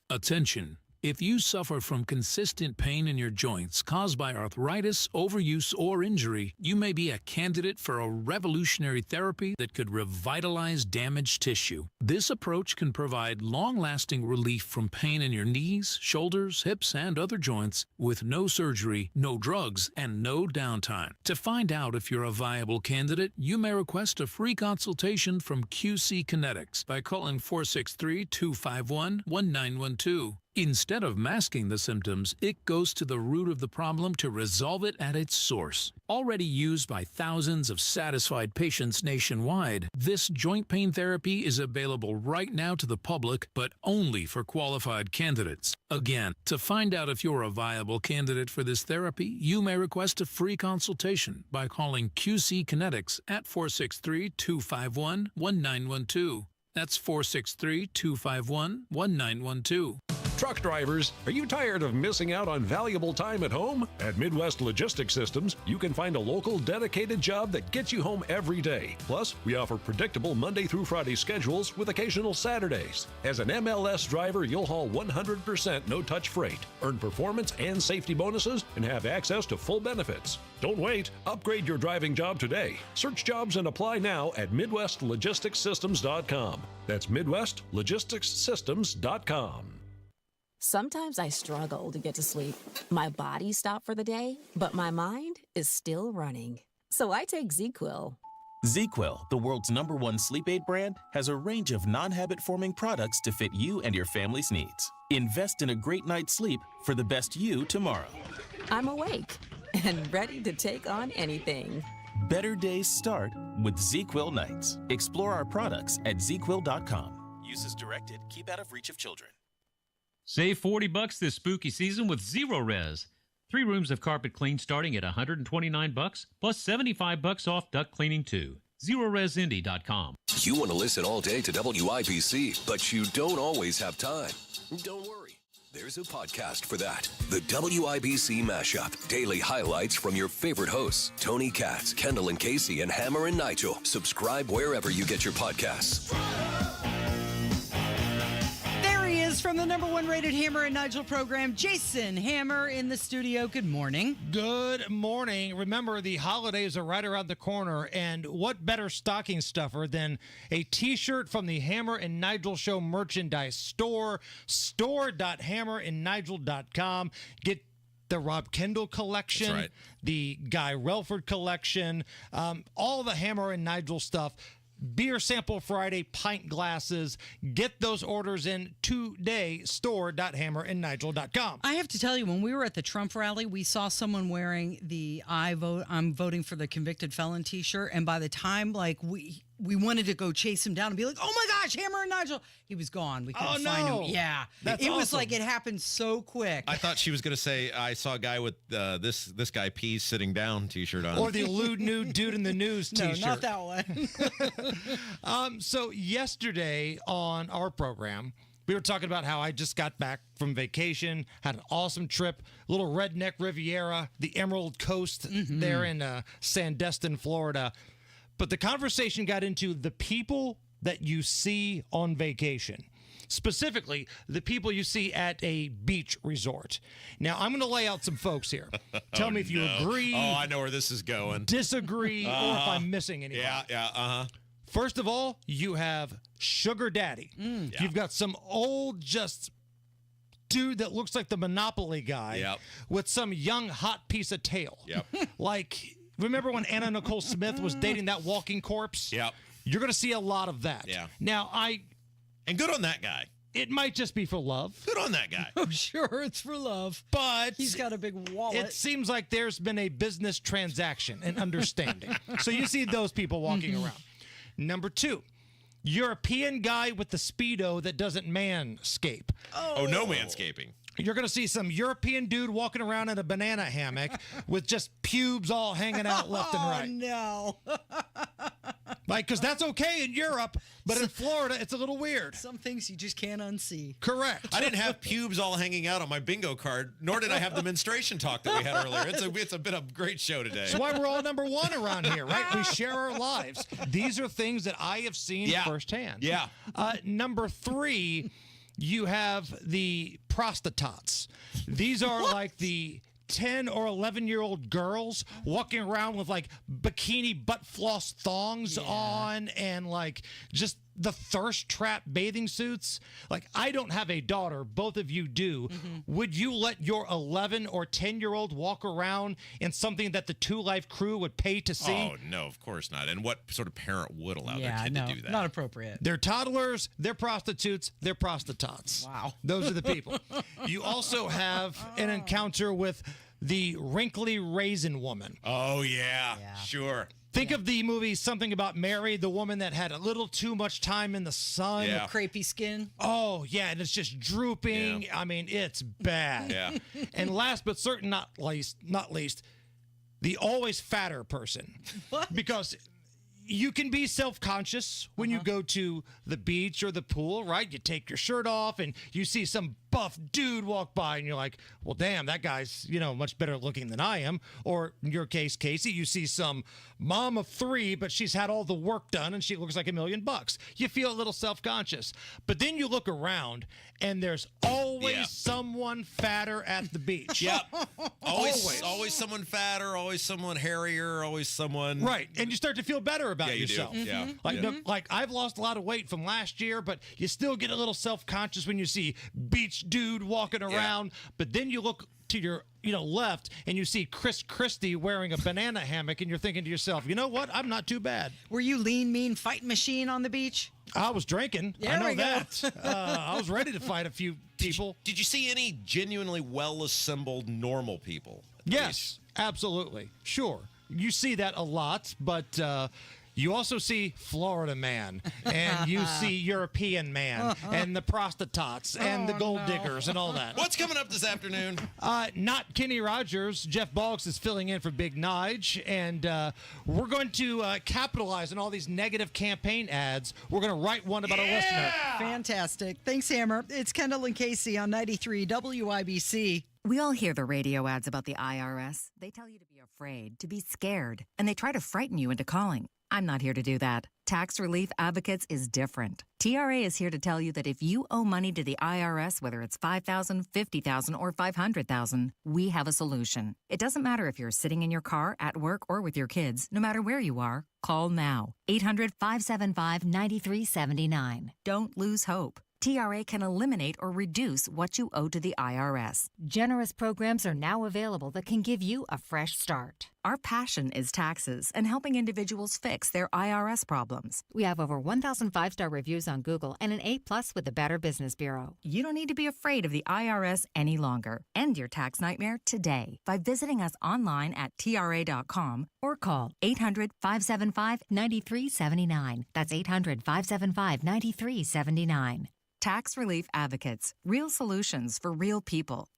Attention. If you suffer from consistent pain in your joints caused by arthritis, overuse, or injury, you may be a candidate for a revolutionary therapy that could revitalize damaged tissue. This approach can provide long-lasting relief from pain in your knees, shoulders, hips, and other joints with no surgery, no drugs, and no downtime. To find out if you're a viable candidate, you may request a free consultation from QC Kinetics by calling 463-251-1912. Instead of masking the symptoms, it goes to the root of the problem to resolve it at its source. Already used by thousands of satisfied patients nationwide, this joint pain therapy is available right now to the public, but only for qualified candidates. Again, to find out if you're a viable candidate for this therapy, you may request a free consultation by calling QC Kinetics at 463-251-1912. That's 463-251-1912. Truck drivers, are you tired of missing out on valuable time at home? At Midwest Logistics Systems, you can find a local dedicated job that gets you home every day. Plus, we offer predictable Monday through Friday schedules with occasional Saturdays. As an MLS driver, you'll haul 100% no-touch freight, earn performance and safety bonuses, and have access to full benefits. Don't wait. Upgrade your driving job today. Search jobs and apply now at MidwestLogisticsSystems.com. That's MidwestLogisticsSystems.com. Sometimes I struggle to get to sleep. My body stopped for the day, but my mind is still running. So I take ZzzQuil. ZzzQuil, the world's #1 sleep aid brand, has a range of non-habit-forming products to fit you and your family's needs. Invest in a great night's sleep for the best you tomorrow. I'm awake and ready to take on anything. Better days start with ZzzQuil nights. Explore our products at ZzzQuil.com. Use as directed. Keep out of reach of children. Save $40 this spooky season with Zero Res. 3 rooms of carpet clean starting at $129 plus $75 off duct cleaning too. ZeroResIndy.com. You want to listen all day to WIBC, but you don't always have time. Don't worry. There's a podcast for that. The WIBC Mashup. Daily highlights from your favorite hosts, Tony Katz, Kendall and Casey, and Hammer and Nigel. Subscribe wherever you get your podcasts. There he is from the #1 rated Hammer and Nigel program, Jason Hammer in the studio. Good morning. Good morning. Remember, the holidays are right around the corner, and what better stocking stuffer than a T-shirt from the Hammer and Nigel Show merchandise store, store.hammerandnigel.com. Get the Rob Kendall collection, That's right. the Guy Relford collection, all the Hammer and Nigel stuff. Beer Sample Friday, pint glasses. Get those orders in today. Store.hammerandnigel.com. I have to tell you, when we were at the Trump rally, we saw someone wearing the I'm voting for the convicted felon T-shirt, and by the time we wanted to go chase him down and be like, oh my gosh, Hammer and Nigel, he was gone. We couldn't find him. Yeah, That's it was awesome. like it happened so quick. I thought she was going to say, I saw a guy with this guy pees sitting down T-shirt on. Or the lewd nude dude in the news T-shirt. No, not that one. So yesterday on our program, we were talking about how I just got back from vacation, had an awesome trip, little redneck Riviera, the Emerald Coast there in Sandestin, Florida. But the conversation got into the people that you see on vacation. Specifically, the people you see at a beach resort. Now, I'm going to lay out some folks here. Tell me if you agree. Oh, I know where this is going. Disagree, or if I'm missing anything. Yeah. First of all, you have Sugar Daddy. You've got some old, just dude that looks like the Monopoly guy with some young, hot piece of tail. Like, remember when Anna Nicole Smith was dating that walking corpse? Yep. You're going to see a lot of that. Yeah. Now, And good on that guy. it might just be for love. Good on that guy. Oh, sure, it's for love. But He's got a big wallet. it seems like there's been a business transaction and understanding. So you see those people walking around. Number 2, European guy with the Speedo that doesn't manscape. Oh, no manscaping. You're going to see some European dude walking around in a banana hammock with just pubes all hanging out left and right. Oh, no. Like, because that's okay in Europe, but in Florida, it's a little weird. Some things you just can't unsee. Correct. I didn't have pubes all hanging out on my bingo card, nor did I have the menstruation talk that we had earlier. It's been a great show today. That's why we're all #1 around here, right? We share our lives. These are things that I have seen firsthand. Yeah. Number 3, you have the prostitutes. These are like the 10 or 11-year-old girls walking around with like bikini butt floss thongs on and like just the thirst trap bathing suits. Like, I don't have a daughter. Both of you do. Would you let your 11 or 10-year-old walk around in something that the Two Life crew would pay to see? Oh, no, of course not. And what sort of parent would allow their kid to do that? Not appropriate. They're toddlers, they're prostitutes, they're prostitutes. Wow. Those are the people. You also have an encounter with the wrinkly raisin woman. Oh, yeah. Sure. Think of the movie Something About Mary, the woman that had a little too much time in the sun. Yeah. Crepey skin. Oh, yeah, and it's just drooping. Yeah. I mean, it's bad. Yeah. And last but certainly not least, the always fatter person. What? Because you can be self-conscious when you go to the beach or the pool, right? You take your shirt off and you see some buff dude walk by and you're like, well, damn, that guy's, much better looking than I am. Or in your case, Casey, you see some mom of 3, but she's had all the work done and she looks like $1 million. You feel a little self-conscious. But then you look around and there's always someone fatter at the beach. Yep. Always someone fatter, always someone hairier, always someone. Right. And you start to feel better about Yeah, you do. yourself. Yeah. Like I've lost a lot of weight from last year, but you still get a little self-conscious when you see beach dude walking around. But then you look to your left and you see Chris Christie wearing a banana hammock and you're thinking to yourself, you know what? I'm not too bad. Were you lean, mean fighting machine on the beach? I was drinking. There I know we go. that. I was ready to fight a few people. Did you see any genuinely well-assembled normal people? Yes, absolutely. Sure. You see that a lot, but You also see Florida man, and you see European man, and the prostitutes, and the gold diggers, and all that. What's coming up this afternoon? Not Kenny Rogers. Jeff Boggs is filling in for Big Nige, and we're going to capitalize on all these negative campaign ads. We're going to write one about a listener. Fantastic. Thanks, Hammer. It's Kendall and Casey on 93 WIBC. We all hear the radio ads about the IRS. They tell you to be afraid, to be scared, and they try to frighten you into calling. I'm not here to do that. Tax Relief Advocates is different. TRA is here to tell you that if you owe money to the IRS, whether it's $5,000, $50,000, or $500,000, we have a solution. It doesn't matter if you're sitting in your car, at work, or with your kids. No matter where you are, call now. 800-575-9379. Don't lose hope. TRA can eliminate or reduce what you owe to the IRS. Generous programs are now available that can give you a fresh start. Our passion is taxes and helping individuals fix their IRS problems. We have over 1,000 five-star reviews on Google and an A+ with the Better Business Bureau. You don't need to be afraid of the IRS any longer. End your tax nightmare today by visiting us online at TRA.com or call 800-575-9379. That's 800-575-9379. Tax Relief Advocates. Real solutions for real people.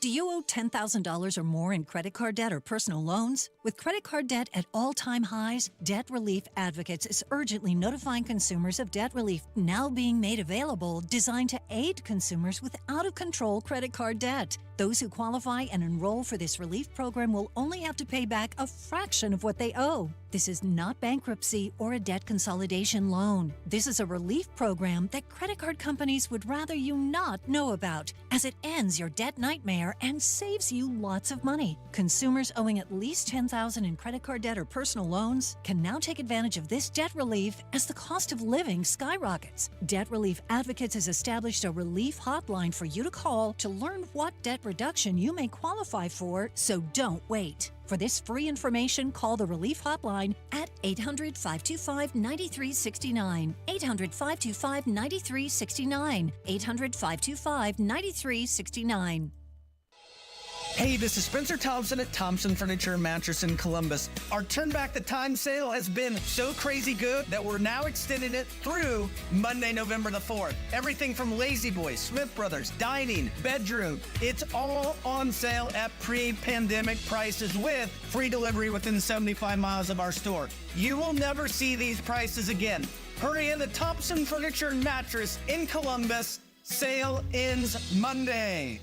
Do you owe $10,000 or more in credit card debt or personal loans? With credit card debt at all-time highs, Debt Relief Advocates is urgently notifying consumers of debt relief now being made available, designed to aid consumers with out-of-control credit card debt. Those who qualify and enroll for this relief program will only have to pay back a fraction of what they owe. This is not bankruptcy or a debt consolidation loan. This is a relief program that credit card companies would rather you not know about, as it ends your debt nightmare and saves you lots of money. Consumers owing at least $10,000 in credit card debt or personal loans can now take advantage of this debt relief as the cost of living skyrockets. Debt Relief Advocates has established a relief hotline for you to call to learn what debt reduction you may qualify for, so don't wait. For this free information, call the Relief Hotline at 800-525-9369. 800-525-9369. 800-525-9369. Hey, this is Spencer Thompson at Thompson Furniture and Mattress in Columbus. Our Turn Back the Time sale has been so crazy good that we're now extending it through Monday, November the 4th. Everything from Lazy Boy, Smith Brothers, dining, bedroom, it's all on sale at pre-pandemic prices with free delivery within 75 miles of our store. You will never see these prices again. Hurry in to Thompson Furniture and Mattress in Columbus. Sale ends Monday.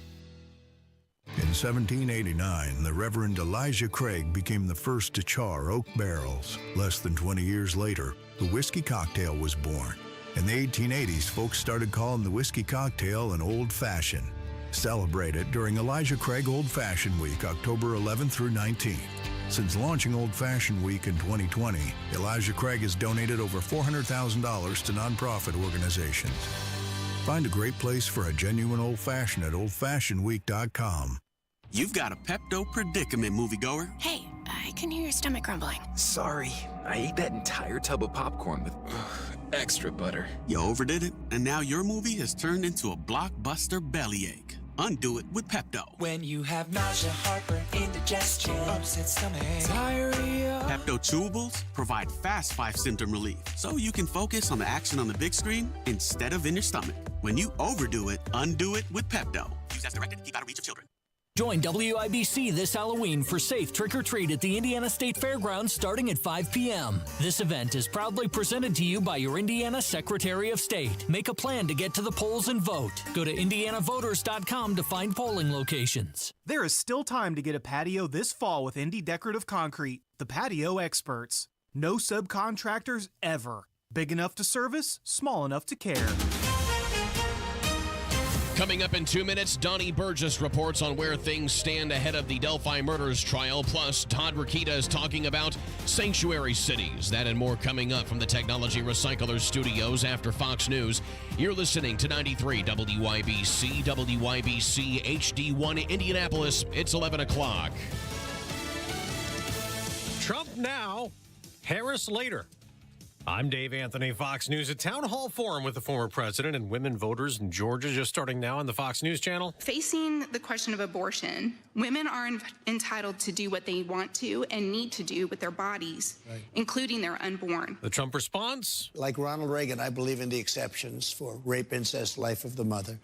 In 1789, the Reverend Elijah Craig became the first to char oak barrels. Less than 20 years later, the whiskey cocktail was born. In the 1880s, folks started calling the whiskey cocktail an old fashioned. Celebrate it during Elijah Craig Old Fashioned Week, October 11th through 19th. Since launching Old Fashioned Week in 2020, Elijah Craig has donated over $400,000 to nonprofit organizations. Find a great place for a genuine old-fashioned at oldfashionedweek.com. You've got a Pepto predicament, moviegoer. Hey, I can hear your stomach grumbling. Sorry, I ate that entire tub of popcorn with extra butter. You overdid it, and now your movie has turned into a blockbuster bellyache. Undo it with Pepto. When you have nausea, heartburn, indigestion, upset stomach, diarrhea. Pepto Chewables provide fast 5-symptom relief, so you can focus on the action on the big screen instead of in your stomach. When you overdo it, undo it with Pepto. Use as directed. Keep out of reach of children. Join WIBC this Halloween for Safe Trick or Treat at the Indiana State Fairgrounds starting at 5 p.m. This event is proudly presented to you by your Indiana Secretary of State. Make a plan to get to the polls and vote. Go to indianavoters.com to find polling locations. There is still time to get a patio this fall with Indy Decorative Concrete, the patio experts. No subcontractors ever. Big enough to service, small enough to care. Coming up in 2 minutes, Donnie Burgess reports on where things stand ahead of the Delphi murders trial. Plus, Todd Rokita is talking about sanctuary cities. That and more coming up from the Technology Recyclers studios after Fox News. You're listening to 93 WIBC, WIBC HD1 Indianapolis. It's 11 o'clock. Trump now, Harris later. I'm Dave Anthony, Fox News. A town hall forum with the former president and women voters in Georgia just starting now on the Fox News channel. Facing the question of abortion, women are entitled to do what they want to and need to do with their bodies, including their unborn. The Trump response? Like Ronald Reagan, I believe in the exceptions for rape, incest, life of the mother.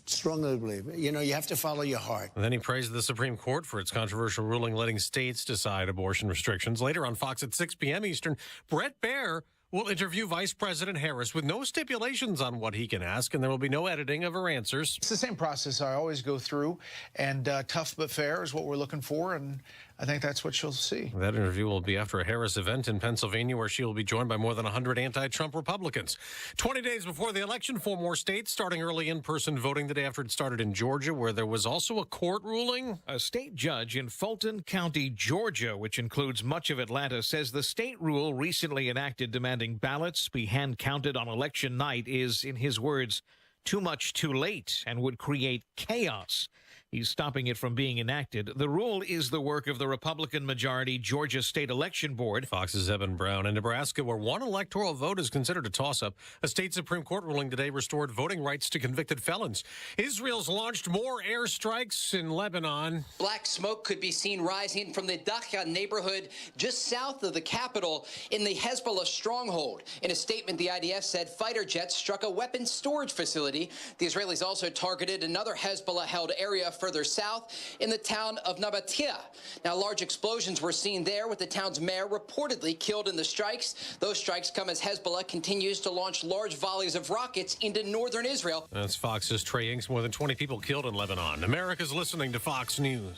Strongly believe it. You know, you have to follow your heart. And then he praised the Supreme Court for its controversial ruling letting states decide abortion restrictions. Later on Fox at 6 p.m. Eastern, Brett Baer will interview Vice President Harris with no stipulations on what he can ask, and there will be no editing of her answers. It's the same process I always go through, and tough but fair is what we're looking for, and I think that's what you'll see. That interview will be after a Harris event in Pennsylvania where she will be joined by more than 100 anti-Trump Republicans. 20 days before the election, 4 more states starting early in-person voting the day after it started in Georgia, where there was also a court ruling. A state judge in Fulton County, Georgia, which includes much of Atlanta, says the state rule recently enacted demanding ballots be hand-counted on election night is, in his words, too much too late and would create chaos. He's stopping it from being enacted. The rule is the work of the Republican-majority Georgia State Election Board. Fox's Evan Brown. In Nebraska, where one electoral vote is considered a toss-up, a state Supreme Court ruling today restored voting rights to convicted felons. Israel's launched more airstrikes in Lebanon. Black smoke could be seen rising from the Dacha neighborhood just south of the capital in the Hezbollah stronghold. In a statement, the IDF said fighter jets struck a weapons storage facility. The Israelis also targeted another Hezbollah-held area further south in the town of Nabatea. Now, large explosions were seen there, with the town's mayor reportedly killed in the strikes. Those strikes come as Hezbollah continues to launch large volleys of rockets into northern Israel. That's Fox's Trey Inks. More than 20 people killed in Lebanon. America's listening to Fox News.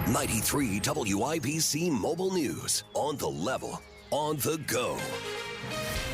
93 WIBC Mobile News. On the level, on the go.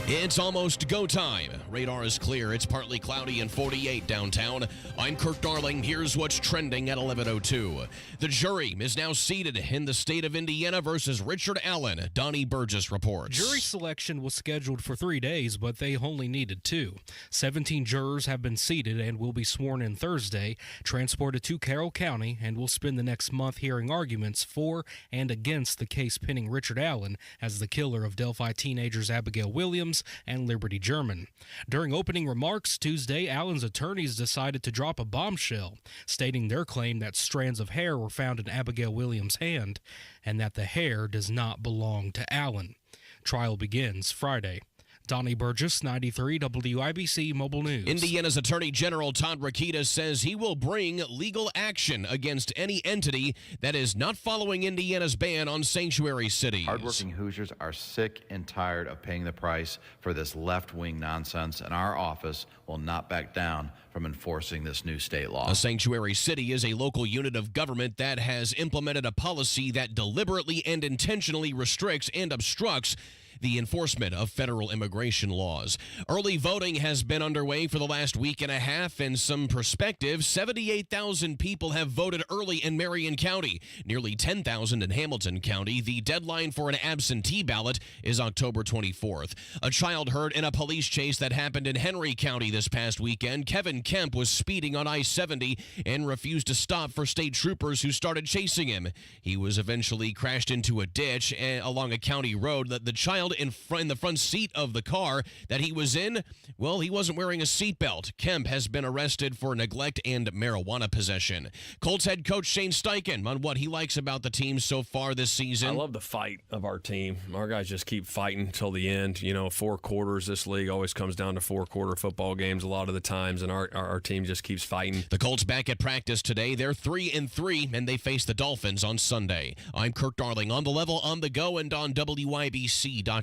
It's almost go time. Radar is clear. It's partly cloudy and 48 downtown. I'm Kirk Darling. Here's what's trending at 11:02. The jury is now seated in the state of Indiana versus Richard Allen. Donnie Burgess reports. Jury selection was scheduled for 3 days, but they only needed 2. 17 jurors have been seated and will be sworn in Thursday, transported to Carroll County, and will spend the next month hearing arguments for and against the case pinning Richard Allen as the killer of Delphi teenagers Abigail Williams and Liberty German. During opening remarks Tuesday, Allen's attorneys decided to drop a bombshell, stating their claim that strands of hair were found in Abigail Williams' hand and that the hair does not belong to Allen. Trial begins Friday. Donnie Burgess, 93 WIBC Mobile News. Indiana's Attorney General Todd Rokita says he will bring legal action against any entity that is not following Indiana's ban on sanctuary cities. Hardworking Hoosiers are sick and tired of paying the price for this left-wing nonsense, and our office will not back down from enforcing this new state law. A sanctuary city is a local unit of government that has implemented a policy that deliberately and intentionally restricts and obstructs the enforcement of federal immigration laws. Early voting has been underway for the last week and a half, and some perspective, 78,000 people have voted early in Marion County, nearly 10,000 in Hamilton County. The deadline for an absentee ballot is October 24th. A child hurt in a police chase that happened in Henry County this past weekend. Kevin Kemp was speeding on I-70 and refused to stop for state troopers who started chasing him. He was eventually crashed into a ditch along a county road. The child in the front seat of the car that he was in, well, he wasn't wearing a seatbelt. Kemp has been arrested for neglect and marijuana possession. Colts head coach Shane Steichen on what he likes about the team so far this season. I love the fight of our team. Our guys just keep fighting till the end. You know, 4 quarters. This league always comes down to 4-quarter football games a lot of the times, and our team just keeps fighting. The Colts back at practice today. They're 3-3, and they face the Dolphins on Sunday. I'm Kirk Darling, on the level, on the go, and on WIBC.com.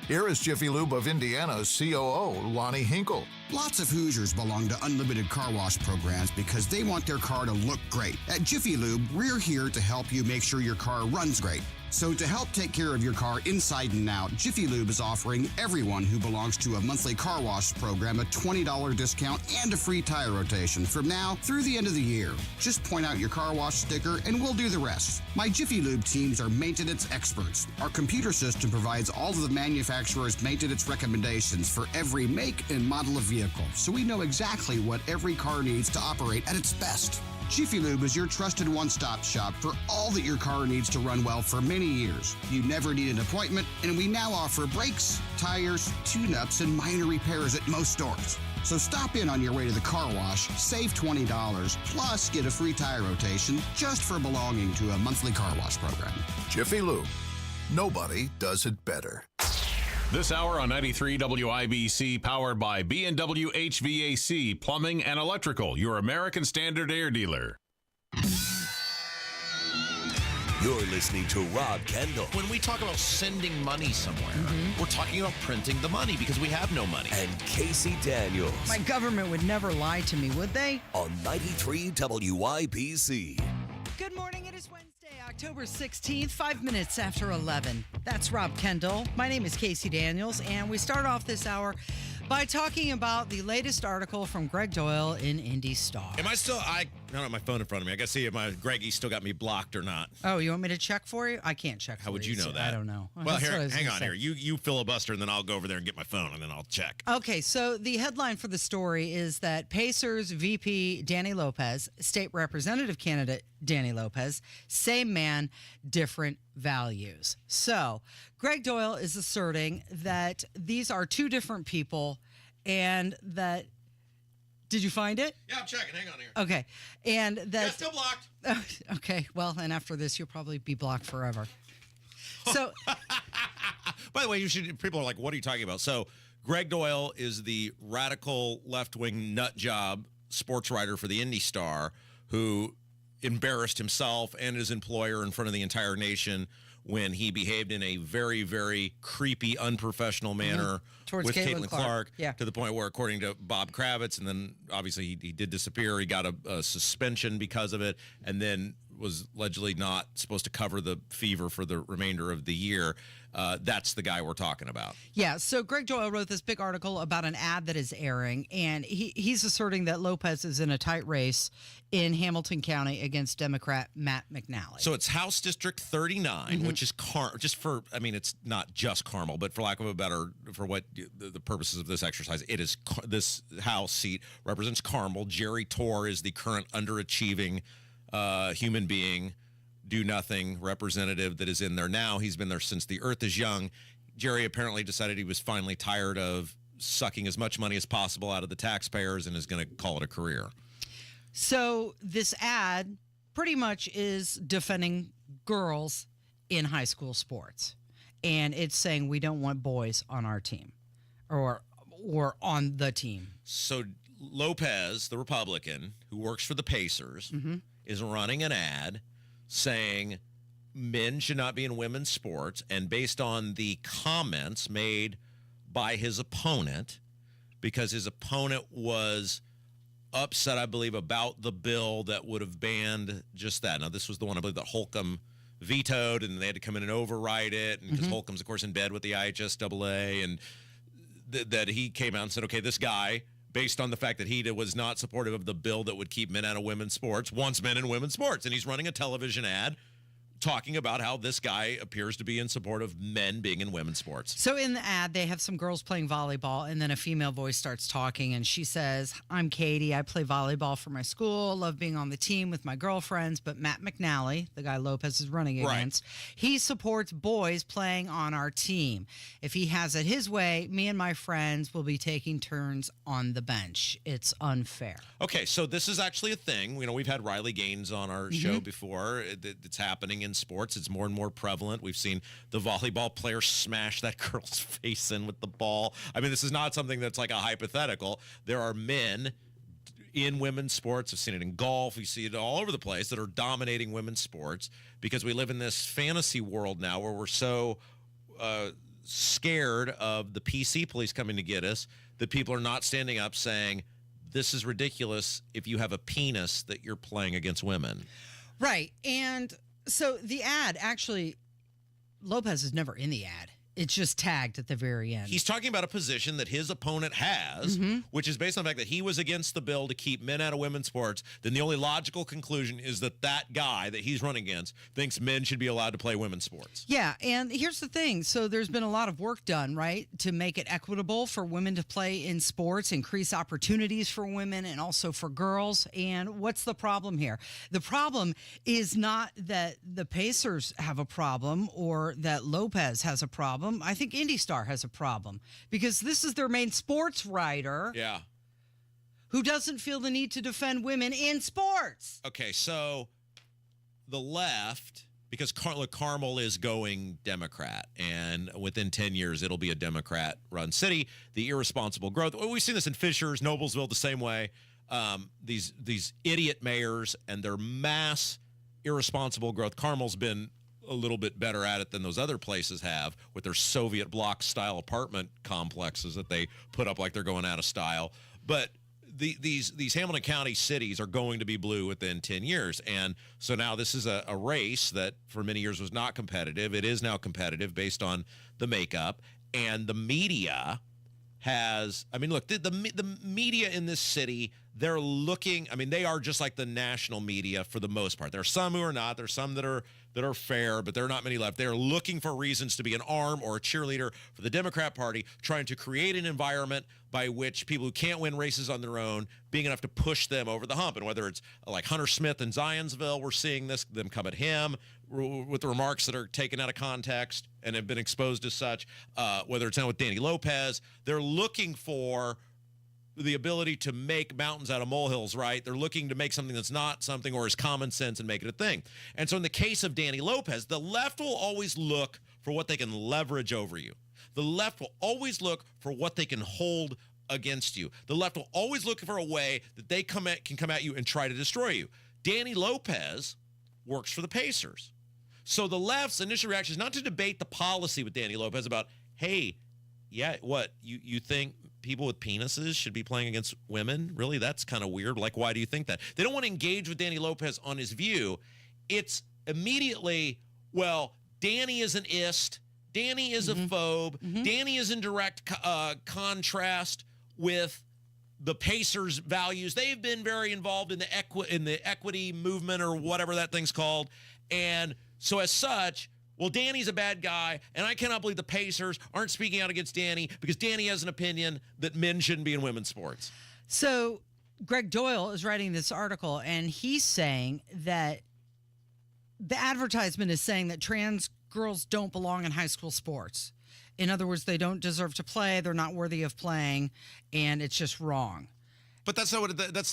Here is Jiffy Lube of Indiana's COO, Lonnie Hinkle. Lots of Hoosiers belong to unlimited car wash programs because they want their car to look great. At Jiffy Lube, we're here to help you make sure your car runs great. So to help take care of your car inside and out, Jiffy Lube is offering everyone who belongs to a monthly car wash program a $20 discount and a free tire rotation from now through the end of the year. Just point out your car wash sticker and we'll do the rest. My Jiffy Lube teams are maintenance experts. Our computer system provides all of the manufacturer's maintenance recommendations for every make and model of vehicle, so we know exactly what every car needs to operate at its best. Jiffy Lube is your trusted one-stop shop for all that your car needs to run well for many years. You never need an appointment, and we now offer brakes, tires, tune-ups, and minor repairs at most stores. So stop in on your way to the car wash, save $20, plus get a free tire rotation just for belonging to a monthly car wash program. Jiffy Lube. Nobody does it better. This hour on 93 WIBC, powered by B&W HVAC, Plumbing and Electrical, your American Standard Air dealer. You're listening to Rob Kendall. When we talk about sending money somewhere, we're talking about printing the money because we have no money. And Casey Daniels. My government would never lie to me, would they? On 93 WIBC. Good morning. It is Wednesday, October 16th, 5 minutes after 11. That's Rob Kendall. My name is Casey Daniels, and we start off this hour by talking about the latest article from Greg Doyle in Indy Star. Am I still, I don't have my phone in front of me. I got to see if my Greggy still got me blocked or not. Oh, you want me to check for you? I can't check for you. How would you know that? I don't know. Well, here, hang on here. You filibuster, and then I'll go over there and get my phone, and then I'll check. Okay, so the headline for the story is that Pacers VP Danny Lopez, state representative candidate Danny Lopez, same man, different values. So Greg Doyle is asserting that these are two different people and that... Did you find it? Yeah, I'm checking. Hang on here. Okay. And that... Yeah, still blocked. Okay, well, and after this, you'll probably be blocked forever. So... By the way, people are like, what are you talking about? So Greg Doyle is the radical left-wing nut job sports writer for the Indy Star who embarrassed himself and his employer in front of the entire nation when he behaved in a very, very creepy, unprofessional manner Towards with Caitlin Clark yeah. to the point where, according to Bob Kravitz, and then obviously he did disappear. He got a suspension because of it, and then was allegedly not supposed to cover the fever for the remainder of the year. That's the guy we're talking about. Yeah, so Greg Doyle wrote this big article about an ad that is airing, and he's asserting that Lopez is in a tight race in Hamilton County against Democrat Matt McNally. So it's House District 39, which is it's not just Carmel, but for lack of a better, for what the purposes of this exercise, it is this House seat represents Carmel. Jerry Torr is the current underachieving human being, do-nothing representative that is in there now. He's been there since the earth is young. Jerry apparently decided he was finally tired of sucking as much money as possible out of the taxpayers and is going to call it a career. So this ad pretty much is defending girls in high school sports. And it's saying we don't want boys on our team or on the team. So Lopez, the Republican, who works for the Pacers, is running an ad saying men should not be in women's sports, and based on the comments made by his opponent, because his opponent was upset, I believe, about the bill that would have banned just that. Now, this was the one, I believe, that Holcomb vetoed, and they had to come in and override it, and because Holcomb's, of course, in bed with the IHSAA, and that he came out and said, okay, this guy, based on the fact that he was not supportive of the bill that would keep men out of women's sports, wants men in women's sports. And he's running a television ad talking about how this guy appears to be in support of men being in women's sports. So in the ad, they have some girls playing volleyball, and then a female voice starts talking, and she says, I'm Katie. I play volleyball for my school. Love being on the team with my girlfriends. But Matt McNally, the guy Lopez is running against, he supports boys playing on our team. If he has it his way, me and my friends will be taking turns on the bench. It's unfair. Okay, so this is actually a thing. You know, we've had Riley Gaines on our show before. It's happening in sports. It's more and more prevalent. We've seen the volleyball player smash that girl's face in with the ball. I mean, this is not something that's like a hypothetical. There are men in women's sports. I've seen it in golf. We see it all over the place that are dominating women's sports because we live in this fantasy world now where we're so scared of the PC police coming to get us that people are not standing up saying, this is ridiculous if you have a penis that you're playing against women. Right. And so the ad, actually, Lopez is never in the ad. It's just tagged at the very end. He's talking about a position that his opponent has, which is based on the fact that he was against the bill to keep men out of women's sports. Then the only logical conclusion is that that guy that he's running against thinks men should be allowed to play women's sports. Yeah, and here's the thing. So there's been a lot of work done, right, to make it equitable for women to play in sports, increase opportunities for women and also for girls. And what's the problem here? The problem is not that the Pacers have a problem or that Lopez has a problem. I think Indy Star has a problem because this is their main sports writer. Yeah. Who doesn't feel the need to defend women in sports. Okay, so the left, because Carmel is going Democrat, and within 10 years, it'll be a Democrat-run city. The irresponsible growth. We've seen this in Fishers, Noblesville, the same way. These idiot mayors and their mass irresponsible growth. Carmel's been a little bit better at it than those other places have with their Soviet bloc style apartment complexes that they put up like they're going out of style. But these Hamilton County cities are going to be blue within 10 years. And so now this is a race that for many years was not competitive. It is now competitive based on the makeup. And the media has, I mean, look, the media in this city, they're looking, I mean, they are just like the national media for the most part. There are some who are not. There's some that are fair, but there are not many left. They're looking for reasons to be an arm or a cheerleader for the Democrat Party, trying to create an environment by which people who can't win races on their own, being enough to push them over the hump. And whether it's like Hunter Smith in Zionsville, we're seeing them come at him with the remarks that are taken out of context and have been exposed as such, whether it's now with Danny Lopez, they're looking for the ability to make mountains out of molehills, right? They're looking to make something that's not something or is common sense and make it a thing. And so in the case of Danny Lopez, the left will always look for what they can leverage over you. The left will always look for what they can hold against you. The left will always look for a way that they can come at you and try to destroy you. Danny Lopez works for the Pacers. So the left's initial reaction is not to debate the policy with Danny Lopez about, hey, yeah, what, you think people with penises should be playing against women? Really? That's kind of weird. Like, why do you think that? They don't want to engage with Danny Lopez on his view. It's immediately, well, Danny is an ist. Danny is a phobe. Danny is in direct contrast with the Pacers' values. They've been very involved in the equity movement or whatever that thing's called. And so as such, well, Danny's a bad guy, and I cannot believe the Pacers aren't speaking out against Danny because Danny has an opinion that men shouldn't be in women's sports. So Greg Doyle is writing this article, and he's saying that the advertisement is saying that trans girls don't belong in high school sports. In other words, they don't deserve to play, they're not worthy of playing, and it's just wrong. But that's not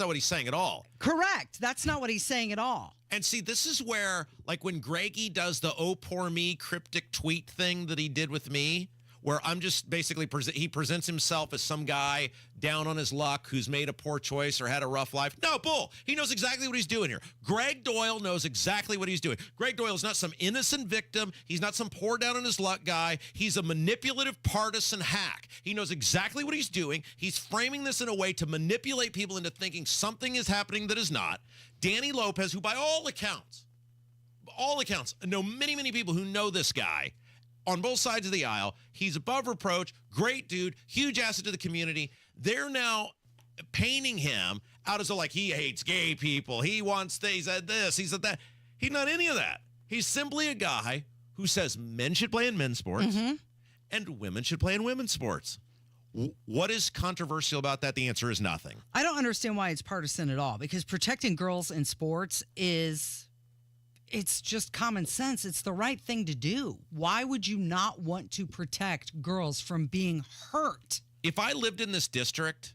what he's saying at all. Correct. That's not what he's saying at all. And see, this is where, like when Greggy does the "oh poor me" cryptic tweet thing that he did with me, where I'm just basically he presents himself as some guy down on his luck who's made a poor choice or had a rough life. No, bull. He knows exactly what he's doing here. Greg Doyle knows exactly what he's doing. Greg Doyle is not some innocent victim. He's not some poor down on his luck guy. He's a manipulative partisan hack. He knows exactly what he's doing. He's framing this in a way to manipulate people into thinking something is happening that is not. Danny Lopez, who by all accounts, I know many, many people who know this guy on both sides of the aisle. He's above reproach, great dude, huge asset to the community. They're now painting him out as though like he hates gay people. He wants things at this, he's at that. He's not any of that. He's simply a guy who says men should play in men's sports and women should play in women's sports. What is controversial about that? The answer is nothing. I don't understand why it's partisan at all, because protecting girls in sports it's just common sense. It's the right thing to do. Why would you not want to protect girls from being hurt? If I lived in this district,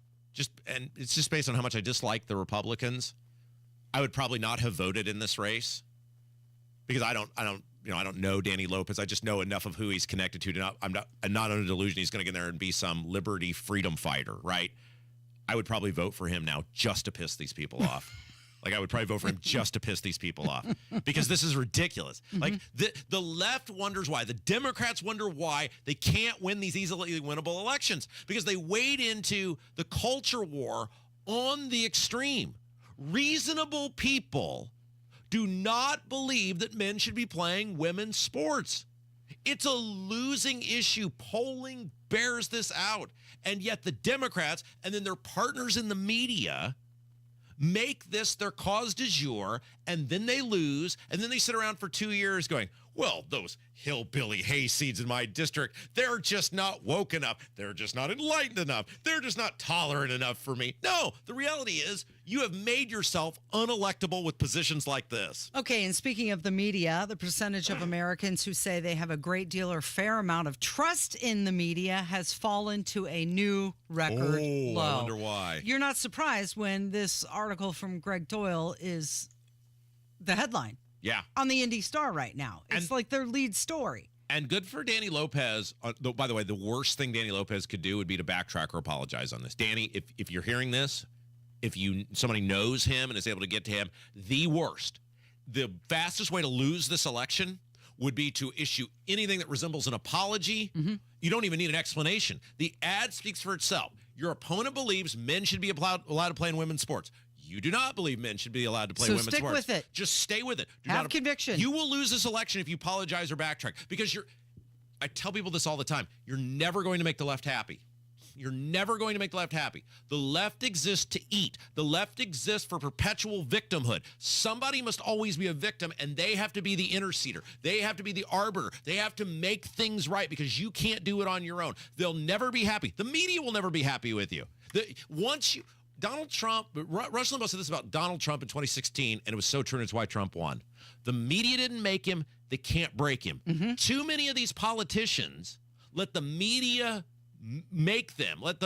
and it's just based on how much I dislike the Republicans, I would probably not have voted in this race because I don't know Danny Lopez. I just know enough of who he's connected to. I'm not under a delusion he's going to get there and be some liberty freedom fighter, right? I would probably vote for him now just to piss these people off. Like, I would probably vote for him just to piss these people off because this is ridiculous. Like, the left wonders why. The Democrats wonder why they can't win these easily winnable elections because they wade into the culture war on the extreme. Reasonable people do not believe that men should be playing women's sports. It's a losing issue. Polling bears this out. And yet the Democrats and then their partners in the media make this their cause du jour, and then they lose, and then they sit around for 2 years going, well, those hillbilly hayseeds in my district, they're just not woke enough. They're just not enlightened enough. They're just not tolerant enough for me. No, the reality is you have made yourself unelectable with positions like this. Okay, and speaking of the media, the percentage of Americans who say they have a great deal or fair amount of trust in the media has fallen to a new record low. I wonder why. You're not surprised when this article from Greg Doyle is the headline. Yeah. On the Indy Star right now. It's like their lead story. And good for Danny Lopez. By the way, the worst thing Danny Lopez could do would be to backtrack or apologize on this. Danny, if you're hearing this, if somebody knows him and is able to get to him, the worst, the fastest way to lose this election would be to issue anything that resembles an apology. Mm-hmm. You don't even need an explanation. The ad speaks for itself. Your opponent believes men should be allowed to play in women's sports. You do not believe men should be allowed to play women's sports. So stick with it. Just stay with it. Have conviction. You will lose this election if you apologize or backtrack. Because I tell people this all the time. You're never going to make the left happy. You're never going to make the left happy. The left exists to eat. The left exists for perpetual victimhood. Somebody must always be a victim, and they have to be the interceder. They have to be the arbiter. They have to make things right because you can't do it on your own. They'll never be happy. The media will never be happy with you. Donald Trump, Rush Limbaugh said this about Donald Trump in 2016, and it was so true, and it's why Trump won. The media didn't make him. They can't break him. Mm-hmm. Too many of these politicians let the media make them, let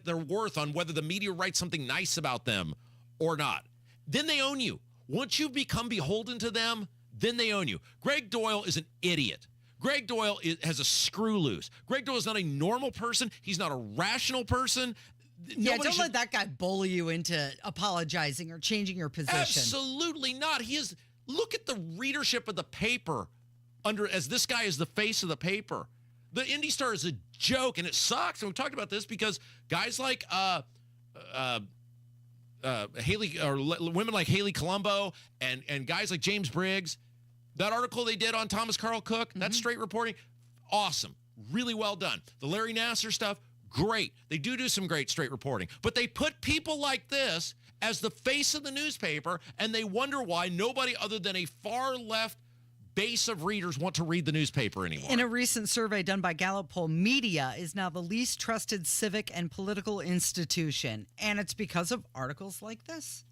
their worth on whether the media writes something nice about them or not. Then they own you. Once you've become beholden to them, then they own you. Greg Doyle is an idiot. Greg Doyle has a screw loose. Greg Doyle is not a normal person. He's not a rational person. Don't let that guy bully you into apologizing or changing your position. Absolutely not. Look at the readership of the paper as this guy is the face of the paper. The Indy Star is a joke, and it sucks. And we've talked about this because guys like Haley, or women like Haley Colombo and guys like James Briggs, that article they did on Thomas Carl Cook, that straight reporting, awesome. Really well done. The Larry Nassar stuff, great. They do some great straight reporting. But they put people like this as the face of the newspaper, and they wonder why nobody other than a far left base of readers want to read the newspaper anymore. In a recent survey done by Gallup Poll, media is now the least trusted civic and political institution. And it's because of articles like this.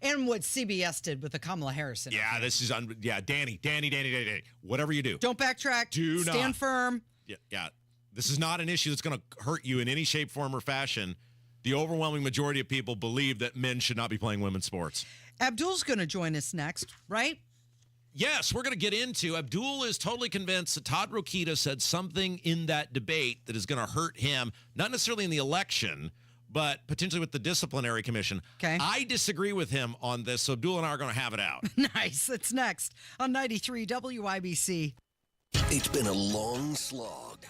And what CBS did with the Kamala Harris interview. Yeah, this is Danny. Whatever you do. Don't backtrack. Stand firm. Yeah. This is not an issue that's going to hurt you in any shape, form, or fashion. The overwhelming majority of people believe that men should not be playing women's sports. Abdul's going to join us next, right? Yes, we're going to get into. Abdul is totally convinced that Todd Rokita said something in that debate that is going to hurt him, not necessarily in the election, but potentially with the disciplinary commission. Okay. I disagree with him on this, so Abdul and I are going to have it out. Nice. It's next on 93 WIBC. It's been a long slog.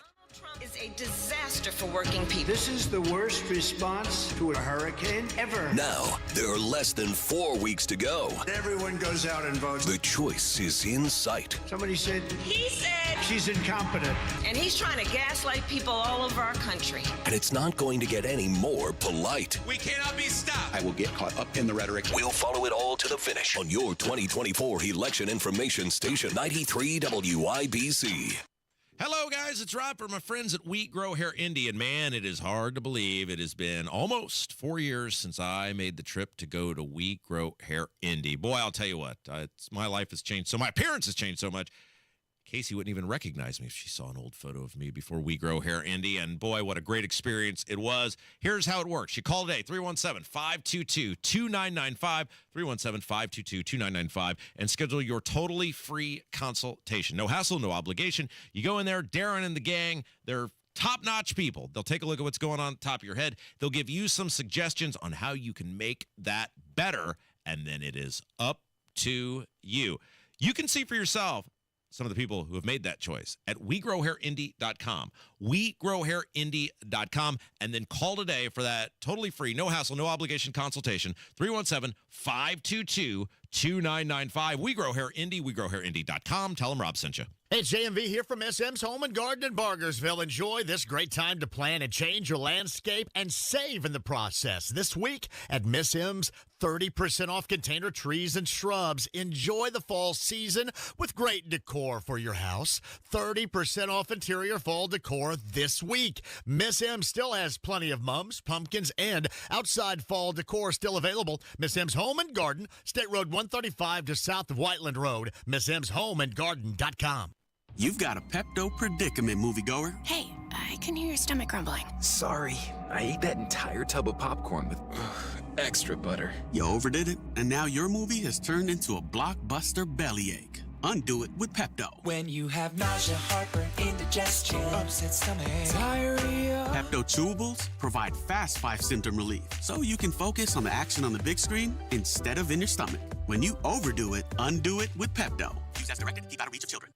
Is a disaster for working people. This is the worst response to a hurricane ever. Now, there are less than 4 weeks to go. Everyone goes out and votes. The choice is in sight. Somebody said... He said... She's incompetent. And he's trying to gaslight people all over our country. And it's not going to get any more polite. We cannot be stopped. I will get caught up in the rhetoric. We'll follow it all to the finish on your 2024 election information station, 93 WIBC. Hello, guys. It's Rob for my friends at Wheat Grow Hair Indy. And man, it is hard to believe it has been almost 4 years since I made the trip to go to Wheat Grow Hair Indy. Boy, I'll tell you what, my life has changed so my appearance has changed so much. Casey wouldn't even recognize me if she saw an old photo of me before We Grow Hair Indy. And boy, what a great experience it was. Here's how it works. You call today, 317-522-2995, 317-522-2995, and schedule your totally free consultation. No hassle, no obligation. You go in there, Darren and the gang, they're top-notch people. They'll take a look at what's going on top of your head. They'll give you some suggestions on how you can make that better, and then it is up to you. You can see for yourself some of the people who have made that choice at WeGrowHairIndy.com. WeGrowHairIndy.com, and then call today for that totally free, no hassle, no obligation consultation, 317-522-2995. 2995. We Grow Hair Indy, WeGrowHairIndy.com. Tell them Rob sent you. Hey, it's JMV here from SM's Home and Garden in Bargersville. Enjoy this great time to plan and change your landscape and save in the process. This week at Miss M's, 30% off container trees and shrubs. Enjoy the fall season with great decor for your house. 30% off interior fall decor this week. Miss M still has plenty of mums, pumpkins, and outside fall decor still available. Miss M's Home and Garden, State Road 135 just south of Whiteland Road. MissM'sHomeandGarden.com. You've got a Pepto predicament, moviegoer. Hey, I can hear your stomach grumbling. Sorry, I ate that entire tub of popcorn with extra butter. You overdid it, and now your movie has turned into a blockbuster bellyache. Undo it with Pepto. When you have nausea, heartburn, indigestion, upset stomach, diarrhea. Pepto chewables provide fast 5-symptom relief, so you can focus on the action on the big screen instead of in your stomach. When you overdo it, undo it with Pepto. Use as directed. Keep out of reach of children.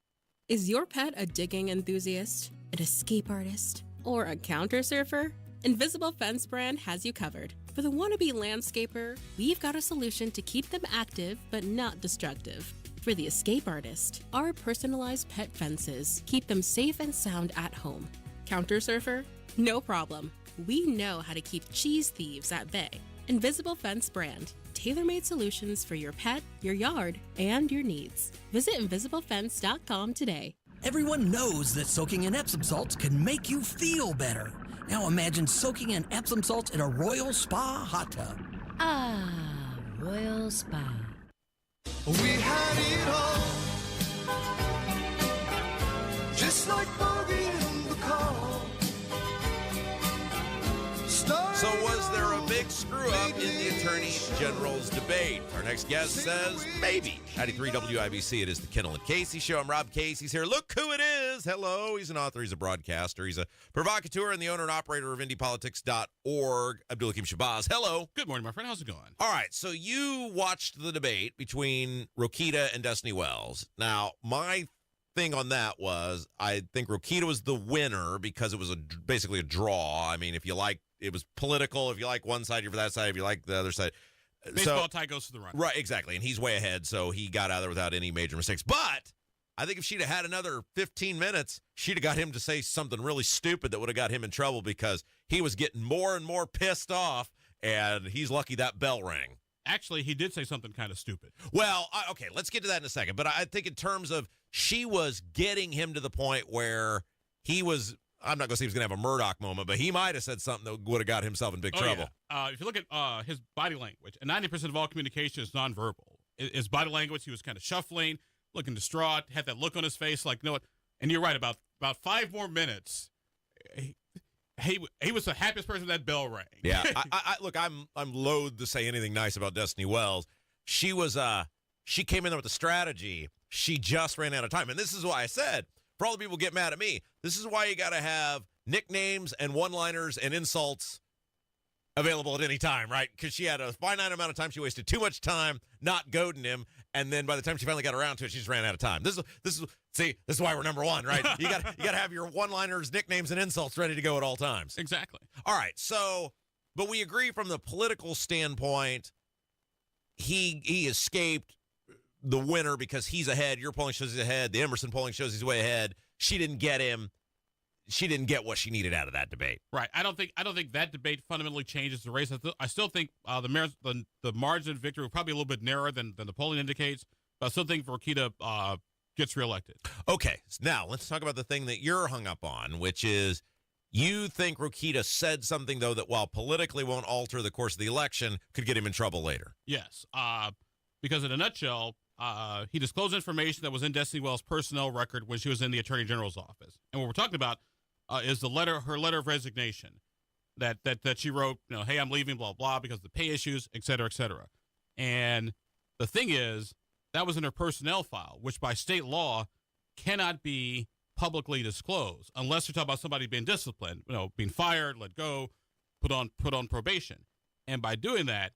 Is your pet a digging enthusiast, an escape artist, or a counter surfer? Invisible Fence brand has you covered. For the wannabe landscaper, we've got a solution to keep them active but not destructive. For the escape artist, our personalized pet fences keep them safe and sound at home. Counter surfer? No problem. We know how to keep cheese thieves at bay. Invisible Fence brand. Tailor-made solutions for your pet, your yard, and your needs. Visit invisiblefence.com today. Everyone knows that soaking in Epsom salts can make you feel better. Now imagine soaking in Epsom salts in a Royal Spa hot tub. Ah, Royal Spa. We had it all, just like Bogey in the car. So was there a big screw-up in the Attorney General's debate? Our next guest says maybe. 93 WIBC, it is the Kendall Casey Show. I'm Rob Casey. He's here. Look who it is. Hello. He's an author. He's a broadcaster. He's a provocateur and the owner and operator of IndyPolitics.org, Abdul Hakim Shabazz. Hello. Good morning, my friend. How's it going? All right. So you watched the debate between Rokita and Destiny Wells. Now, my thing on that was I think Rokita was the winner because it was basically a draw. I mean, if you like, it was political. If you like one side, you're for that side. If you like the other side. Baseball tie goes to the runner. Right, exactly. And he's way ahead, so he got out of there without any major mistakes. But I think if she'd have had another 15 minutes, she'd have got him to say something really stupid that would have got him in trouble because he was getting more and more pissed off, and he's lucky that bell rang. Actually, he did say something kind of stupid. Well, okay, let's get to that in a second. But I think in terms of she was getting him to the point where he was, I'm not going to say he was going to have a Murdoch moment, but he might have said something that would have got himself in big trouble. Yeah. If you look at his body language, and 90% of all communication is nonverbal. His body language, he was kind of shuffling, looking distraught, had that look on his face like, you know what? And you're right, about 5 more minutes, he was the happiest person that bell rang. Yeah, look, I'm loath to say anything nice about Destiny Wells. She was, she came in there with a strategy. She just ran out of time. And this is why I said, for all the people who get mad at me, this is why you got to have nicknames and one-liners and insults available at any time, right? Because she had a finite amount of time. She wasted too much time not goading him, and then by the time she finally got around to it, she just ran out of time. This is why we're number one, right? You got to have your one-liners, nicknames, and insults ready to go at all times. Exactly. All right. So, but we agree from the political standpoint, he escaped the winner because he's ahead. Your polling shows he's ahead. The Emerson polling shows he's way ahead. She didn't get him. She didn't get what she needed out of that debate. Right. I don't think that debate fundamentally changes the race. I still think the margin of victory was probably a little bit narrower than the polling indicates. But I still think Rokita gets reelected. Okay. Now let's talk about the thing that you're hung up on, which is you think Rokita said something though that while politically won't alter the course of the election, could get him in trouble later. Yes. Because in a nutshell, he disclosed information that was in Destiny Wells' personnel record when she was in the Attorney General's office. And what we're talking about is her letter of resignation that she wrote, hey, I'm leaving, blah, blah, because of the pay issues, et cetera, et cetera. And the thing is, that was in her personnel file, which by state law cannot be publicly disclosed unless you're talking about somebody being disciplined, being fired, let go, put on probation. And by doing that,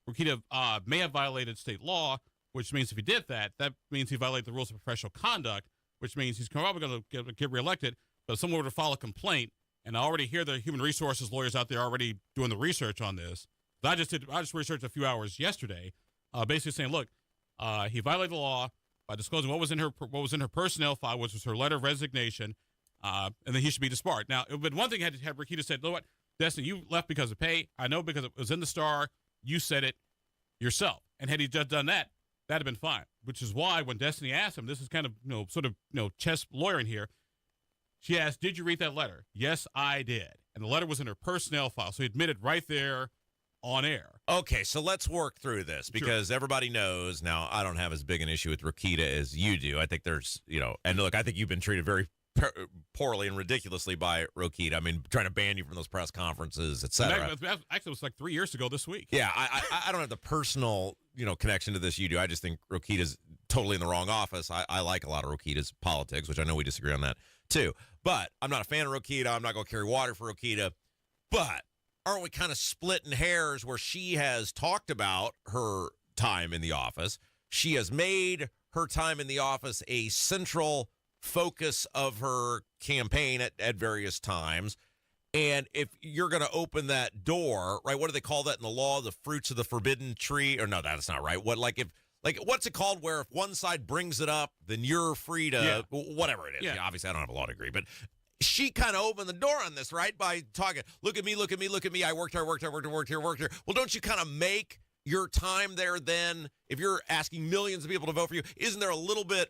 Rokita may have violated state law, which means if he did that means he violated the rules of professional conduct, which means he's probably going to get reelected. But if someone were to file a complaint, and I already hear the human resources lawyers out there already doing the research on this. I just researched a few hours yesterday, basically saying, look, He violated the law by disclosing what was in her personnel file, which was her letter of resignation, and then he should be disbarred. Now, it would been one thing had Rokita said, "You know what, Destiny, you left because of pay. I know because it was in the Star. You said it yourself." And had he just done that, that'd have been fine. Which is why when Destiny asked him, this is kind of chess lawyering here. She asked, "Did you read that letter?" "Yes, I did." And the letter was in her personnel file, so he admitted right there on air. Okay, so let's work through this because everybody knows now. I don't have as big an issue with Rokita as you do. I think there's, and look, I think you've been treated very poorly and ridiculously by Rokita. I mean, trying to ban you from those press conferences, etc. Actually, it was like 3 years ago this week. Yeah, I don't have the personal, connection to this you do. I just think Rokita's totally in the wrong office. I like a lot of Rokita's politics, which I know we disagree on that too. But I'm not a fan of Rokita. I'm not going to carry water for Rokita. But aren't we kind of splitting hairs where she has talked about her time in the office? She has made her time in the office a central focus of her campaign at various times. And if you're going to open that door, right, what do they call that in the law? The fruits of the forbidden tree? Or no, that's not right. What's it called where if one side brings it up, then you're free to, whatever it is. Yeah, obviously, I don't have a law degree, but she kind of opened the door on this, right, by talking, look at me, look at me, look at me. I worked here. Well, don't you kind of make your time there then, if you're asking millions of people to vote for you, isn't there a little bit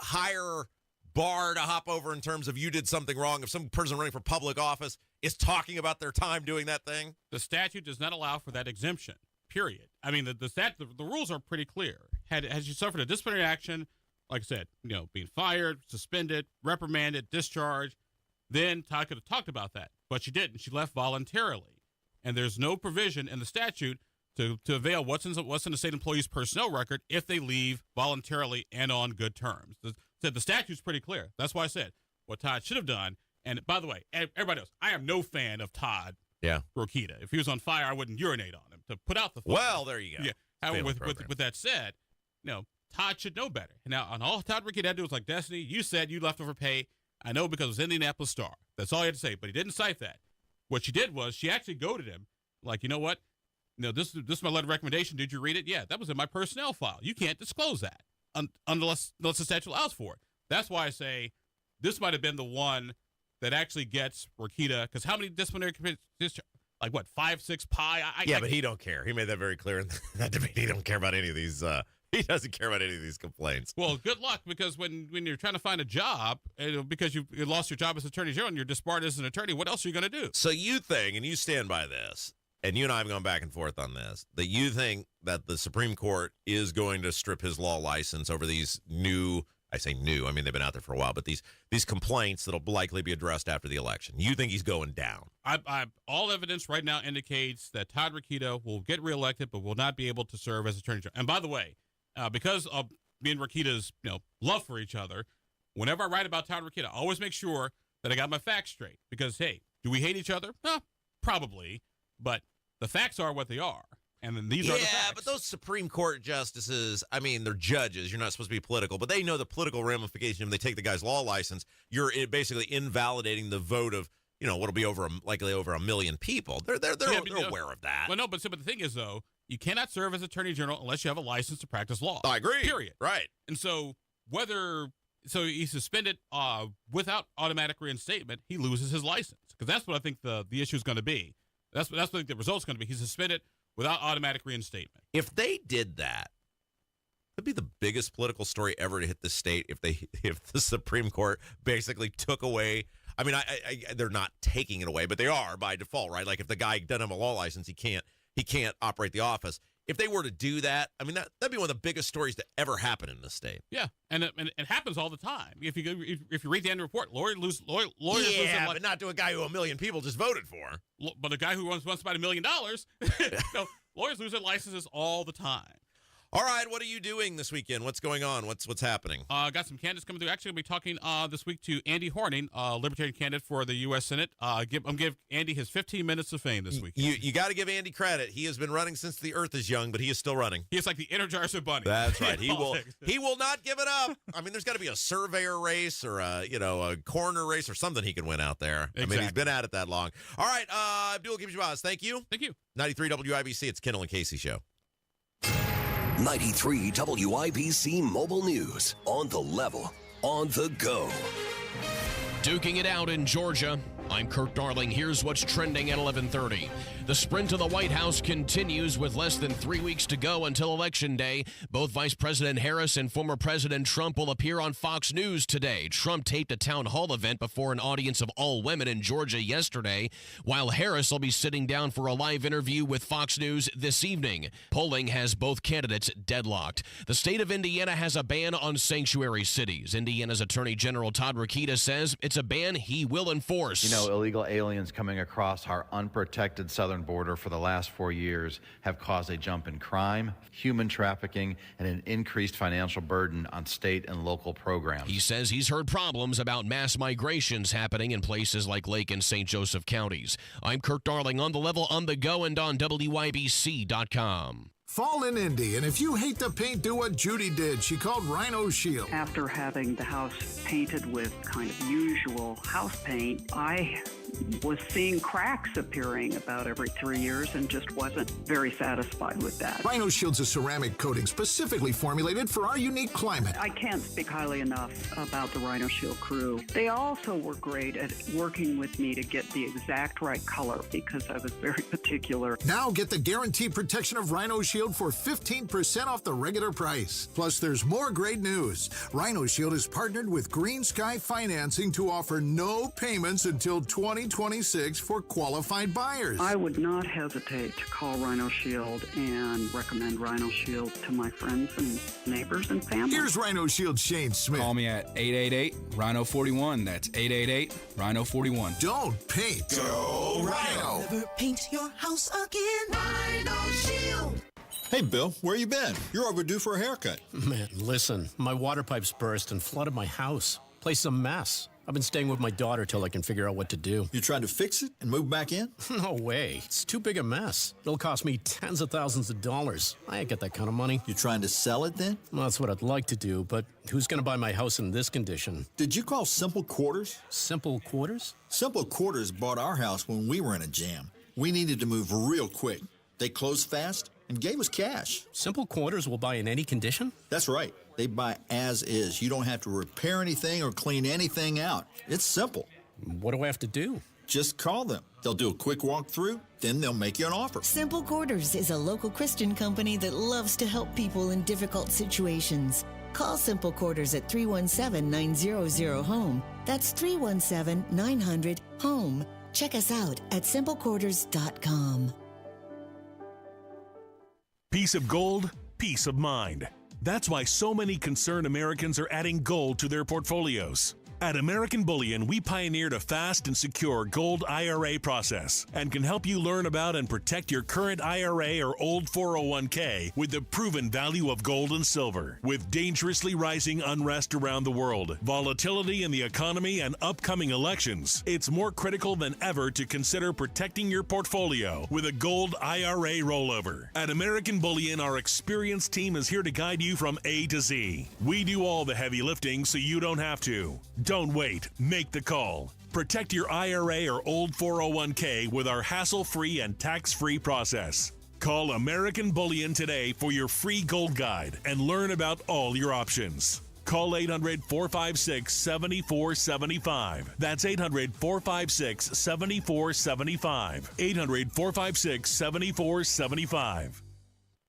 higher bar to hop over in terms of you did something wrong if some person running for public office is talking about their time doing that thing? The statute does not allow for that exemption, period. I mean, the rules are pretty clear. Had she suffered a disciplinary action, like I said, being fired, suspended, reprimanded, discharged, then Todd could have talked about that. But she didn't. She left voluntarily. And there's no provision in the statute to avail what's in the state employee's personnel record if they leave voluntarily and on good terms. The statute's pretty clear. That's why I said what Todd should have done. And by the way, everybody knows, I am no fan of Todd Rokita. If he was on fire, I wouldn't urinate on him to put out the fire. Well, there you go. Yeah. However, with that said, Todd should know better. Now, on all Todd Rokita had to do was like, Destiny, you said you left over pay. I know because it was Indianapolis Star. That's all he had to say. But he didn't cite that. What she did was she actually goaded him. Like, you know what? This is my letter of recommendation. Did you read it? Yeah, that was in my personnel file. You can't disclose that unless the statute allows for it. That's why I say this might have been the one that actually gets Rokita. Because how many disciplinary committees? Like what, 5, 6 pi? But he don't care. He made that very clear in that debate. He don't care about any of these. He doesn't care about any of these complaints. Well, good luck, because when you're trying to find a job, because you lost your job as Attorney General and you're disbarred as an attorney, what else are you going to do? So you think, and you stand by this, and you and I have gone back and forth on this, that you think that the Supreme Court is going to strip his law license over these new, I say new, I mean they've been out there for a while, but these complaints that'll likely be addressed after the election. You think he's going down? All evidence right now indicates that Todd Rokita will get reelected, but will not be able to serve as Attorney General. And by the way, because of me and Rokita's love for each other, whenever I write about Todd Rokita, I always make sure that I got my facts straight. Because, hey, do we hate each other? Probably. But the facts are what they are. And then these are the facts. Yeah, but those Supreme Court justices, I mean, they're judges. You're not supposed to be political. But they know the political ramification. If they take the guy's law license, you're basically invalidating the vote of, what'll be likely over 1 million people. They're aware of that. Well, no, but the thing is, though, you cannot serve as Attorney General unless you have a license to practice law. I agree. Period. Right. And so he's suspended without automatic reinstatement, he loses his license. Because that's what I think the issue is going to be. That's what I think the result's going to be. He's suspended without automatic reinstatement. If they did that, it'd be the biggest political story ever to hit the state if the Supreme Court basically took away. I mean, they're not taking it away, but they are by default, right? Like if the guy doesn't have a law license, he can't operate the office. If they were to do that, I mean, that'd be one of the biggest stories to ever happen in this state. Yeah, and it happens all the time. If you read the annual report, lawyers lose. Yeah, but not to a guy who 1 million people just voted for. But a guy who wants about $1 million, lawyers lose their licenses all the time. All right, what are you doing this weekend? What's going on? What's happening? Got some candidates coming through. Actually, we'll be talking this week to Andy Horning, Libertarian candidate for the U.S. Senate. I'm give Andy his 15 minutes of fame this week. You got to give Andy credit. He has been running since the earth is young, but he is still running. He is like the Energizer Bunny. That's right. He will not give it up. I mean, there's got to be a surveyor race or a coroner race or something he can win out there. Exactly. I mean, he's been at it that long. All right, Abdul Gibjabaz, thank you. Thank you. 93 WIBC. It's Kendall and Casey show. 93 WIBC Mobile News. On the level, on the go. Duking it out in Georgia. I'm Kirk Darling. Here's what's trending at 11:30. The sprint to the White House continues with less than 3 weeks to go until Election Day. Both Vice President Harris and former President Trump will appear on Fox News today. Trump taped a town hall event before an audience of all women in Georgia yesterday, while Harris will be sitting down for a live interview with Fox News this evening. Polling has both candidates deadlocked. The state of Indiana has a ban on sanctuary cities. Indiana's Attorney General Todd Rokita says it's a ban he will enforce. You know, illegal aliens coming across our unprotected southern border for the last 4 years have caused a jump in crime, human trafficking, and an increased financial burden on state and local programs. He says he's heard problems about mass migrations happening in places like Lake and St. Joseph counties. I'm Kirk Darling, on the level, on the go, and on WIBC.com. Fall in Indy, and if you hate the paint, do what Judy did. She called Rhino Shield. After having the house painted with kind of usual house paint, I was seeing cracks appearing about every 3 years and just wasn't very satisfied with that. Rhino Shield's a ceramic coating specifically formulated for our unique climate. I can't speak highly enough about the Rhino Shield crew. They also were great at working with me to get the exact right color because I was very particular. Now get the guaranteed protection of Rhino Shield for 15% off the regular price. Plus, there's more great news. Rhino Shield is partnered with Green Sky Financing to offer no payments until 2026 for qualified buyers. I would not hesitate to call Rhino Shield and recommend Rhino Shield to my friends and neighbors and family. Here's Rhino Shield Shane Smith. Call me at 888-RHINO-41. That's 888-RHINO-41. Don't paint. Go Rhino. Never paint your house again. Rhino Shield. Hey, Bill, where you been? You're overdue for a haircut. Man, listen, my water pipes burst and flooded my house. Place a mess. I've been staying with my daughter till I can figure out what to do. You trying to fix it and move back in? No way. It's too big a mess. It'll cost me tens of thousands of dollars. I ain't got that kind of money. You trying to sell it then? Well, that's what I'd like to do, but who's going to buy my house in this condition? Did you call Simple Quarters? Simple Quarters? Simple Quarters bought our house when we were in a jam. We needed to move real quick. They closed fast and gave us cash. Simple Quarters will buy in any condition? That's right. They buy as is. You don't have to repair anything or clean anything out. It's simple. What do I have to do? Just call them. They'll do a quick walkthrough, then they'll make you an offer. Simple Quarters is a local Christian company that loves to help people in difficult situations. Call Simple Quarters at 317-900-HOME. That's 317-900-HOME. Check us out at simplequarters.com. Piece of gold, peace of mind. That's why so many concerned Americans are adding gold to their portfolios. At American Bullion, we pioneered a fast and secure gold IRA process and can help you learn about and protect your current IRA or old 401k with the proven value of gold and silver. With dangerously rising unrest around the world, volatility in the economy, and upcoming elections, it's more critical than ever to consider protecting your portfolio with a gold IRA rollover. At American Bullion, our experienced team is here to guide you from A to Z. We do all the heavy lifting so you don't have to. Don't wait. Make the call. Protect your IRA or old 401k with our hassle-free and tax-free process. Call American Bullion today for your free gold guide and learn about all your options. Call 800-456-7475. That's 800-456-7475. 800-456-7475.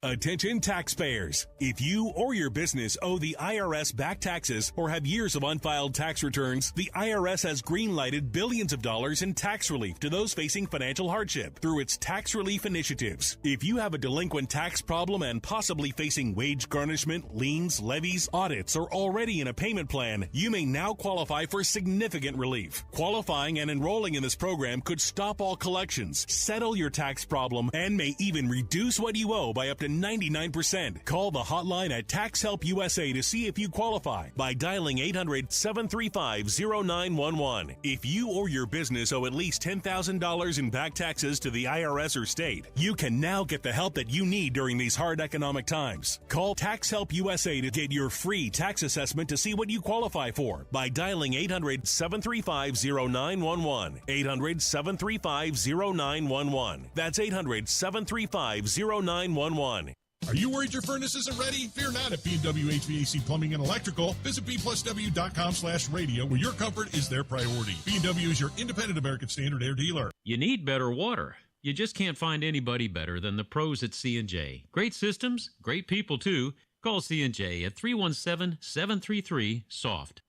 Attention taxpayers. If you or your business owe the IRS back taxes or have years of unfiled tax returns, the IRS has green-lighted billions of dollars in tax relief to those facing financial hardship through its tax relief initiatives. If you have a delinquent tax problem and possibly facing wage garnishment, liens, levies, audits, or already in a payment plan, you may now qualify for significant relief. Qualifying and enrolling in this program could stop all collections, settle your tax problem, and may even reduce what you owe by up to 99%. Call the hotline at Tax Help USA to see if you qualify by dialing 800-735-0911. If you or your business owe at least $10,000 in back taxes to the IRS or state, you can now get the help that you need during these hard economic times. Call Tax Help USA to get your free tax assessment to see what you qualify for by dialing 800-735-0911. 800-735-0911. That's 800-735-0911. Are you worried your furnace isn't ready? Fear not at P&W HVAC Plumbing and Electrical. Visit B+W.com/radio, where your comfort is their priority. P&W is your independent American Standard air dealer. You need better water. You just can't find anybody better than the pros at C&J. Great systems, great people too. Call C&J at 317-733-SOFT.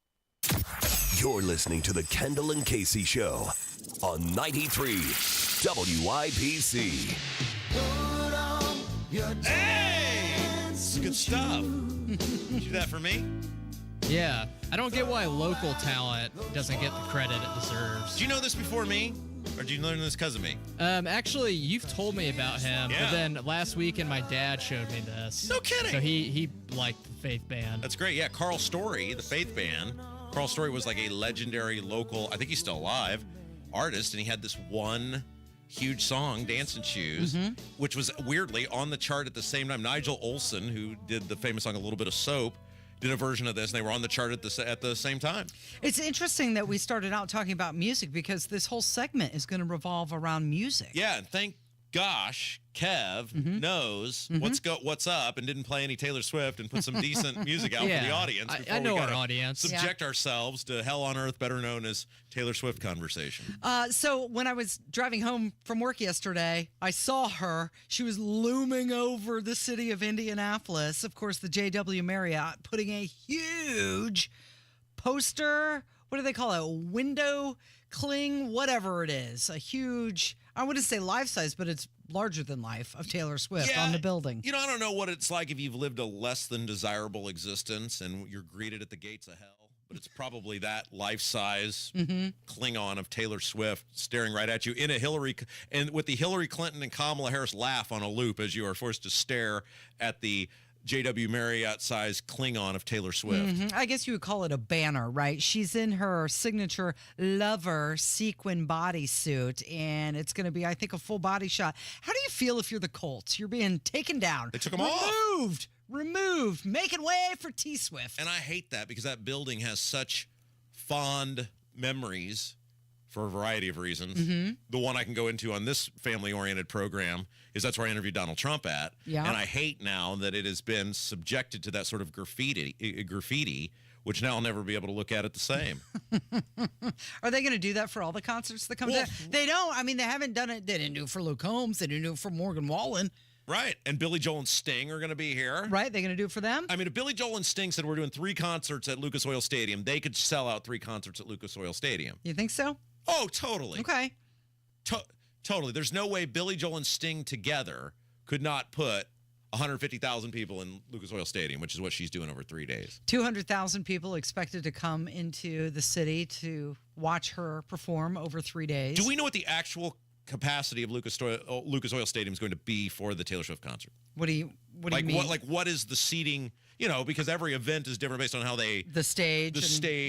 You're listening to the Kendall and Casey Show on 93 WIPC. Hey! Good stuff. You do that for me? Yeah. I don't get why local talent doesn't get the credit it deserves. Did you know this before me? Or did you learn this because of me? Actually, you've told me about him, Yeah. but then last weekend my dad showed me this. No kidding. So he liked the Faith Band. That's great. Yeah, Carl Story, the Faith Band. Carl Story was like a legendary local, I think he's still alive, artist, and he had this one huge song, Dancing Shoes, which was weirdly on the chart at the same time. Nigel Olsson, who did the famous song A Little Bit of Soap, did a version of this, and they were on the chart at the same time. It's interesting that we started out talking about music because this whole segment is going to revolve around music. Yeah, and thank gosh Kev knows what's up and didn't play any Taylor Swift and put some decent music out for the audience. I know our audience. Subject ourselves to hell on earth, better known as Taylor Swift conversation. So when I was driving home from work yesterday, I saw her. She was looming over the city of Indianapolis. Of course, the JW Marriott putting a huge poster. What do they call it? Window cling, whatever it is. A huge, I wouldn't say life size, but it's larger than life of Taylor Swift on the building. You know, I don't know what it's like if you've lived a less than desirable existence and you're greeted at the gates of hell, but it's probably that life-size Klingon of Taylor Swift staring right at you in a and with the Hillary Clinton and Kamala Harris laugh on a loop as you are forced to stare at the JW Marriott-size Klingon of Taylor Swift. I guess you would call it a banner, right? She's in her signature Lover sequin bodysuit, and it's going to be, I think, a full body shot. How do you feel if you're the Colts? You're being taken down. They took them off. Removed, making way for T-Swift. And I hate that because that building has such fond memories for a variety of reasons. The one I can go into on this family-oriented program is that's where I interviewed Donald Trump at. Yeah. And I hate now that it has been subjected to that sort of graffiti, which now I'll never be able to look at it the same. Are they going to do that for all the concerts that come down? They don't. I mean, they haven't done it. They didn't do it for Luke Combs. They didn't do it for Morgan Wallen. Right. And Billy Joel and Sting are going to be here. Right. They're going to do it for them? I mean, if Billy Joel and Sting said we're doing 3 concerts at Lucas Oil Stadium, they could sell out 3 concerts at Lucas Oil Stadium. You think so? Oh, totally. Okay. Totally. There's no way Billy Joel and Sting together could not put 150,000 people in Lucas Oil Stadium, which is what she's doing over 3 days. 200,000 people expected to come into the city to watch her perform over 3 days. Do we know what the actual capacity of Lucas Oil Stadium is going to be for the Taylor Swift concert? What do you mean? What is the seating? You know, because every event is different based on how they the stage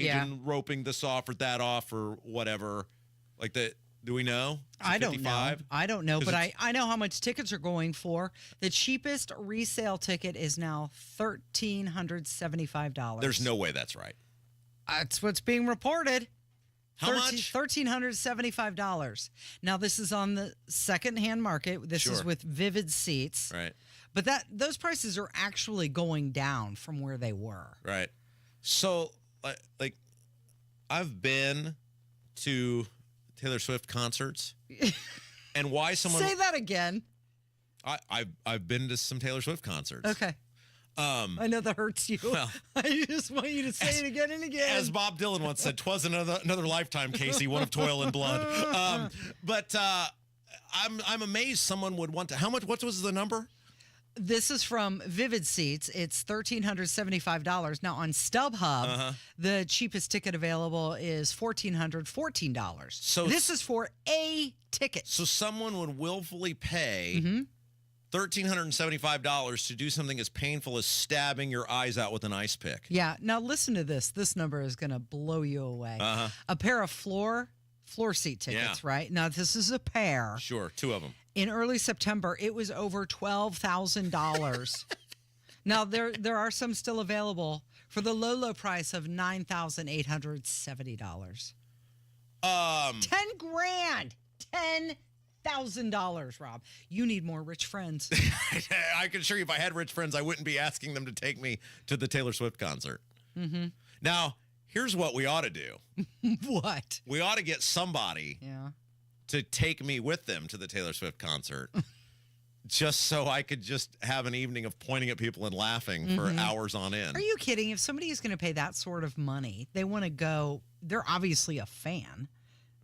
and roping this off or that off or whatever. Like that. Do we know? I don't know. I don't know, but I know how much tickets are going for. The cheapest resale ticket is now $1,375. There's no way that's right. That's what's being reported. How much? $1,375. Now, this is on the secondhand market. This is with Vivid Seats. Right. But those prices are actually going down from where they were. Right. So, like I've been to Taylor Swift concerts, and why someone say that again? I've been to some Taylor Swift concerts. Okay. I know that hurts you. Well, I just want you to say it again and again. As Bob Dylan once said, "'Twas another lifetime, Casey, one of toil and blood." But I'm amazed someone would want to. How much? What was the number? This is from Vivid Seats. It's $1,375. Now, on StubHub, the cheapest ticket available is $1,414. So this is for a ticket. So someone would willfully pay $1,375 to do something as painful as stabbing your eyes out with an ice pick. Yeah. Now, listen to this. This number is going to blow you away. A pair of floor seat tickets, right? Now, this is a pair. Sure, 2 of them. In early September, it was over $12,000. Now, there are some still available for the low price of $9,870. $10,000. $5,000, Rob. You need more rich friends. I can assure you, if I had rich friends, I wouldn't be asking them to take me to the Taylor Swift concert. Mm-hmm. Now, here's what we ought to do. What? We ought to get somebody to take me with them to the Taylor Swift concert. Just so I could just have an evening of pointing at people and laughing for hours on end. Are you kidding? If somebody is going to pay that sort of money, they want to go. They're obviously a fan.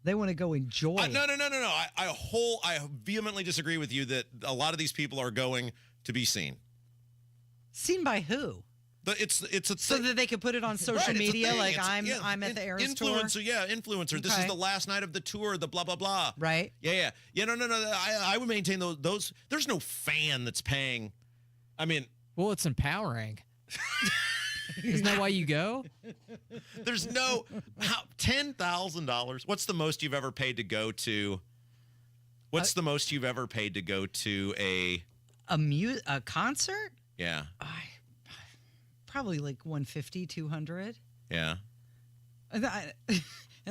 They want to go enjoy. No. I vehemently disagree with you that a lot of these people are going to be seen. Seen by who? It's a so that they could put it on social media, like I'm at the Eras tour. Influencer. Okay. This is the last night of the tour. The blah blah blah. Right. Yeah. No. I would maintain those. There's no fan that's paying. I mean, well, it's empowering. Isn't that why you go? There's no $10,000. What's the most you've ever paid to go to? What's the most you've ever paid to go to a concert? Yeah. Probably like 150, 200. Yeah. And I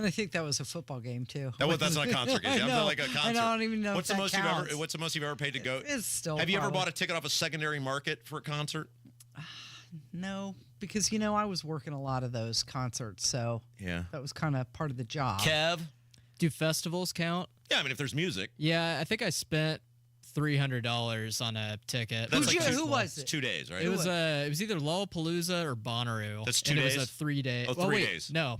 think that was a football game too. That's not a concert. I know. Like a concert. I don't even know. What's the most you've ever paid to go? It's still. Have you ever bought a ticket off a secondary market for a concert? No, because I was working a lot of those concerts, so that was kind of part of the job. Kev, do festivals count? Yeah, I mean if there's music. Yeah, I think I spent $300 on a ticket. Who was it? 2 days, right? It was either Lollapalooza or Bonnaroo. That's 2 days. It was a 3 day. Oh, 3 days. No,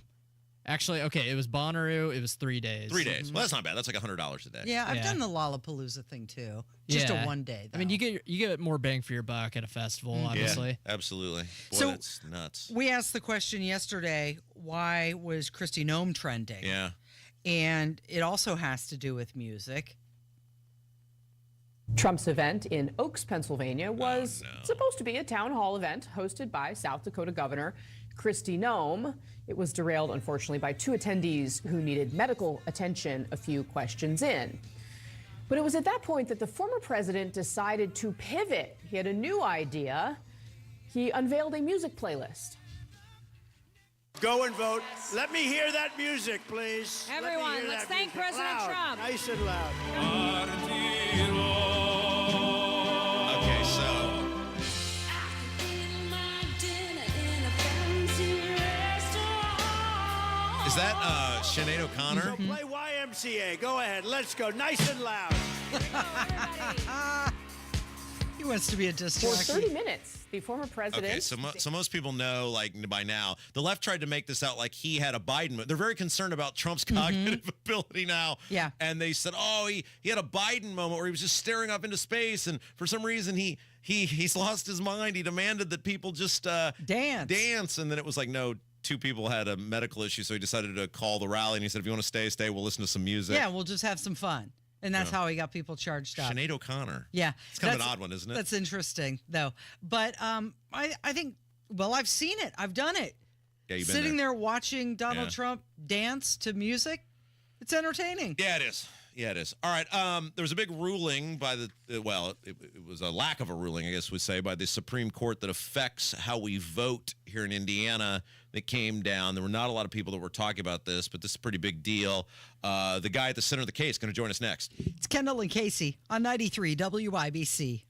actually, okay. It was Bonnaroo. It was 3 days. 3 days. Well, that's not bad. That's like $100 a day. Yeah, I've done the Lollapalooza thing too. Just a 1 day. Though. I mean, you get more bang for your buck at a festival, obviously. Yeah, absolutely. Boy, so that's nuts. We asked the question yesterday: why was Kristi Noem trending? Yeah, and it also has to do with music. Trump's event in Oaks, Pennsylvania was supposed to be a town hall event hosted by South Dakota Governor Kristi Noem. It was derailed, unfortunately, by 2 attendees who needed medical attention a few questions in. But it was at that point that the former president decided to pivot. He had a new idea. He unveiled a music playlist. Go and vote. Let me hear that music, please. Everyone, let's thank President Trump. Nice and loud. Okay, so is that Sinead O'Connor? So play YMCA. Go ahead. Let's go. Nice and loud. He wants to be a disc For jockey. 30 minutes, the former president... Okay, so most people know, like, by now, the left tried to make this out like he had a Biden... They're very concerned about Trump's cognitive ability now. Yeah. And they said, he had a Biden moment where he was just staring up into space, and for some reason he's lost his mind. He demanded that people just dance. And then it was like, no, 2 people had a medical issue, so he decided to call the rally, and he said, if you want to stay, we'll listen to some music. Yeah, we'll just have some fun. And that's how he got people charged up. Sinead O'Connor. Yeah. It's kind of an odd one, isn't it? That's interesting, though. But I think, I've seen it. I've done it. Yeah, you've been Sitting there watching Donald Trump dance to music, it's entertaining. Yeah, it is. Yeah, it is. All right. There was a big ruling by it was a lack of a ruling, I guess we'd say, by the Supreme Court that affects how we vote here in Indiana that came down. There were not a lot of people that were talking about this, but this is a pretty big deal. The guy at the center of the case is going to join us next. It's Kendall and Casey on 93 WIBC.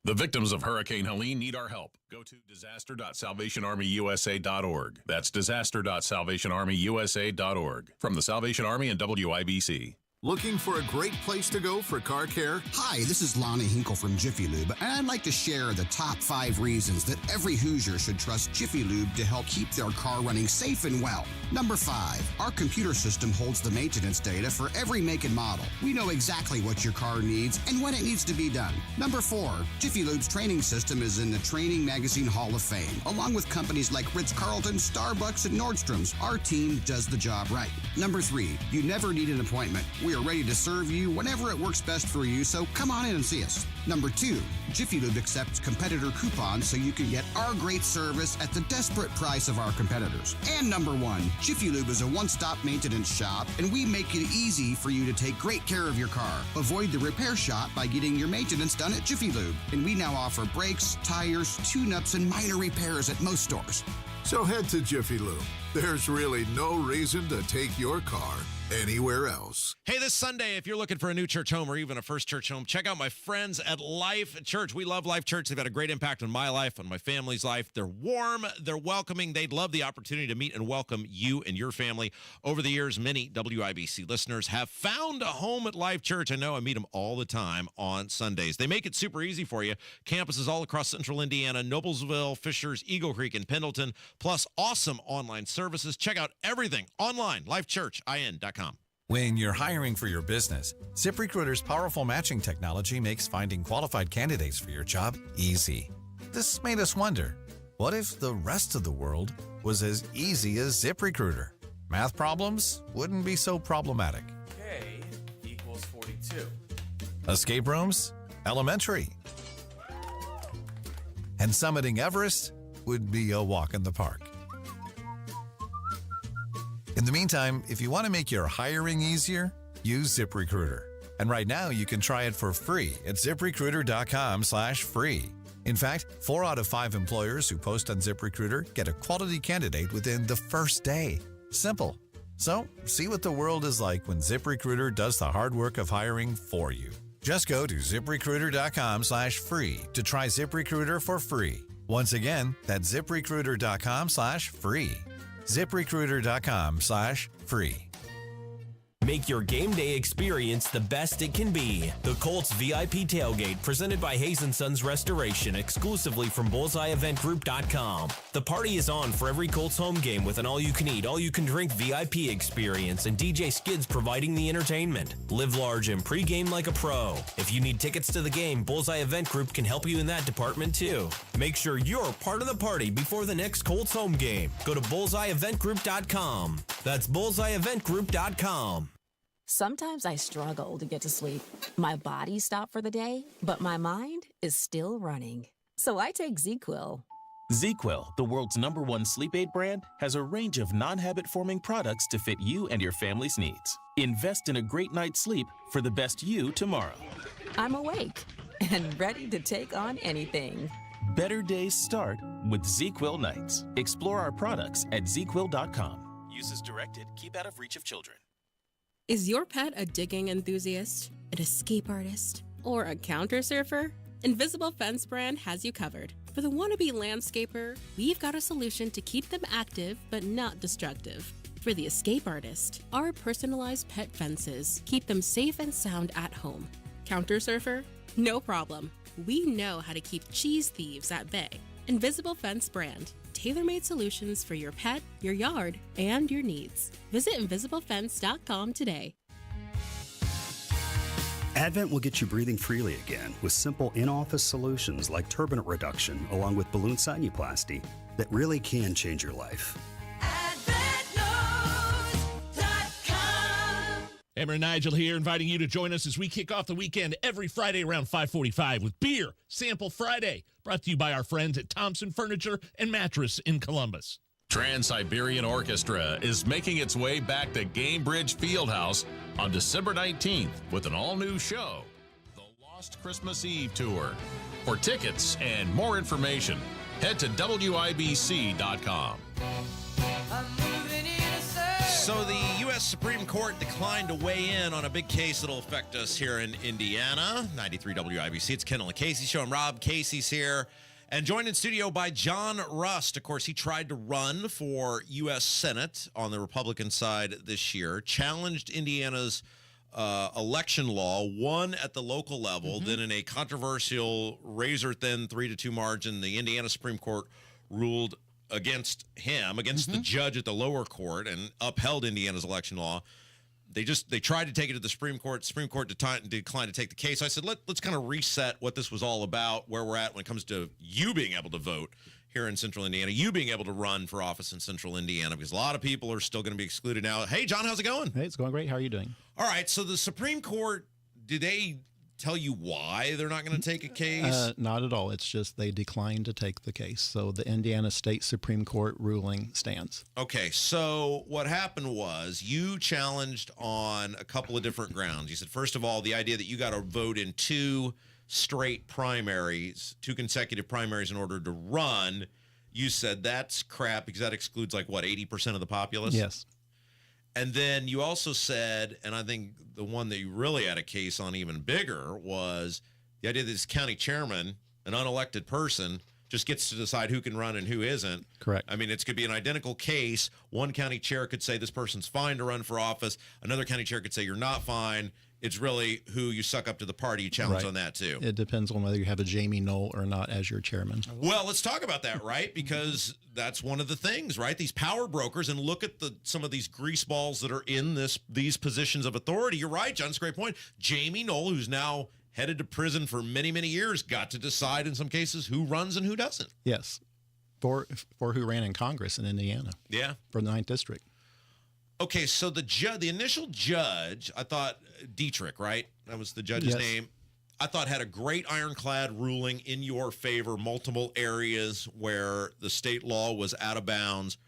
The victims of Hurricane Helene need our help. Go to disaster.salvationarmyusa.org. That's disaster.salvationarmyusa.org. From the Salvation Army and WIBC. Looking for a great place to go for car care? Hi, this is Lonnie Hinkle from Jiffy Lube, and I'd like to share the top 5 reasons that every Hoosier should trust Jiffy Lube to help keep their car running safe and well. Number 5, our computer system holds the maintenance data for every make and model. We know exactly what your car needs and when it needs to be done. Number 4, Jiffy Lube's training system is in the Training Magazine Hall of Fame. Along with companies like Ritz-Carlton, Starbucks, and Nordstrom's, our team does the job right. Number 3, you never need an appointment. We are ready to serve you whenever it works best for you, so come on in and see us. Number 2, Jiffy Lube accepts competitor coupons so you can get our great service at the desperate price of our competitors. And number 1, Jiffy Lube is a one-stop maintenance shop, and we make it easy for you to take great care of your car. Avoid the repair shop by getting your maintenance done at Jiffy Lube. And we now offer brakes, tires, tune-ups, and minor repairs at most stores. So head to Jiffy Lube. There's really no reason to take your car anywhere else. Hey, this Sunday, if you're looking for a new church home or even a first church home, check out my friends at Life Church. We love Life Church. They've had a great impact on my life, on my family's life. They're warm, they're welcoming. They'd love the opportunity to meet and welcome you and your family. Over the years, many WIBC listeners have found a home at Life Church. I know I meet them all the time on Sundays. They make it super easy for you. Campuses all across central Indiana, Noblesville, Fishers, Eagle Creek, and Pendleton, plus awesome online services. Check out everything online, lifechurchin.com. When you're hiring for your business, ZipRecruiter's powerful matching technology makes finding qualified candidates for your job easy. This made us wonder, what if the rest of the world was as easy as ZipRecruiter? Math problems wouldn't be so problematic. K equals 42. Escape rooms? Elementary. And summiting Everest would be a walk in the park. In the meantime, if you want to make your hiring easier, use ZipRecruiter. And right now, you can try it for free at ZipRecruiter.com/free. In fact, 4 out of 5 employers who post on ZipRecruiter get a quality candidate within the first day. Simple. So, see what the world is like when ZipRecruiter does the hard work of hiring for you. Just go to ZipRecruiter.com/free to try ZipRecruiter for free. Once again, that's ZipRecruiter.com/free. ZipRecruiter.com/free. Make your game day experience the best it can be. The Colts VIP Tailgate, presented by Hayes & Sons Restoration, exclusively from BullseyeEventGroup.com. The party is on for every Colts home game with an all-you-can-eat, all-you-can-drink VIP experience and DJ Skids providing the entertainment. Live large and pregame like a pro. If you need tickets to the game, Bullseye Event Group can help you in that department too. Make sure you're part of the party before the next Colts home game. Go to BullseyeEventGroup.com. That's BullseyeEventGroup.com. Sometimes I struggle to get to sleep. My body stopped for the day, but my mind is still running. So I take ZQuil. ZQuil, the world's #1 sleep aid brand, has a range of non-habit-forming products to fit you and your family's needs. Invest in a great night's sleep for the best you tomorrow. I'm awake and ready to take on anything. Better days start with ZQuil nights. Explore our products at ZQuil.com. Use as directed. Keep out of reach of children. Is your pet a digging enthusiast, an escape artist, or a counter surfer? Invisible Fence brand has you covered. For the wannabe landscaper, we've got a solution to keep them active but not destructive. For the escape artist, our personalized pet fences keep them safe and sound at home. Counter surfer? No problem. We know how to keep cheese thieves at bay. Invisible Fence brand. Tailor-made solutions for your pet, your yard, and your needs. Visit invisiblefence.com today. Advent will get you breathing freely again with simple in-office solutions like turbinate reduction along with balloon sinuplasty that really can change your life. Hammer and Nigel here, inviting you to join us as we kick off the weekend every Friday around 5:45 with Beer Sample Friday, brought to you by our friends at Thompson Furniture and Mattress in Columbus. Trans-Siberian Orchestra is making its way back to Gamebridge Fieldhouse on December 19th with an all-new show, The Lost Christmas Eve Tour. For tickets and more information, head to WIBC.com. So the U.S. Supreme Court declined to weigh in on a big case that'll affect us here in Indiana. 93 WIBC. It's Kendall Casey Show. I'm Rob. Casey's here. And joined in studio by John Rust. Of course, he tried to run for U.S. Senate on the Republican side this year, challenged Indiana's election law, won at the local level. Then in a controversial razor-thin 3-2 margin, the Indiana Supreme Court ruled against him, against the judge at the lower court, and upheld Indiana's election law. They tried to take it to the Supreme Court. Supreme Court declined to take the case. I said, let's kind of reset what this was all about, where we're at when it comes to you being able to vote here in Central Indiana, you being able to run for office in Central Indiana, because a lot of people are still going to be excluded now. Hey, John, how's it going? Hey, it's going great. How are you doing? All right. So the Supreme Court, did they tell you why they're not going to take a case? Not at all. It's just they declined to take the case. So the Indiana State Supreme Court ruling stands. Okay, so what happened was you challenged on a couple of different grounds. You said, first of all, the idea that you got to vote in 2 straight primaries, 2 consecutive primaries in order to run. You said that's crap because that excludes 80% of the populace? Yes. And then you also said, and I think the one that you really had a case on even bigger was the idea that this county chairman, an unelected person, just gets to decide who can run and who isn't. Correct. I mean, it could be an identical case. One county chair could say this person's fine to run for office. Another county chair could say you're not fine. It's really who you suck up to the party. You challenge on that, too. It depends on whether you have a Jamie Knoll or not as your chairman. Well, let's talk about that, right? Because that's one of the things, right? These power brokers, and look at some of these grease balls that are in these positions of authority. You're right, John. It's a great point. Jamie Knoll, who's now headed to prison for many, many years, got to decide in some cases who runs and who doesn't. Yes. For who ran in Congress in Indiana. Yeah. For the 9th District. Okay, so the initial judge, I thought, Dietrich, right? That was the judge's name. I thought had a great ironclad ruling in your favor, multiple areas where the state law was out of bounds.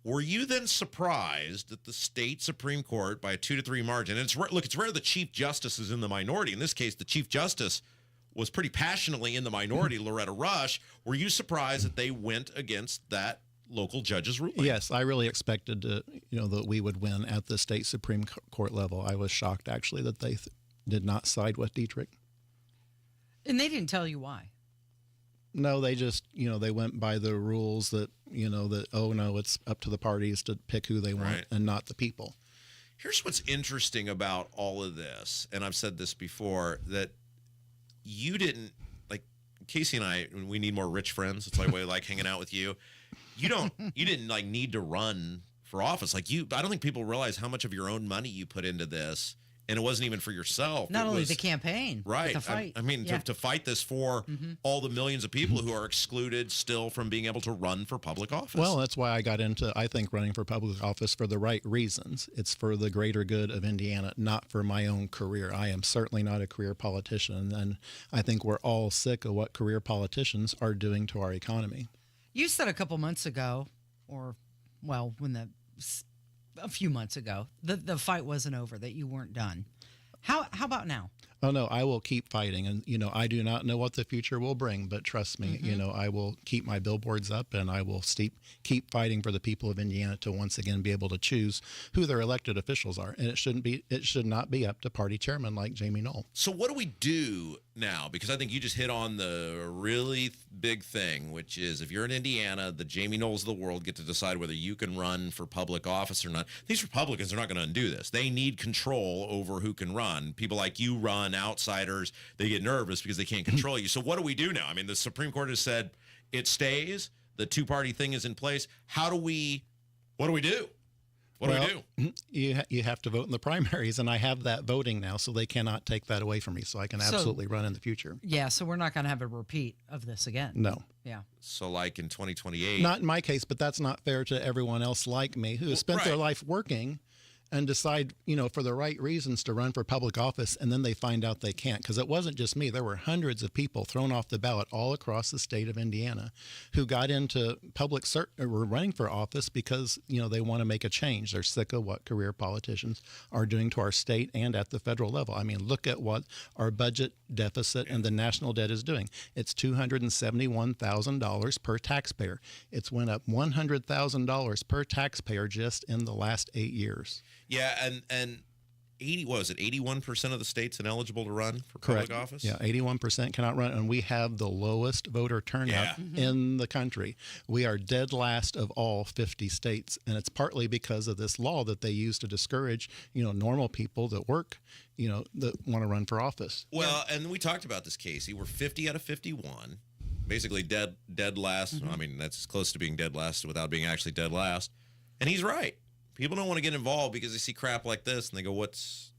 Were you then surprised that the state Supreme Court, by a 2-3 margin, and it's rare the Chief Justice is in the minority. In this case, the Chief Justice was pretty passionately in the minority, Loretta Rush. Were you surprised that they went against that local judge's ruling? Yes, I really expected that we would win at the state Supreme Court level. I was shocked, actually, that they did not side with Dietrich. And they didn't tell you why. No, they just, they went by the rules that, it's up to the parties to pick who they want and not the people. Here's what's interesting about all of this, and I've said this before, that you didn't, like Casey and I, we need more rich friends. It's like we like hanging out with you. You didn't like need to run for office. Like I don't think people realize how much of your own money you put into this. And it wasn't even for yourself. Not only the campaign, right? But the fight. I mean, to fight this for all the millions of people who are excluded still from being able to run for public office. Well, that's why I got into, I think, running for public office for the right reasons. It's for the greater good of Indiana, not for my own career. I am certainly not a career politician, and I think we're all sick of what career politicians are doing to our economy. You said a couple months ago, a few months ago, the fight wasn't over, that you weren't done. How about now? Oh, no, I will keep fighting. And, I do not know what the future will bring, but trust me, I will keep my billboards up and I will keep fighting for the people of Indiana to once again be able to choose who their elected officials are. And it should not be up to party chairman like Jamie Knoll. So what do we do now? Because I think you just hit on the really big thing, which is if you're in Indiana, the Jamie Knowles of the world get to decide whether you can run for public office or not. These Republicans are not going to undo this. They need control over who can run. People like you run, outsiders, they get nervous because they can't control you. So what do we do now? I mean, the Supreme Court has said it stays. The two-party thing is in place. What do we do? What do we do? You have to vote in the primaries, and I have that voting now, so they cannot take that away from me. So I can absolutely run in the future. Yeah, so we're not going to have a repeat of this again. No. Yeah. So like in 2028. Not in my case, but that's not fair to everyone else like me who has spent their life working and decide, for the right reasons to run for public office, and then they find out they can't. Because it wasn't just me. There were hundreds of people thrown off the ballot all across the state of Indiana who got into were running for office because, they want to make a change. They're sick of what career politicians are doing to our state and at the federal level. I mean, look at what our budget deficit and the national debt is doing. It's $271,000 per taxpayer. It's went up $100,000 per taxpayer just in the last 8 years. Yeah, and 81% of the states ineligible to run for public office? Yeah, 81% cannot run, and we have the lowest voter turnout in the country. We are dead last of all 50 states, and it's partly because of this law that they use to discourage, normal people that work, that want to run for office. Well, and we talked about this, Casey. We're 50 out of 51, basically dead last. I mean, that's as close to being dead last without being actually dead last. And he's right. People don't want to get involved because they see crap like this and they go, what's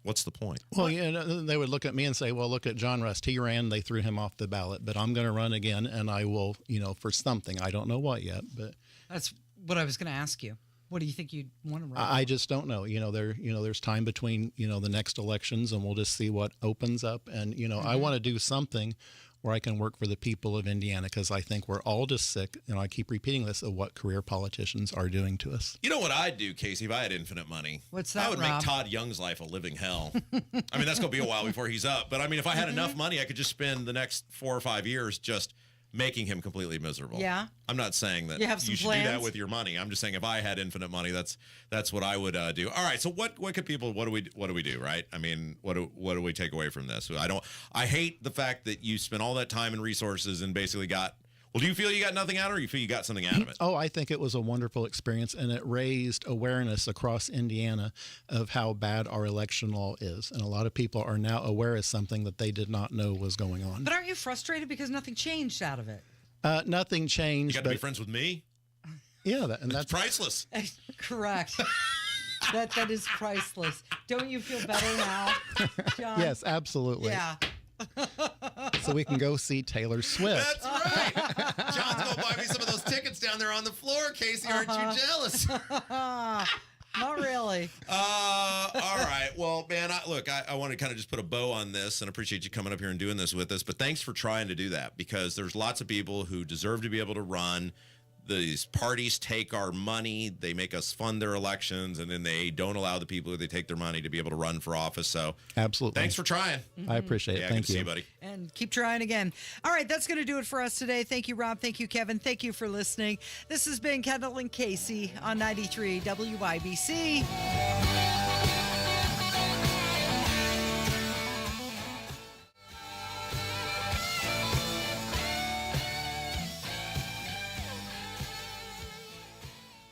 the point? Well, they would look at me and say, well, look at John Rust. He ran, they threw him off the ballot, but I'm going to run again and I will, for something. I don't know what yet, but. That's what I was going to ask you. What do you think you'd want to run? I just don't know. There's time between, the next elections and we'll just see what opens up. And, I want to do something where I can work for the people of Indiana because I think we're all just sick, and I keep repeating this, of what career politicians are doing to us. You know what I'd do, Casey, if I had infinite money? What's that, I would Rob? make Todd Young's life a living hell. That's going to be a while before he's up. But, if I had enough money, I could just spend the next 4 or 5 years just making him completely miserable. Yeah. I'm not saying that You have some should plans? do that with your money. I'm just saying if I had infinite money, that's what I would do. All right. So what do we do, right? I mean, what do we take away from this? I hate the fact that you spent all that time and resources and basically got. Well, do you feel you got nothing out of it, or you feel you got something out of it? Oh, I think it was a wonderful experience, and it raised awareness across Indiana of how bad our election law is. And a lot of people are now aware of something that they did not know was going on. But aren't you frustrated because nothing changed out of it? Nothing changed. You got to be friends with me? Yeah, that's priceless. Correct. That is priceless. Don't you feel better now, John? Yes, absolutely. Yeah. So we can go see Taylor Swift. That's right. John's going to buy me some of those tickets down there on the floor, Casey. Aren't you jealous? Not really. All right. Well, man, I want to kind of just put a bow on this and appreciate you coming up here and doing this with us. But thanks for trying to do that, because there's lots of people who deserve to be able to run. These parties take our money, they make us fund their elections, and then they don't allow the people who they take their money to be able to run for office. So absolutely. Thanks for trying. I appreciate it. Yeah, Thank good to you. see you, buddy. And keep trying again. All right, that's going to do it for us today. Thank you, Rob. Thank you, Kevin. Thank you for listening. This has been Kendall and Casey on 93 WIBC.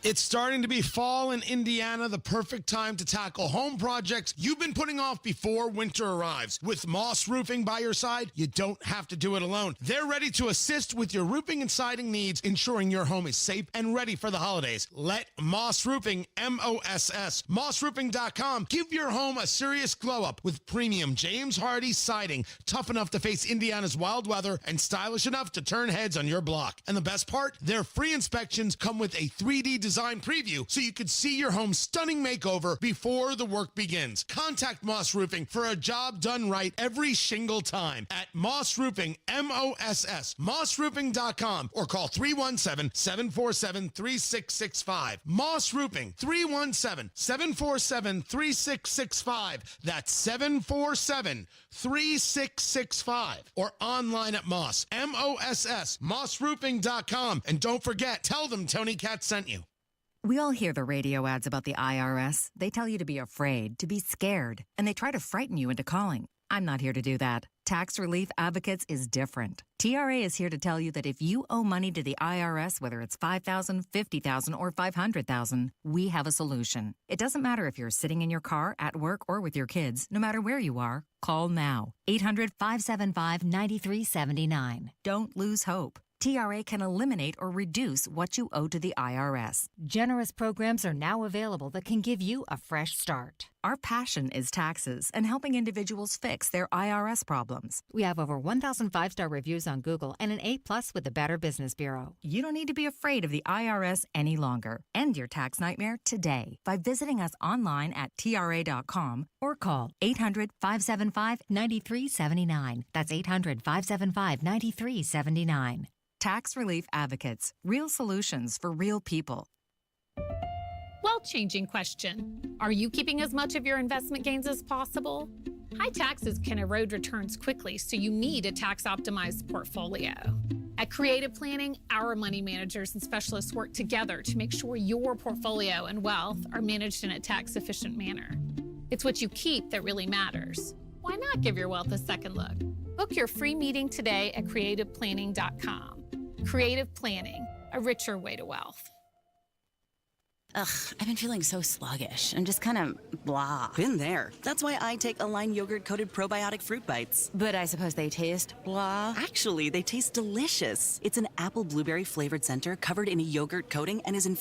It's starting to be fall in Indiana, the perfect time to tackle home projects you've been putting off before winter arrives. With Moss Roofing by your side, you don't have to do it alone. They're ready to assist with your roofing and siding needs, ensuring your home is safe and ready for the holidays. Let Moss Roofing, M-O-S-S, mossroofing.com, give your home a serious glow-up with premium James Hardy siding, tough enough to face Indiana's wild weather and stylish enough to turn heads on your block. And the best part, their free inspections come with a 3D design preview so you could see your home's stunning makeover before the work begins. Contact Moss Roofing for a job done right every single time at Moss Roofing, M-O-S-S, mossroofing.com, or call 317-747-3665. Moss Roofing, 317-747-3665. That's 747-3665. Or online at Moss, M-O-S-S, mossroofing.com. And don't forget, tell them Tony Katz sent you. We all hear the radio ads about the IRS. They tell you to be afraid, to be scared, and they try to frighten you into calling. I'm not here to do that. Tax Relief Advocates is different. TRA is here to tell you that if you owe money to the IRS, whether it's $5,000, $50,000, or $500,000, we have a solution. It doesn't matter if you're sitting in your car, at work, or with your kids. No matter where you are, call now. 800-575-9379. Don't lose hope. TRA can eliminate or reduce what you owe to the IRS. Generous programs are now available that can give you a fresh start. Our passion is taxes and helping individuals fix their IRS problems. We have over 1,000 5-star reviews on Google and an A+ with the Better Business Bureau. You don't need to be afraid of the IRS any longer. End your tax nightmare today by visiting us online at TRA.com or call 800-575-9379. That's 800-575-9379. Tax Relief Advocates. Real solutions for real people. Well-changing question. Are you keeping as much of your investment gains as possible? High taxes can erode returns quickly, so you need a tax-optimized portfolio. At Creative Planning, our money managers and specialists work together to make sure your portfolio and wealth are managed in a tax-efficient manner. It's what you keep that really matters. Why not give your wealth a second look? Book your free meeting today at creativeplanning.com. Creative Planning, a richer way to wealth. Ugh, I've been feeling so sluggish and just kind of blah. Been there. That's why I take Align yogurt-coated probiotic fruit bites. But I suppose they taste blah. Actually, they taste delicious. It's an apple blueberry flavored center covered in a yogurt coating and is infused